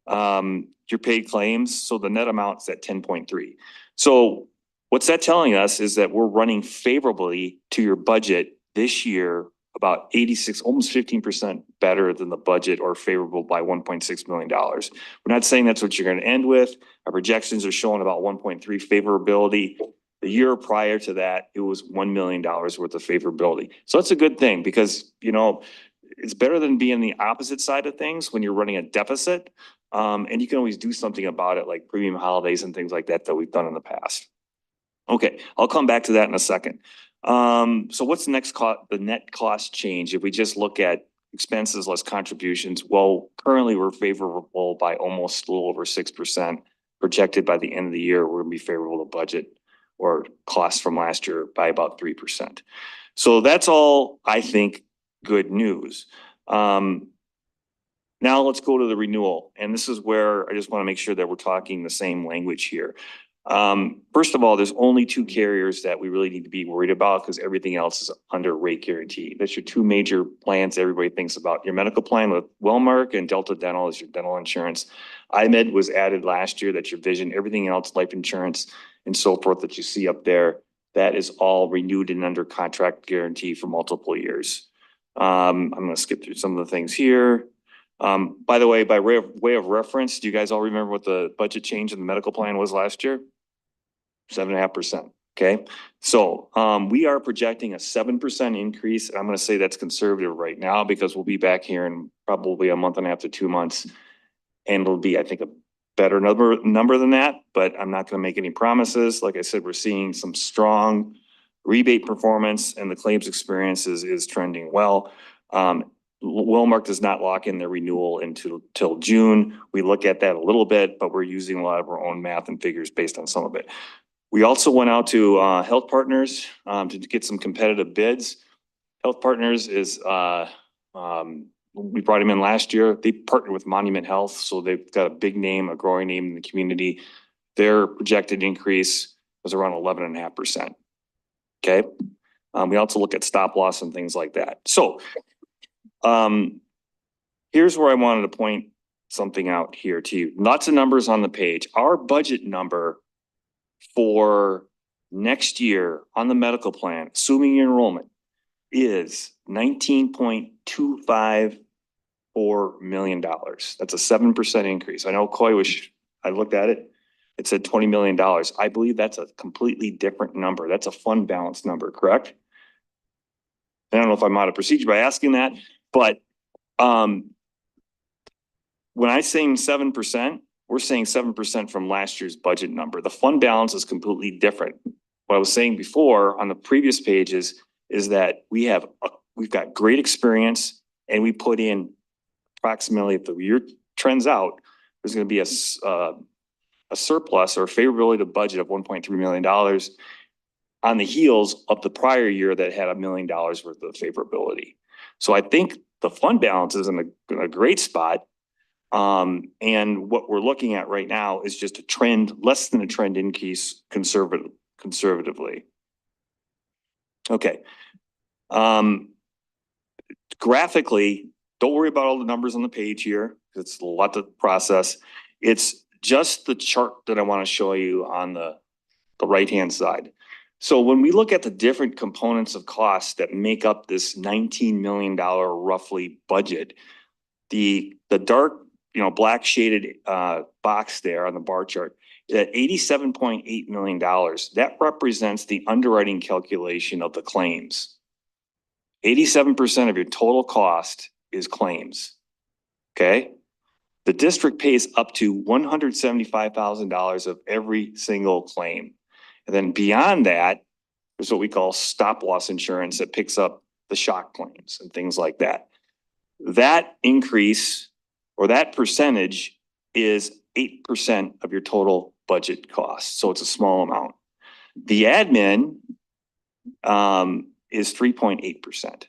your paid claims. So the net amount is at 10.3. So what's that telling us is that we're running favorably to your budget this year, about 86, almost 15% better than the budget, or favorable by $1.6 million. We're not saying that's what you're going to end with. Our projections are showing about 1.3 favorability. The year prior to that, it was $1 million worth of favorability. So that's a good thing because, it's better than being the opposite side of things when you're running a deficit. And you can always do something about it, like premium holidays and things like that we've done in the past. Okay, I'll come back to that in a second. So what's the next the net cost change? If we just look at expenses less contributions, well, currently we're favorable by almost a little over 6%. Projected by the end of the year, we're gonna be favorable to budget or costs from last year by about 3%. So that's all, I think, good news. Now let's go to the renewal. And this is where I just want to make sure that we're talking the same language here. First of all, there's only two carriers that we really need to be worried about because everything else is under rate guarantee. That's your two major plans everybody thinks about. Your medical plan with Wellmark and Delta Dental is your dental insurance. IMED was added last year. That's your vision. Everything else, life insurance and so forth that you see up there, that is all renewed and under contract guarantee for multiple years. I'm going to skip through some of the things here. By the way, by way of reference, do you guys all remember what the budget change in the medical plan was last year? 7.5%. Okay. So, we are projecting a 7% increase. I'm going to say that's conservative right now because we'll be back here in probably a month and a half to 2 months. And it'll be, I think, a better number than that, but I'm not going to make any promises. Like I said, we're seeing some strong rebate performance and the claims experience is trending well. Wellmark does not lock in their renewal till June. We look at that a little bit, but we're using a lot of our own math and figures based on some of it. We also went out to Health Partners to get some competitive bids. Health Partners is, we brought them in last year. They partnered with Monument Health, so they've got a big name, a growing name in the community. Their projected increase was around 11.5%. Okay. We also look at stop loss and things like that. So here's where I wanted to point something out here to you. Lots of numbers on the page. Our budget number for next year on the medical plan, assuming your enrollment, is $19.254 million. That's a 7% increase. I know I looked at it. It said $20 million. I believe that's a completely different number. That's a fund balance number, correct? I don't know if I'm out of procedure by asking that, but when I say 7%, we're saying 7% from last year's budget number. The fund balance is completely different. What I was saying before on the previous pages is that we've got great experience and we put in approximately, if the year trends out, there's going to be a surplus or favorability to budget of $1.3 million on the heels of the prior year that had $1 million worth of favorability. So I think The fund balance is in a great spot. And what we're looking at right now is just a trend, less than a trend increase conservatively. Okay. Graphically, don't worry about all the numbers on the page here. It's a lot to process. It's just the chart that I want to show you on the right-hand side. So when we look at the different components of costs that make up this $19 million roughly budget, the dark, black shaded box there on the bar chart, at $87.8 million, that represents the underwriting calculation of the claims. 87% of your total cost is claims. Okay? The district pays up to $175,000 of every single claim. And then beyond that, there's what we call stop loss insurance that picks up the shock claims and things like that. That increase or that percentage is 8% of your total budget cost. So it's a small amount. The admin is 3.8%.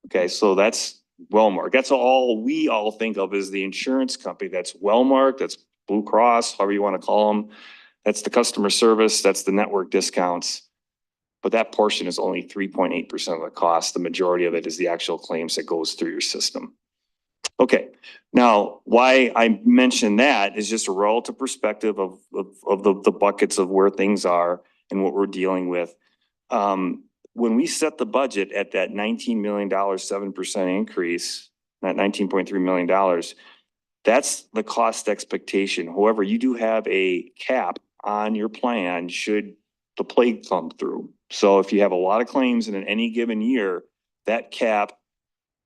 Okay, so that's Wellmark. That's all we all think of as the insurance company. That's Wellmark, that's Blue Cross, however you want to call them. That's the customer service, that's the network discounts. But that portion is only 3.8% of the cost. The majority of it is the actual claims that goes through your system. Okay, now why I mention that is just a relative perspective of the buckets of where things are and what we're dealing with. When we set the budget at that $19 million, 7% increase, not $19.3 million, that's the cost expectation. However, you do have a cap on your plan should the plague come through. So if you have a lot of claims in any given year, that cap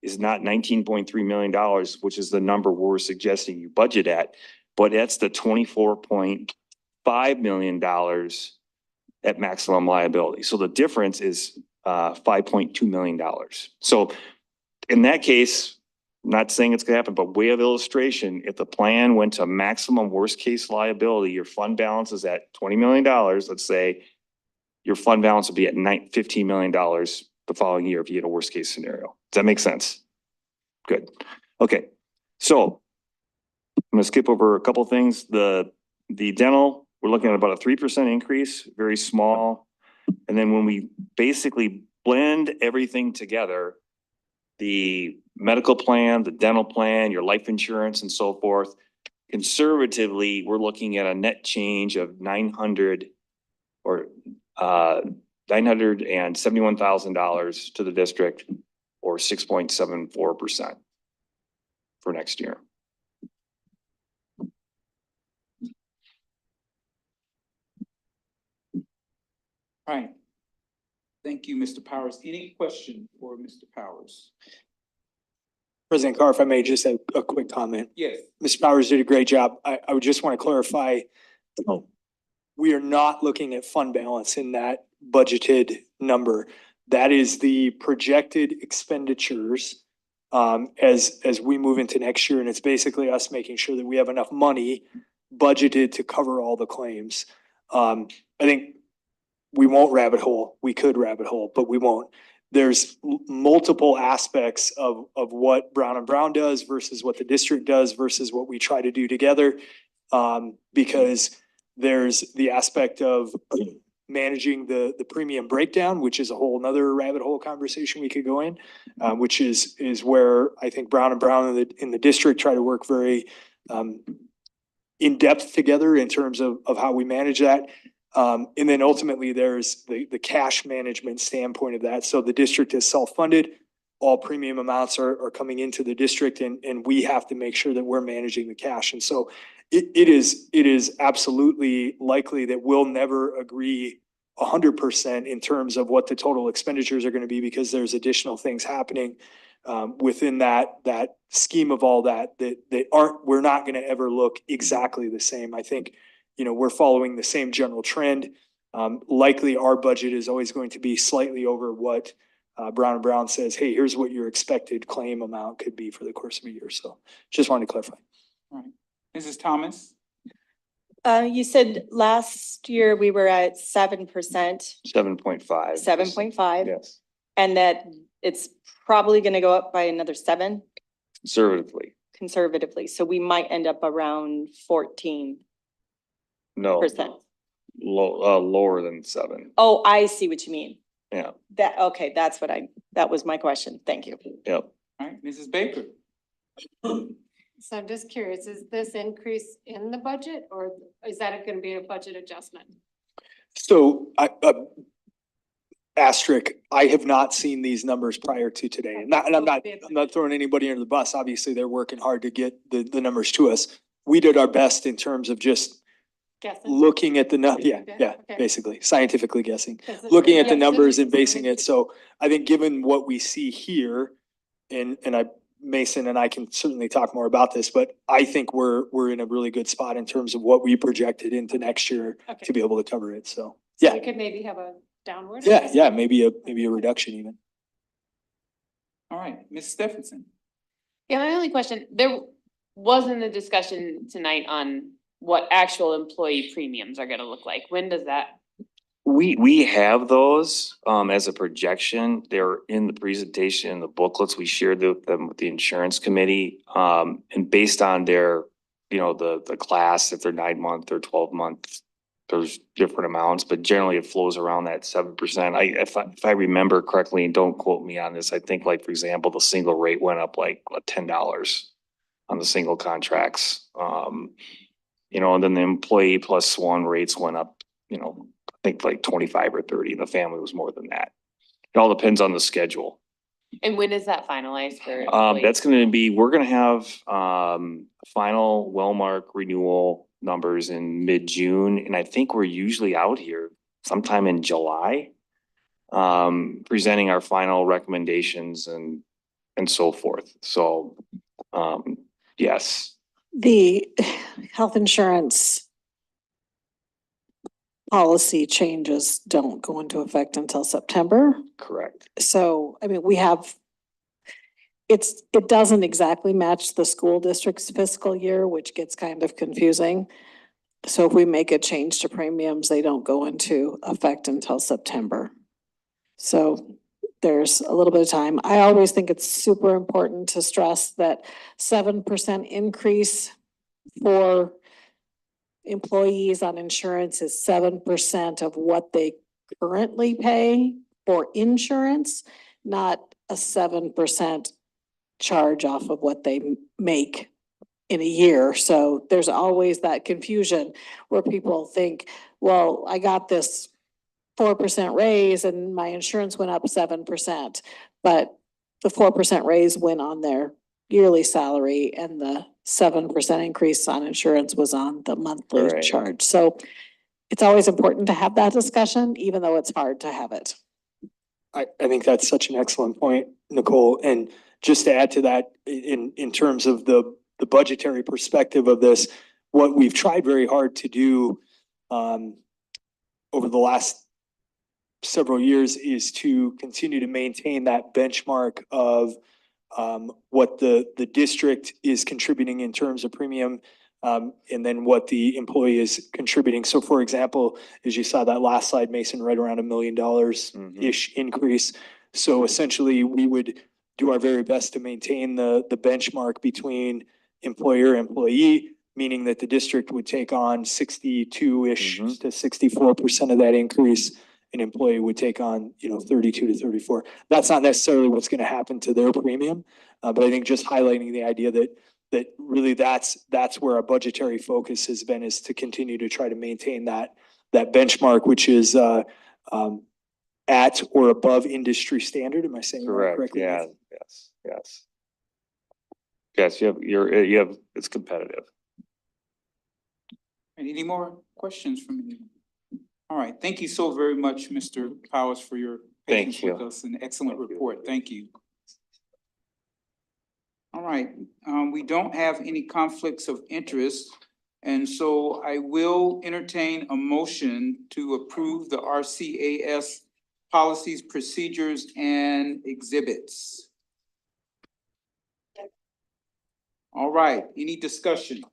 is not $19.3 million, which is the number we're suggesting you budget at, but that's the $24.5 million at maximum liability. So the difference is $5.2 million. So in that case, I'm not saying it's gonna happen, but way of illustration, if the plan went to maximum worst case liability, your fund balance is at $20 million, let's say, your fund balance would be at $15 million the following year if you had a worst case scenario. Does that make sense? Good. Okay. So I'm gonna skip over a couple things. The dental, we're looking at about a 3% increase, very small. And then when we basically blend everything together, the medical plan, the dental plan, your life insurance and so forth, conservatively, we're looking at a net change of $971,000 to the district, or 6.74% for next year. All right. Thank you, Mr. Powers. Any question for Mr. Powers? President Carr, if I may just have a quick comment. Yes. Mr. Powers did a great job. I would just want to clarify. We are not looking at fund balance in that budgeted number. That is the projected expenditures as we move into next year. And it's basically us making sure that we have enough money budgeted to cover all the claims. I think we won't rabbit hole. We could rabbit hole, but we won't. There's multiple aspects of what Brown and Brown does versus what the district does versus what we try to do together. Because there's the aspect of managing the premium breakdown, which is a whole nother rabbit hole conversation we could go in, which is where I think Brown and Brown in the district try to work very in depth together in terms of how we manage that. And then ultimately there's the cash management standpoint of that. So the district is self-funded. All premium amounts are coming into the district and we have to make sure that we're managing the cash. And so it is absolutely likely that we'll never agree 100% in terms of what the total expenditures are going to be, because there's additional things happening within that scheme of all that we're not going to ever look exactly the same. I think, we're following the same general trend. Likely our budget is always going to be slightly over what Brown and Brown says, hey, here's what your expected claim amount could be for the course of a year. So just wanted to clarify. All right. Mrs. Thomas? You said last year we were at 7%. 7.5. 7.5. Yes. And that it's probably gonna go up by another 7 Conservatively, conservatively, so we might end up around 14%. no, lower than 7. Oh, I see what you mean. Yeah, That, okay, that was my question. Thank you. yep. All right, Mrs. Baker. So I'm just curious, is this increase in the budget or is that gonna be a budget adjustment? So asterisk, I have not seen these numbers prior to today. And I'm not throwing anybody under the bus. Obviously, they're working hard to get the numbers to us. We did our best in terms of just Guessing? looking at the Okay. basically scientifically guessing, 'Cause looking at the yeah, numbers and this is basing it. So I think given what we see here, and Mason and I can certainly talk more about this, but I think we're in a really good spot in terms of what we projected into next year Okay. to be able to cover it. So, So yeah. we could maybe have a downward? Yeah, maybe a reduction even. All right, Ms. Stephenson. Yeah, my only question, there wasn't a discussion tonight on what actual employee premiums are gonna look like. When does that? We have those as a projection. They're in the presentation, the booklets. We shared them with the insurance committee. And based on their, the class, if they're 9-month or 12-month, there's different amounts, but generally it flows around that 7%. If I remember correctly, and don't quote me on this, I think like, for example, the single rate went up like $10 on the single contracts. And then the employee plus one rates went up, I think like 25 or 30. The family was more than that. It all depends on the schedule. And when is that finalized for? That's gonna be, we're gonna have final Wellmark renewal numbers in mid-June, and I think we're usually out here sometime in July. Presenting our final recommendations and so forth. So, yes. The health insurance policy changes don't go into effect until September. Correct. So, I mean, it doesn't exactly match the school district's fiscal year, which gets kind of confusing. So if we make a change to premiums, they don't go into effect until September. So there's a little bit of time. I always think it's super important to stress that 7% increase for employees on insurance is 7% of what they currently pay for insurance, not a 7% charge off of what they make in a year. So there's always that confusion where people think, well, I got this 4% raise and my insurance went up 7%, but the 4% raise went on their yearly salary and the 7% increase on insurance was on the monthly Right. charge. So it's always important to have that discussion, even though it's hard to have it. I think that's such an excellent point, Nicole. And just to add to that, in terms of the budgetary perspective of this, what we've tried very hard to do over the last several years is to continue to maintain that benchmark of what the district is contributing in terms of premium, and then what the employee is contributing. So for example, as you saw that last slide, Mason, right around $1 million-ish increase. So essentially, we would do our very best to maintain the benchmark between employer and employee, meaning that the district would take on 62-ish to 64% of that increase. An employee would take on, 32 to 34. That's not necessarily what's going to happen to their premium, but I think just highlighting the idea that really that's where our budgetary focus has been, is to continue to try to maintain that benchmark, which is at or above industry standard. Am I saying that Correct. correctly? Yeah. Yes, you have, it's competitive. Any more questions from anyone? All right, thank you so very much, Mr. Powers, for your patience Thank you. with us. An excellent report. Thank you. All right, we don't have any conflicts of interest. And so I will entertain a motion to approve the RCAS policies, procedures, and exhibits. All right, any discussions?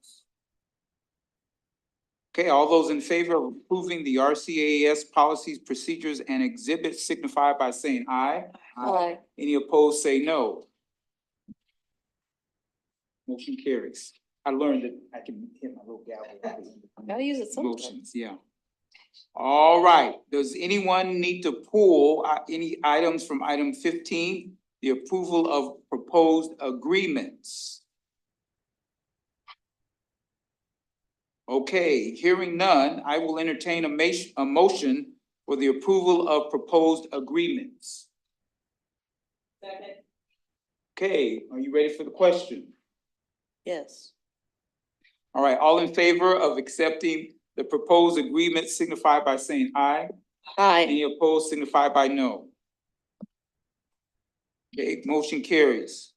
Okay, all those in favor of approving the RCAS policies, procedures, and exhibits signify by saying aye. Aye. Any opposed, say no. Motion carries. I learned that I can hit my little gavel. Gotta use it sometime. Motions, yeah. All right, does anyone need to pull any items from item 15, the approval of proposed agreements? Okay, hearing none, I will entertain a motion for the approval of proposed agreements. Second. Okay, are you ready for the question? Yes. All right, all in favor of accepting the proposed agreement signify by saying aye. Aye. Any opposed signify by no. Okay, motion carries.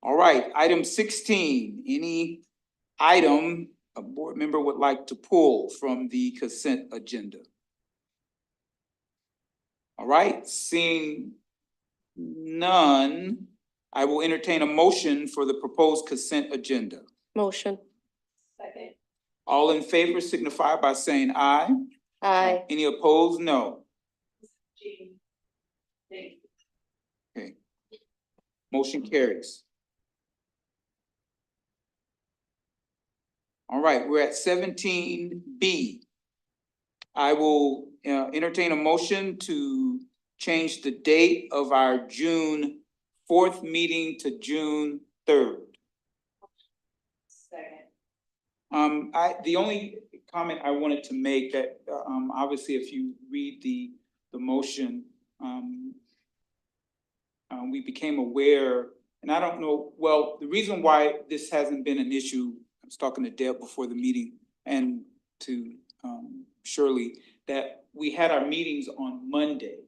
All right, item 16, any item a board member would like to pull from the consent agenda? All right, seeing none, I will entertain a motion for the proposed consent agenda. Motion. Second. All in favor signify by saying aye. Aye. Any opposed? No. Okay. Motion carries. All right, we're at 17B. I will entertain a motion to change the date of our June 4th meeting to June 3rd. Second. The only comment I wanted to make that, obviously, if you read the motion, we became aware, and I don't know, well, the reason why this hasn't been an issue, I was talking to Deb before the meeting and to Shirley, that we had our meetings on Monday.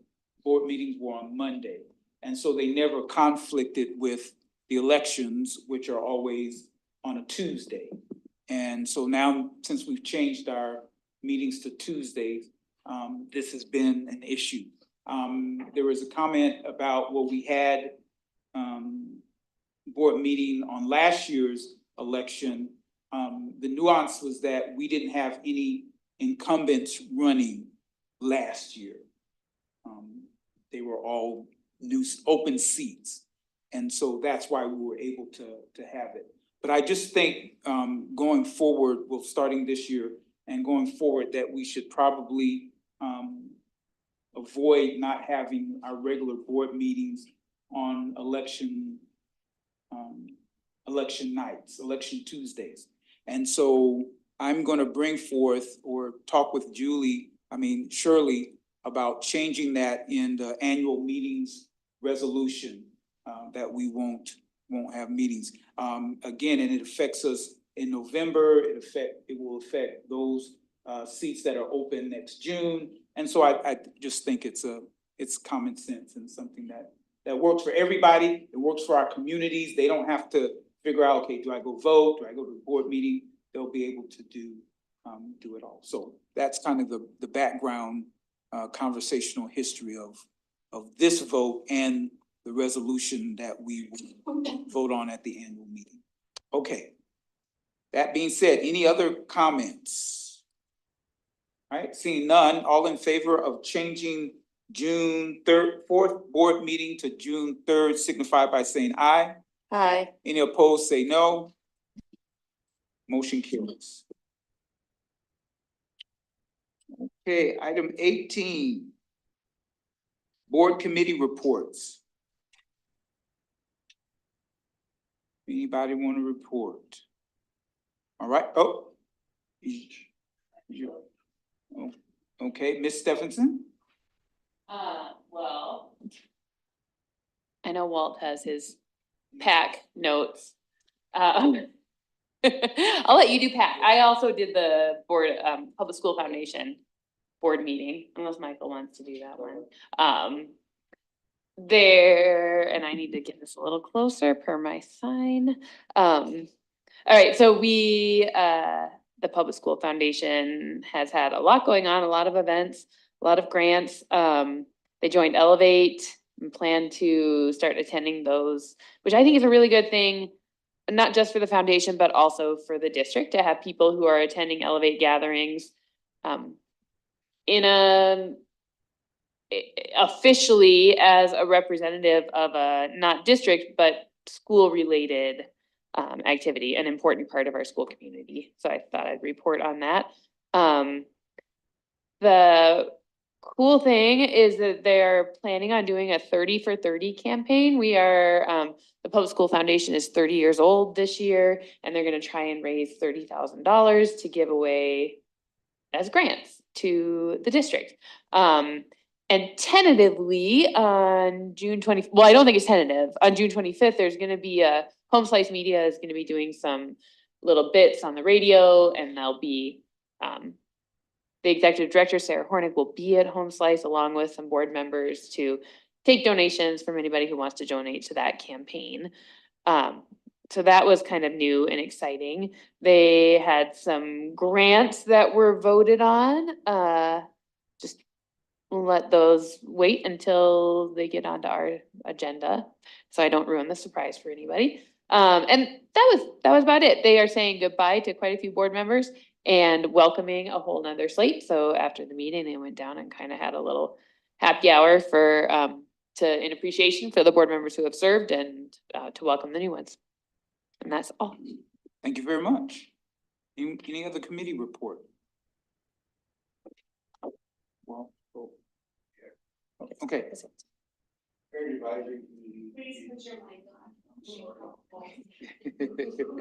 Board meetings were on Monday. And so they never conflicted with the elections, which are always on a Tuesday. And so now, since we've changed our meetings to Tuesdays, this has been an issue. There was a comment about what we had board meeting on last year's election. The nuance was that we didn't have any incumbents running last year. They were all new open seats. And so that's why we were able to have it. But I just think going forward, well, starting this year and going forward, that we should probably avoid not having our regular board meetings on election nights, election Tuesdays. And so I'm gonna bring forth or talk with Shirley, about changing that in the annual meetings resolution, that we won't have meetings. Again, and it affects us in November, it will affect those seats that are open next June. And so I just think it's common sense and something that works for everybody. It works for our communities. They don't have to figure out, okay, do I go vote? Do I go to the board meeting? They'll be able to do it all. So that's kind of the background conversational history of this vote and the resolution that we will vote on at the annual meeting. Okay. That being said, any other comments? All right, seeing none, all in favor of changing June 4th board meeting to June 3rd signify by saying aye. Aye. Any opposed, say no. Motion carries. Okay, item 18. Board committee reports. Anybody want to report? All right, okay, Ms. Stephenson? Well, I know Walt has his PAC notes. I'll let you do PAC. I also did the board, Public School Foundation board meeting, unless Michael wants to do that one. And I need to get this a little closer per my sign. All right, so the Public School Foundation has had a lot going on, a lot of events, a lot of grants. They joined Elevate and plan to start attending those, which I think is a really good thing. not just for the foundation, but also for the district to have people who are attending Elevate gatherings in a officially as a representative of a not district, but school related activity, an important part of our school community. So I thought I'd report on that. The cool thing is that they're planning on doing a 30 for 30 campaign. We are, the Public School Foundation is 30 years old this year, and they're gonna try and raise $30,000 to give away as grants to the district. And tentatively on June 20th, well, I don't think it's tentative, on June 25th, there's gonna be Home Slice Media is gonna be doing some little bits on the radio, and they'll be, the executive director, Sarah Hornick, will be at Home Slice along with some board members to take donations from anybody who wants to donate to that campaign. So that was kind of new and exciting. They had some grants that were voted on. Just let those wait until they get onto our agenda, so I don't ruin the surprise for anybody. And that was about it. They are saying goodbye to quite a few board members and welcoming a whole nother slate. So after the meeting, they went down and kind of had a little happy hour for in appreciation for the board members who have served and to welcome the new ones. And that's all. Thank you very much. Any other committee report? Well, okay. Please put your mic on.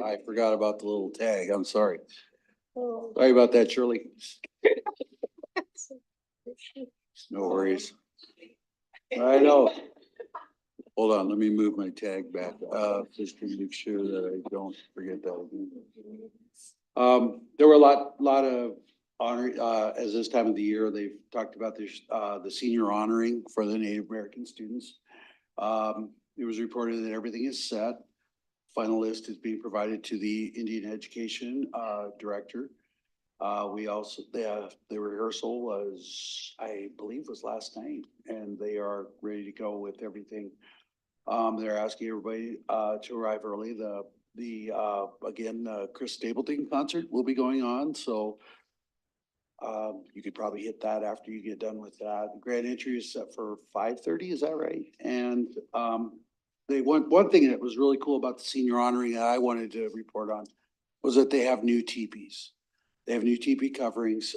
I forgot about the little tag. I'm sorry. Sorry about that, Shirley. No worries. I know. Hold on, let me move my tag back, just to make sure that I don't forget that again. There were a lot of honor, as this time of the year, they've talked about this, the senior honoring for the Native American students. It was reported that everything is set. Final list is being provided to the Indian Education Director. We also, the rehearsal was, I believe was last night, and they are ready to go with everything. They're asking everybody to arrive early. Again, Chris Stapleton concert will be going on, so you could probably hit that after you get done with that. The grand entry is set for 5:30, is that right? And one thing that was really cool about the senior honoring that I wanted to report on was that they have new teepees. They have new teepee coverings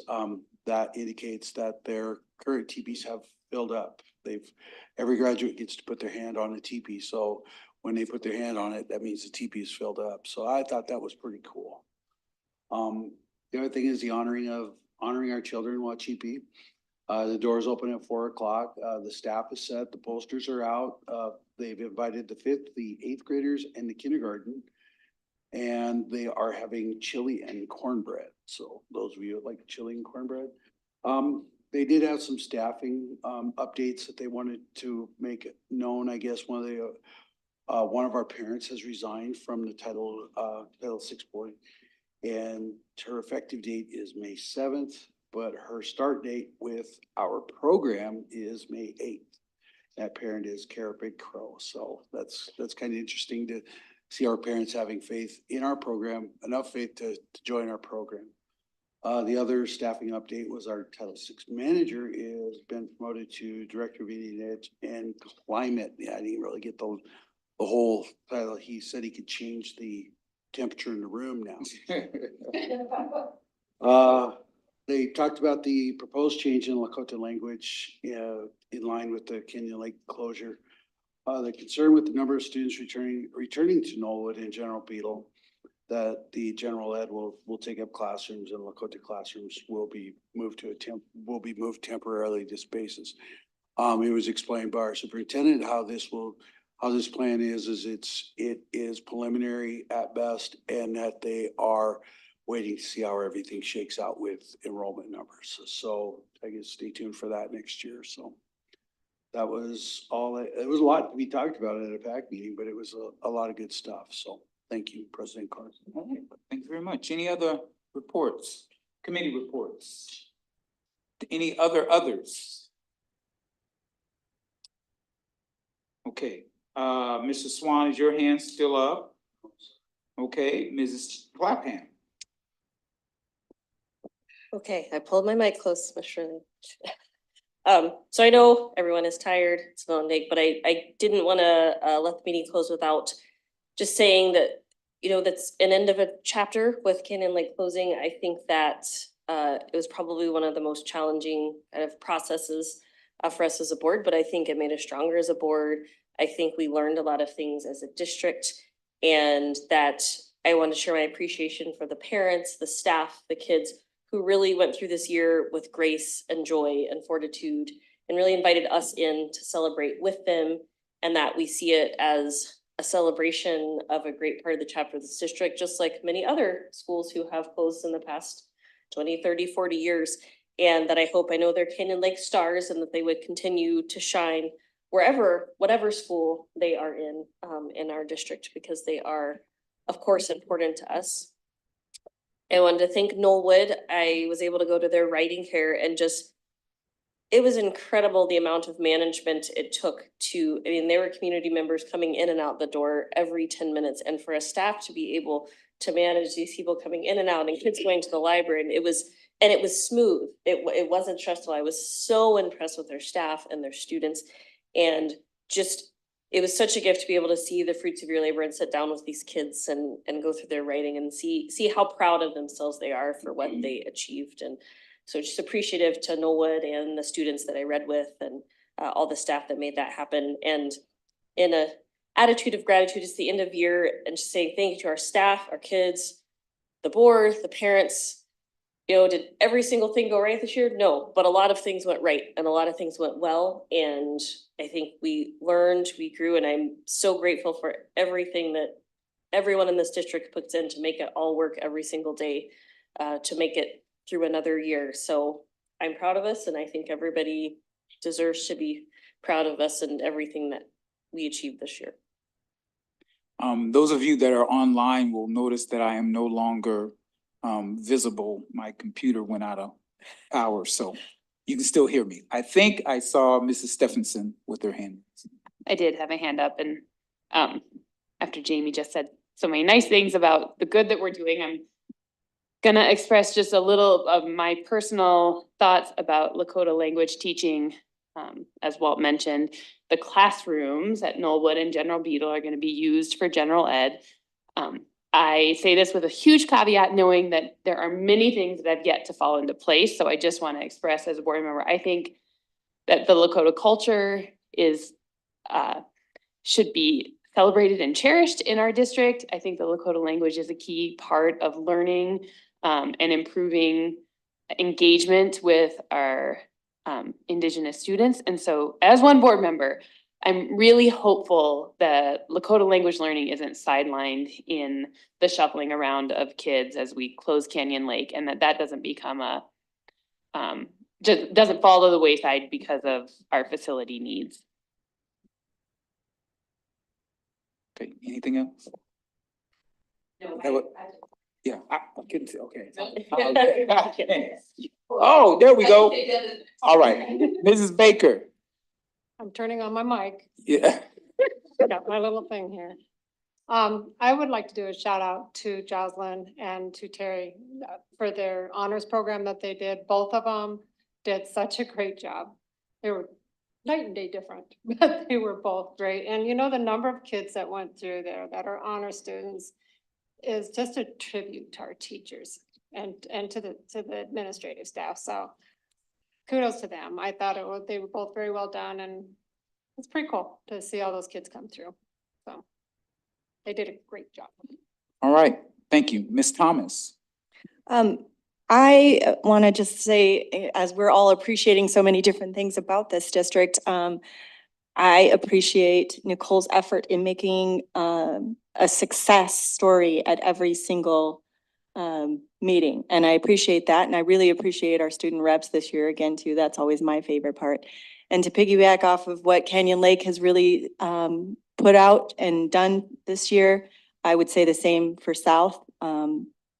that indicates that their current teepees have filled up. Every graduate gets to put their hand on a teepee. So when they put their hand on it, that means the teepee is filled up. So I thought that was pretty cool. The other thing is the honoring our children while teepee. The doors open at 4 o'clock. The staff is set. The posters are out. They've invited the 5th, the 8th graders and the kindergarten. And they are having chili and cornbread. So those of you that like chili and cornbread. They did have some staffing updates that they wanted to make known. I guess one of our parents has resigned from the Title VI board, and her effective date is May 7th, but her start date with our program is May 8th. That parent is Kara Big Crow. So that's kind of interesting to see our parents having faith in our program, enough faith to join our program. The other staffing update was our Title VI manager is been promoted to Director of Indian Ed and Climate. Yeah, I didn't really get the whole title. He said he could change the temperature in the room now. They talked about the proposed change in Lakota language in line with the Kenyon Lake closure. The concern with the number of students returning to Knollwood and General Beetle, that the general ed will take up classrooms and Lakota classrooms will be moved temporarily to spaces. It was explained by our superintendent how this plan is it is preliminary at best, and that they are waiting to see how everything shakes out with enrollment numbers. So I guess stay tuned for that next year. So that was all. It was a lot to be talked about at a PAC meeting, but it was a lot of good stuff. So thank you, President Carson. All right, thank you very much. Any other reports, committee reports? Any others? Okay, Mr. Swan, is your hand still up? Okay, Mrs. Clapham. Okay, I pulled my mic close, Ms. Shirley. So I know everyone is tired, it's a long day, but I didn't wanna, let the meeting close without just saying that, you know, that's an end of a chapter with Canyon Lake closing. I think that, it was probably one of the most challenging kind of processes, for us as a board, but I think it made us stronger as a board. I think we learned a lot of things as a district, and that I want to share my appreciation for the parents, the staff, the kids who really went through this year with grace and joy and fortitude and really invited us in to celebrate with them, and that we see it as a celebration of a great part of the chapter of this district, just like many other schools who have closed in the past 20, 30, 40 years. And that I know they're Canyon Lake stars and that they would continue to shine wherever, whatever school they are in our district, because they are, of course, important to us. I wanted to thank Knollwood. I was able to go to their writing fair and just, it was incredible the amount of management it took to, I mean, there were community members coming in and out the door every 10 minutes. And for a staff to be able to manage these people coming in and out and kids going to the library, and it was smooth. It wasn't stressful. I was so impressed with their staff and their students, and just, it was such a gift to be able to see the fruits of your labor and sit down with these kids and go through their writing and see how proud of themselves they are for what they achieved. And so just appreciative to Knollwood and the students that I read with, and all the staff that made that happen. And in a attitude of gratitude, it's the end of year, and just saying thank you to our staff, our kids, the board, the parents. You know, did every single thing go right this year? No, but a lot of things went right and a lot of things went well. And I think we learned, we grew, and I'm so grateful for everything that everyone in this district puts in to make it all work every single day, to make it through another year. So I'm proud of us, and I think everybody deserves to be proud of us and everything that we achieved this year. Those of you that are online will notice that I am no longer visible. My computer went out of power, so you can still hear me. I think I saw Mrs. Stephenson with her hand. I did have my hand up, and after Jamie just said so many nice things about the good that we're doing, I'm gonna express just a little of my personal thoughts about Lakota language teaching. As Walt mentioned, the classrooms at Knollwood and General Beadle are gonna be used for general ed. I say this with a huge caveat, knowing that there are many things that have yet to fall into place. So I just want to express as a board member, I think that the Lakota culture is, should be celebrated and cherished in our district. I think the Lakota language is a key part of learning and improving engagement with our Indigenous students. And so as one board member, I'm really hopeful that Lakota language learning isn't sidelined in the shuffling around of kids as we close Canyon Lake, and that doesn't become a, just doesn't fall to the wayside because of our facility needs. Okay, anything else? No, Yeah, I couldn't say, okay. Okay. Oh, there we go. All right, Mrs. Baker. I'm turning on my mic. Yeah. Got my little thing here. I would like to do a shout out to Jocelyn and to Terry for their honors program that they did. Both of them did such a great job. They were night and day different, but they were both great. And you know, the number of kids that went through there that are honor students is just a tribute to our teachers and to the administrative staff. So kudos to them. I thought they were both very well done, and it's pretty cool to see all those kids come through. So they did a great job. All right, thank you. Ms. Thomas. I want to just say, as we're all appreciating so many different things about this district, I appreciate Nicole's effort in making a success story at every single meeting. And I appreciate that. And I really appreciate our student reps this year again, too. That's always my favorite part. And to piggyback off of what Canyon Lake has really put out and done this year, I would say the same for South.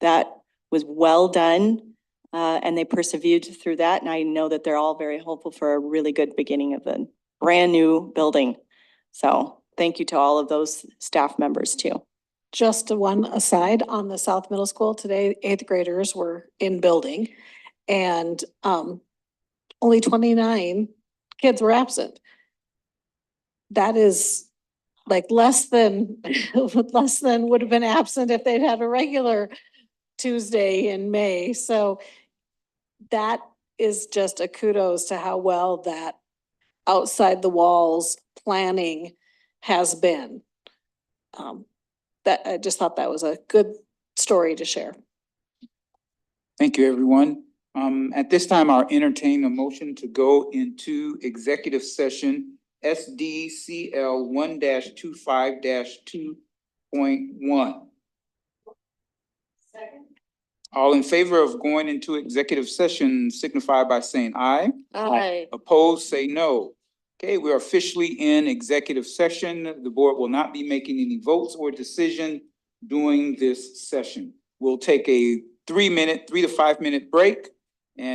That was well done, and they persevered through that. And I know that they're all very hopeful for a really good beginning of a brand new building. So thank you to all of those staff members too. just one aside on the South Middle School today, eighth graders were in building and only 29 kids were absent. That is like less than would have been absent if they'd had a regular Tuesday in May. So that is just a kudos to how well that outside the walls planning has been. That I just thought that was a good story to share. Thank you, everyone. At this time, I'll entertain a motion to go into executive session SDCL 1-25-2.1. All in favor of going into executive session signify by saying aye. Aye. Opposed, say no. Okay, we are officially in executive session. The board will not be making any votes or decision during this session. We'll take a 3 to 5 minute break.